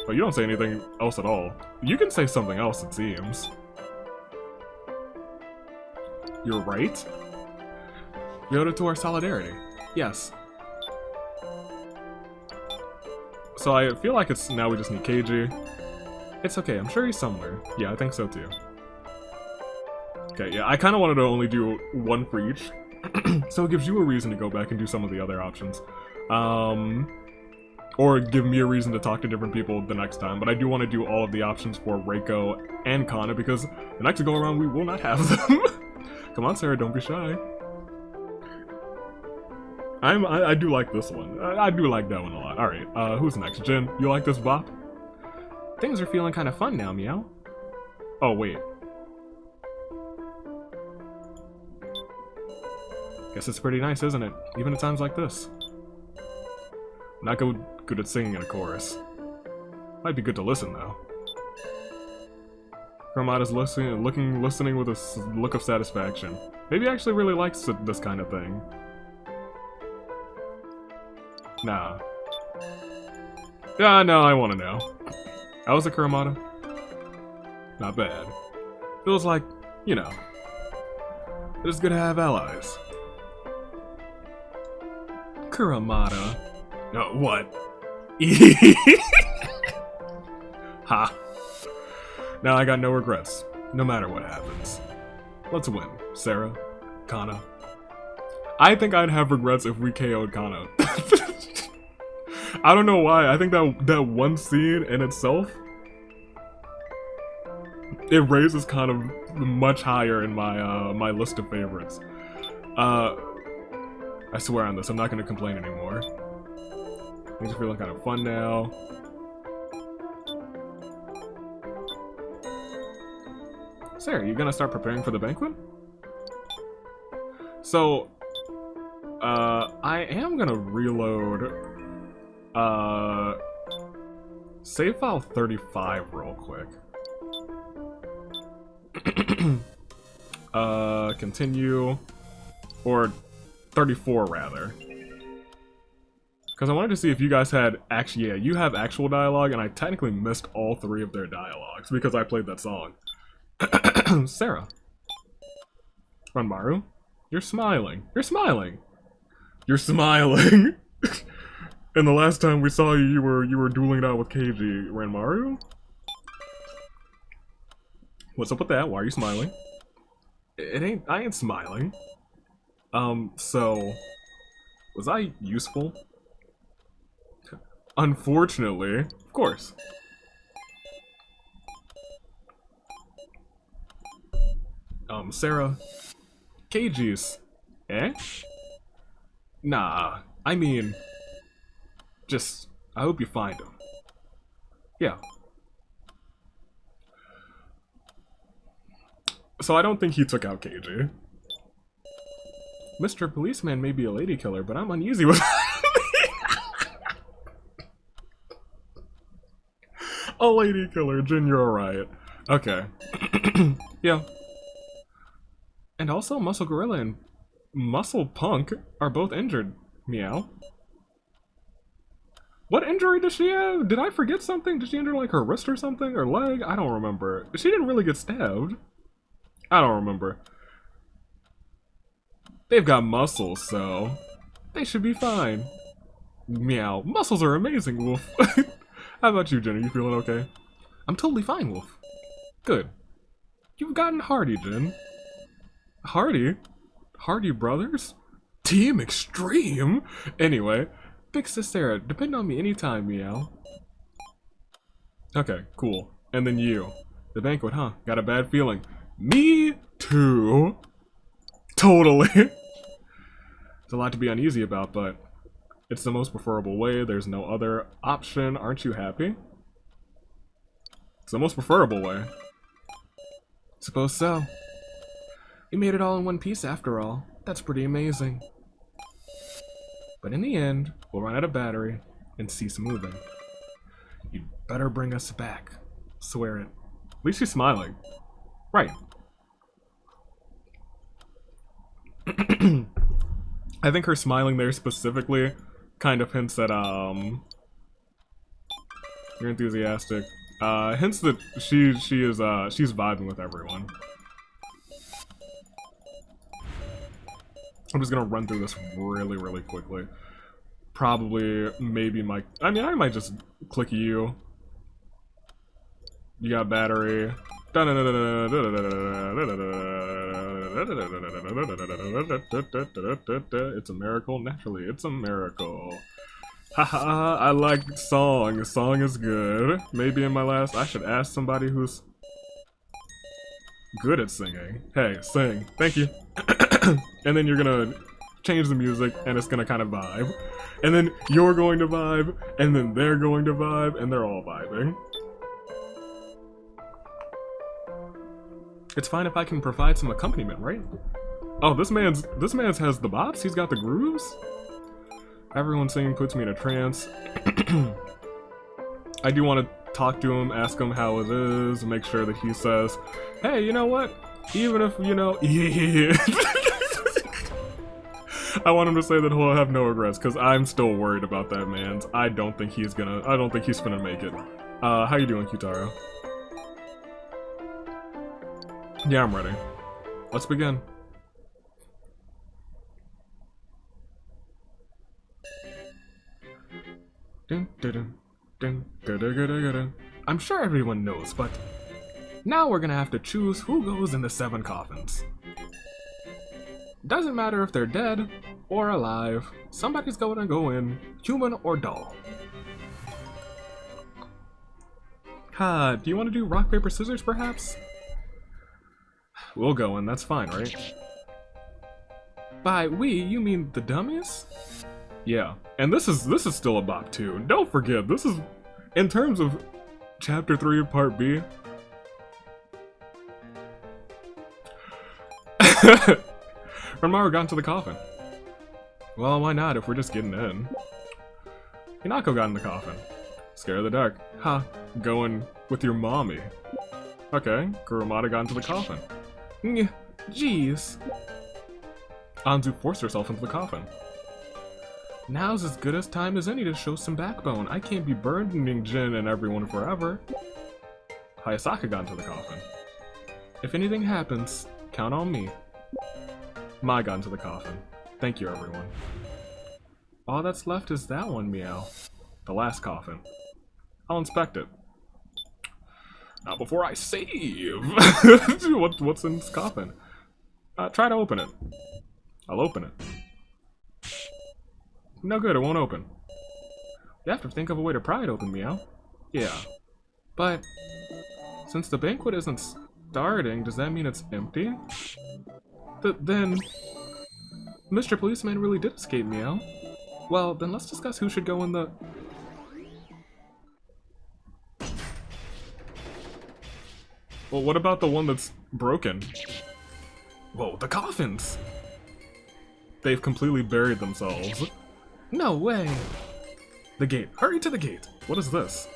Oh, you don't say anything else at all. You can say something else, it seems. You're right? You owed it to our solidarity. Yes. So I feel like it's now we just need Keiji. It's okay, I'm sure he's somewhere. Yeah, I think so too. Okay, yeah, I kind of wanted to only do one for each. So it gives you a reason to go back and do some of the other options. Or give me a reason to talk to different people the next time. But I do want to do all of the options for Reiko and Kanna because the next go around we will not have them. Come on, Sarah, don't be shy. I do like this one. I do like that one a lot. Alright, who's next? Jin, you like this bop? Things are feeling kind of fun now, Meow. Oh, wait. Guess it's pretty nice, isn't it? Even at times like this. Not good at singing in a chorus. Might be good to listen, though. Kuramata's listening with a look of satisfaction. Maybe he actually really likes this kind of thing. Nah. Yeah, no, I want to know. How was it, Kuramata? Not bad. Feels like, you know, it is good to have allies. Kuramata. No, what? Ha. Now I got no regrets, no matter what happens. Let's win, Sarah, Kanna. I think I'd have regrets if we KO'd Kanna. I don't know why, I think that one scene in itself, it raises kind of much higher in my my list of favorites. I swear on this, I'm not gonna complain anymore. Things are feeling kind of fun now. Sarah, you gonna start preparing for the banquet? So, I am gonna reload, save file 35 real quick. Continue, or 34 rather. Because I wanted to see if you guys had actually, yeah, you have actual dialogue, and I technically missed all 3 of their dialogues because I played that song. Sarah. Ranmaru, you're smiling. You're smiling. You're smiling. And the last time we saw you, you were dueling it out with KG. Ranmaru? What's up with that? Why are you smiling? I ain't smiling. So was I useful? Unfortunately, of course. Sarah, KG's, eh? Nah, I mean, just, I hope you find him. Yeah. So I don't think he took out KG. Mr. Policeman may be a lady killer, but I'm uneasy with a lady killer, Jin, you're right. Okay. Yeah. And also, Muscle Gorilla and Muscle Punk are both injured. Meow. What injury does she have? Did I forget something? Did she injure like her wrist or something? Or leg? I don't remember. She didn't really get stabbed. I don't remember. They've got muscles, so they should be fine. Meow. Muscles are amazing, Wolf. How about you, Jen? Are you feeling okay? I'm totally fine, Wolf. Good. You've gotten hardy, Jen. Hardy? Hardy Brothers? Team Extreme? Anyway, Big Sis Sarah, depend on me anytime, Meow. Okay, cool. And then you. The banquet, huh? Got a bad feeling. Me too. Totally. It's a lot to be uneasy about, but it's the most preferable way. There's no other option. Aren't you happy? It's the most preferable way. Suppose so. We made it all in one piece after all. That's pretty amazing. But in the end, we'll run out of battery and cease moving. You'd better bring us back. Swear it. At least she's smiling. Right. I think her smiling there specifically kind of hints at, you're enthusiastic. Hints that she's vibing with everyone. I'm just gonna run through this really, really quickly. Probably, maybe I might just click you. You got battery. It's a miracle, naturally, it's a miracle. Haha, I like song. Song is good. Maybe in my last, I should ask somebody who's good at singing. Hey, sing. Thank you. And then you're gonna change the music, and it's gonna kind of vibe. And then you're going to vibe, and then they're going to vibe, and they're all vibing. It's fine if I can provide some accompaniment, right? Oh, this man's has the bops? He's got the grooves? Everyone singing puts me in a trance. I do want to talk to him, ask him how it is, make sure that he says, hey, you know what? Even if, you know, yeah. I want him to say that he'll have no regrets, because I'm still worried about that man. I don't think he's gonna make it. How you doing, Kitaro? Yeah, I'm ready. Let's begin. I'm sure everyone knows, but now we're gonna have to choose who goes in the 7 coffins. Doesn't matter if they're dead or alive, somebody's gonna go in, human or doll. Ha, do you want to do rock, paper, scissors perhaps? We'll go in, that's fine, right? By we, you mean the dummies? Yeah, and this is still a bop too. Don't forget, this is, in terms of Chapter 3 of Part B. Ranmaru got into the coffin. Well, why not if we're just getting in? Hinako got in the coffin. Scared of the dark. Ha, going with your mommy. Okay, Kurumada got into the coffin. Jeez. Anzu forced herself into the coffin. Now's as good a time as any to show some backbone. I can't be burdening Jin and everyone forever. Hayasaka got into the coffin. If anything happens, count on me. Mai got into the coffin. Thank you, everyone. All that's left is that one, Meow. The last coffin. I'll inspect it. Not before I save! What's in this coffin? Try to open it. I'll open it. No good, it won't open. You have to think of a way to pry it open, Meow. Yeah. But, since the banquet isn't starting, does that mean it's empty? Then, Mr. Policeman really did escape, Meow. Well, then let's discuss who should go in the... Well, what about the one that's broken? Whoa, the coffins! They've completely buried themselves. No way! The gate. Hurry to the gate! What is this?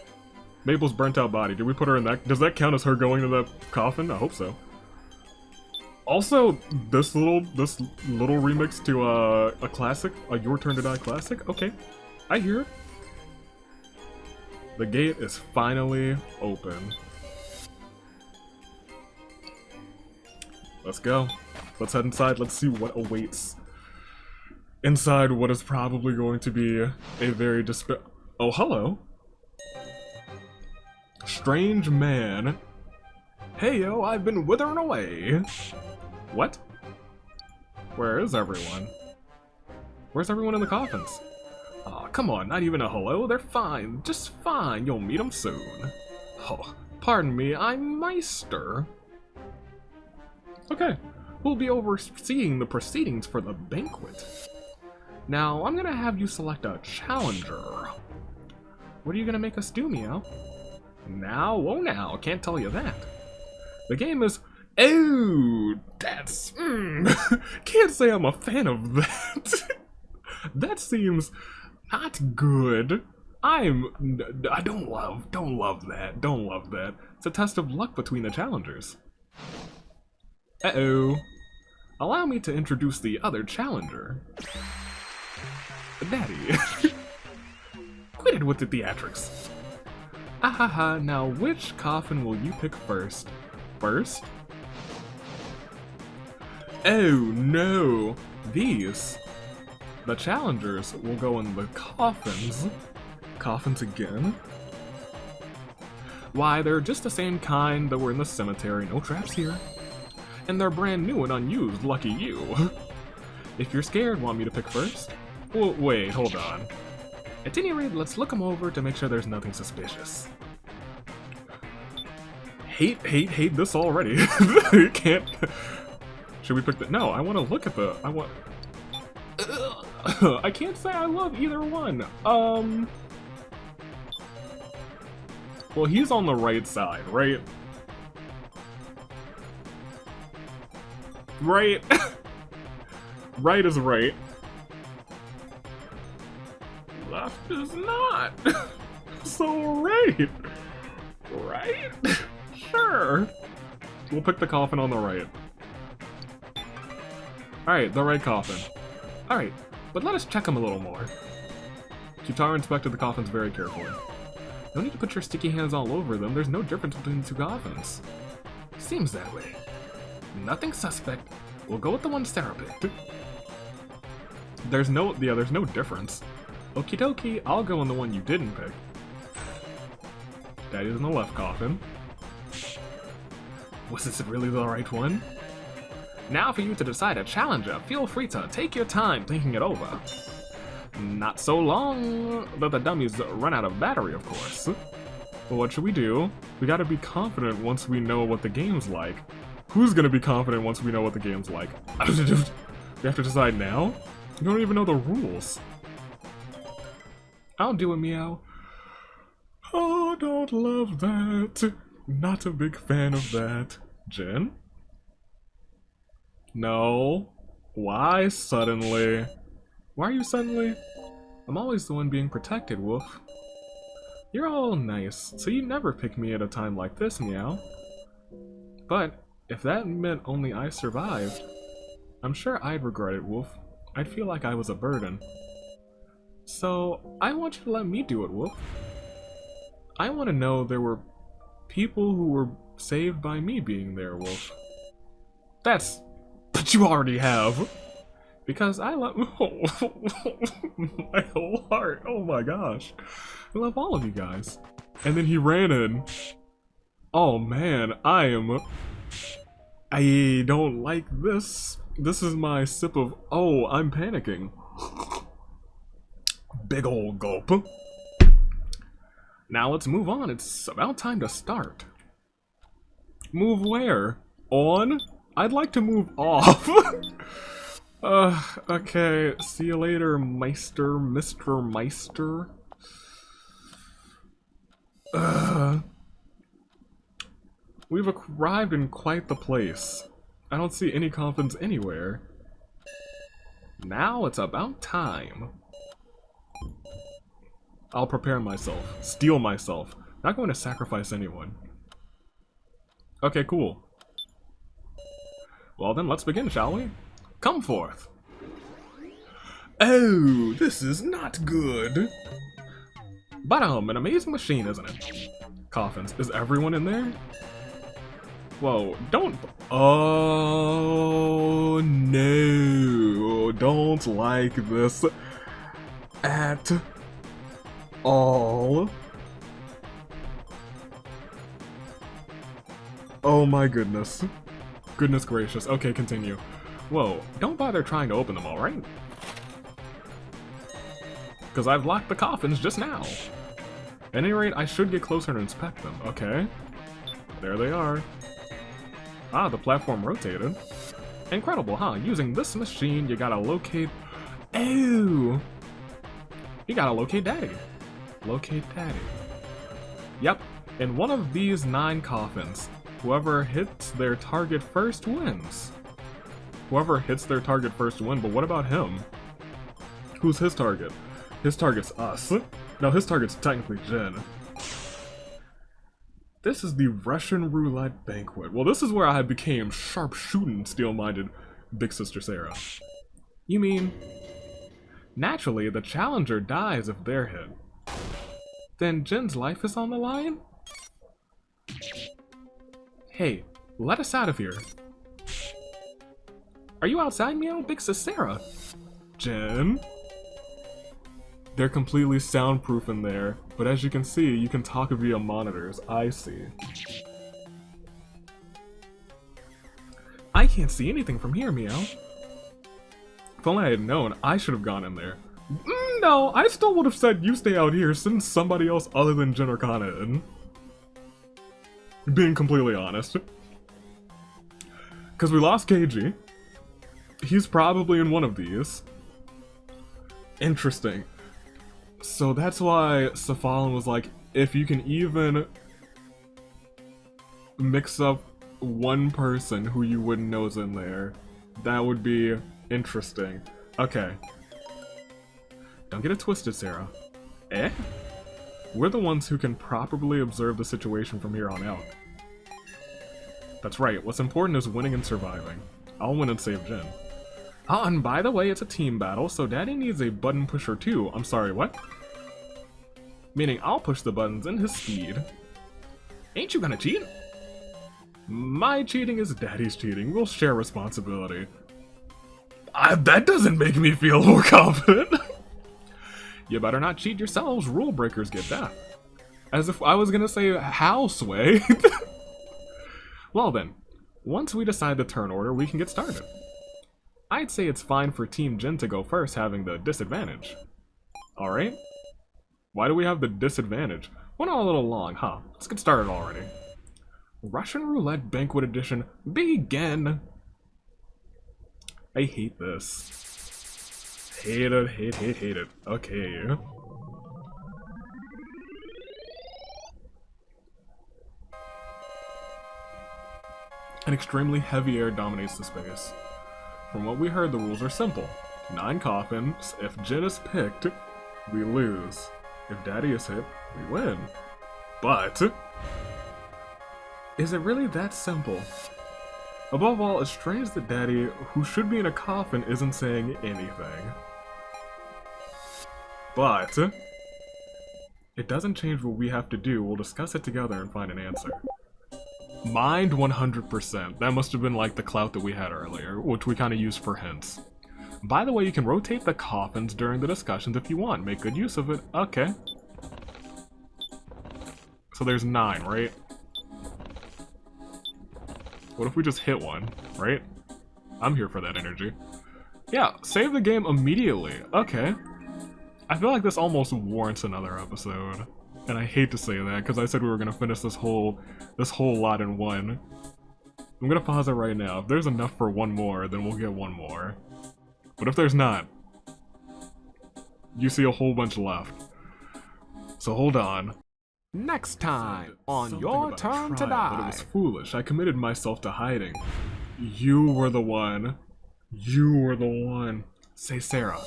Maple's burnt out body. Did we put her in that? Does that count as her going to the coffin? I hope so. Also, this little remix to a classic, a Your Turn to Die classic. Okay, I hear it. The gate is finally open. Let's go. Let's head inside. Let's see what awaits inside what is probably going to be a very Oh, hello. Strange man. Hey yo, I've been withering away. What? Where is everyone? Where's everyone in the coffins? Aw, come on, not even a hello? They're fine, just fine. You'll meet them soon. Oh, pardon me, I'm Meister. Okay, we'll be overseeing the proceedings for the banquet. Now, I'm gonna have you select a challenger. What are you gonna make us do, Meow? Now, oh now, can't tell you that. The game is... Oh, that's... can't say I'm a fan of that. That seems not good. I don't love that. It's a test of luck between the challengers. Uh-oh. Allow me to introduce the other challenger. Daddy. Quit it with the theatrics. Ahaha, now which coffin will you pick first? First? Oh no! These. The challengers will go in the coffins. Coffins again? Why, they're just the same kind that were in the cemetery, no traps here. And they're brand new and unused, lucky you. If you're scared, want me to pick first? Well, wait, hold on. At any rate, let's look them over to make sure there's nothing suspicious. Hate this already. You can't... Should we pick the... No, I want to look at the... I want... I can't say I love either one. Well, he's on the right side, right? Right? Right is right. Left is not. So right. Right? Sure. We'll pick the coffin on the right. Alright, the right coffin. Alright, but let us check them a little more. Kitara inspected the coffins very carefully. No need to put your sticky hands all over them, there's no difference between the two coffins. Seems that way. Nothing suspect. We'll go with the one Sarah picked. There's no difference. Okie dokie, I'll go in the one you didn't pick. Daddy's in the left coffin. Was this really the right one? Now for you to decide a challenger, feel free to take your time thinking it over. Not so long that the dummies run out of battery, of course. But what should we do? We gotta be confident once we know what the game's like. Who's gonna be confident once we know what the game's like? We have to decide now? You don't even know the rules. I'll do it, Meow. Oh, don't love that. Not a big fan of that. Jin? No. Why suddenly? Why are you suddenly? I'm always the one being protected, Wolf. You're all nice, so you never pick me at a time like this, Meow. But if that meant only I survived, I'm sure I'd regret it, Wolf. I'd feel like I was a burden. So, I want you to let me do it, Wolf. I want to know there were people who were saved by me being there, Wolf. But you already have. Because I love my whole heart. Oh my gosh. I love all of you guys. And then he ran in. Oh man, I don't like this. This is my sip of, oh, I'm panicking. Big ol' gulp. Now let's move on. It's about time to start. Move where? On? I'd like to move off. Okay. See you later, Mr. Meister. We've arrived in quite the place. I don't see any confidence anywhere. Now it's about time. I'll prepare myself. Steel myself. Not going to sacrifice anyone. Okay, cool. Well then, let's begin, shall we? Come forth! Oh, this is not good! But an amazing machine, isn't it? Coffins. Is everyone in there? Whoa, don't... Oh, no. Don't like this at all. Oh my goodness. Goodness gracious. Okay, continue. Whoa, don't bother trying to open them, alright? Because I've locked the coffins just now. At any rate, I should get closer and inspect them. Okay. There they are. Ah, the platform rotated. Incredible, huh? Using this machine, you gotta locate... Oh! You gotta locate Daddy. Locate Daddy. Yep, in one of these 9 coffins, whoever hits their target first wins. Whoever hits their target first wins, but what about him? Who's his target? His target's us. No, his target's technically Jin. This is the Russian roulette banquet. Well, this is where I became sharp-shooting, steel-minded Big Sister Sarah. You mean... Naturally, the challenger dies if they're hit. Then Jin's life is on the line? Hey, let us out of here. Are you outside, Meow? Big Sister Sarah? Jin? They're completely soundproof in there, but as you can see, you can talk via monitors. I see. I can't see anything from here, Meow. If only I had known, I should have gone in there. No, I still would have said you stay out here, send somebody else other than Jin or Kanna in. Being completely honest. Because we lost KG. He's probably in one of these. Interesting. So that's why Safalin was like, if you can even mix up one person who you wouldn't know is in there, that would be interesting. Okay. Don't get it twisted, Sarah. Eh? We're the ones who can properly observe the situation from here on out. That's right, what's important is winning and surviving. I'll win and save Jin. Oh, and by the way, it's a team battle, so Daddy needs a button pusher too. I'm sorry, what? Meaning I'll push the buttons in his speed. Ain't you gonna cheat? My cheating is Daddy's cheating. We'll share responsibility. That doesn't make me feel more confident. You better not cheat yourselves. Rule breakers get death. As if I was gonna say how, Sway. Well then, once we decide the turn order, we can get started. I'd say it's fine for Team Jin to go first, having the disadvantage. Alright? Why do we have the disadvantage? Went on a little long, huh? Let's get started already. Russian Roulette Banquet Edition, begin! I hate this. Hate it, hate it. Okay. and extremely heavy air dominates the space. From what we heard, the rules are simple. 9 coffins. If Jin is picked, we lose. If Daddy is hit, we win. But is it really that simple? Above all, it's strange that Daddy, who should be in a coffin, isn't saying anything. But it doesn't change what we have to do. We'll discuss it together and find an answer. Mind 100%. That must have been like the clout that we had earlier, which we kind of used for hints. By the way, you can rotate the coffins during the discussions if you want. Make good use of it. Okay. So there's 9, right? What if we just hit one, right? I'm here for that energy. Yeah, save the game immediately. Okay. I feel like this almost warrants another episode. And I hate to say that, because I said we were going to finish this whole lot in one. I'm going to pause it right now. If there's enough for one more, then we'll get one more. But if there's not, you see a whole bunch left. So hold on. Next time on Your Turn to Die. But it was foolish. I committed myself to hiding. You were the one. You were the one. Say Sarah.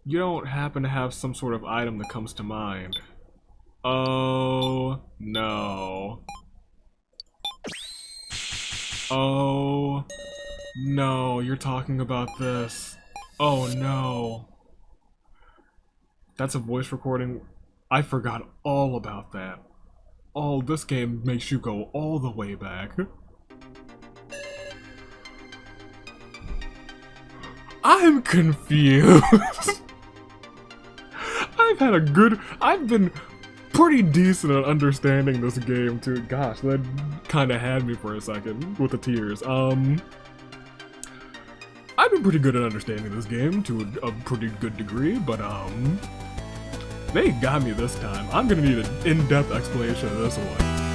You don't happen to have some sort of item that comes to mind. Oh no. Oh no, you're talking about this. Oh no. That's a voice recording. I forgot all about that. Oh, this game makes you go all the way back. I'm confused. I've been pretty decent at understanding this game too. Gosh, that kinda had me for a second with the tears. I've been pretty good at understanding this game to a pretty good degree, but they got me this time. I'm gonna need an in-depth explanation of this one.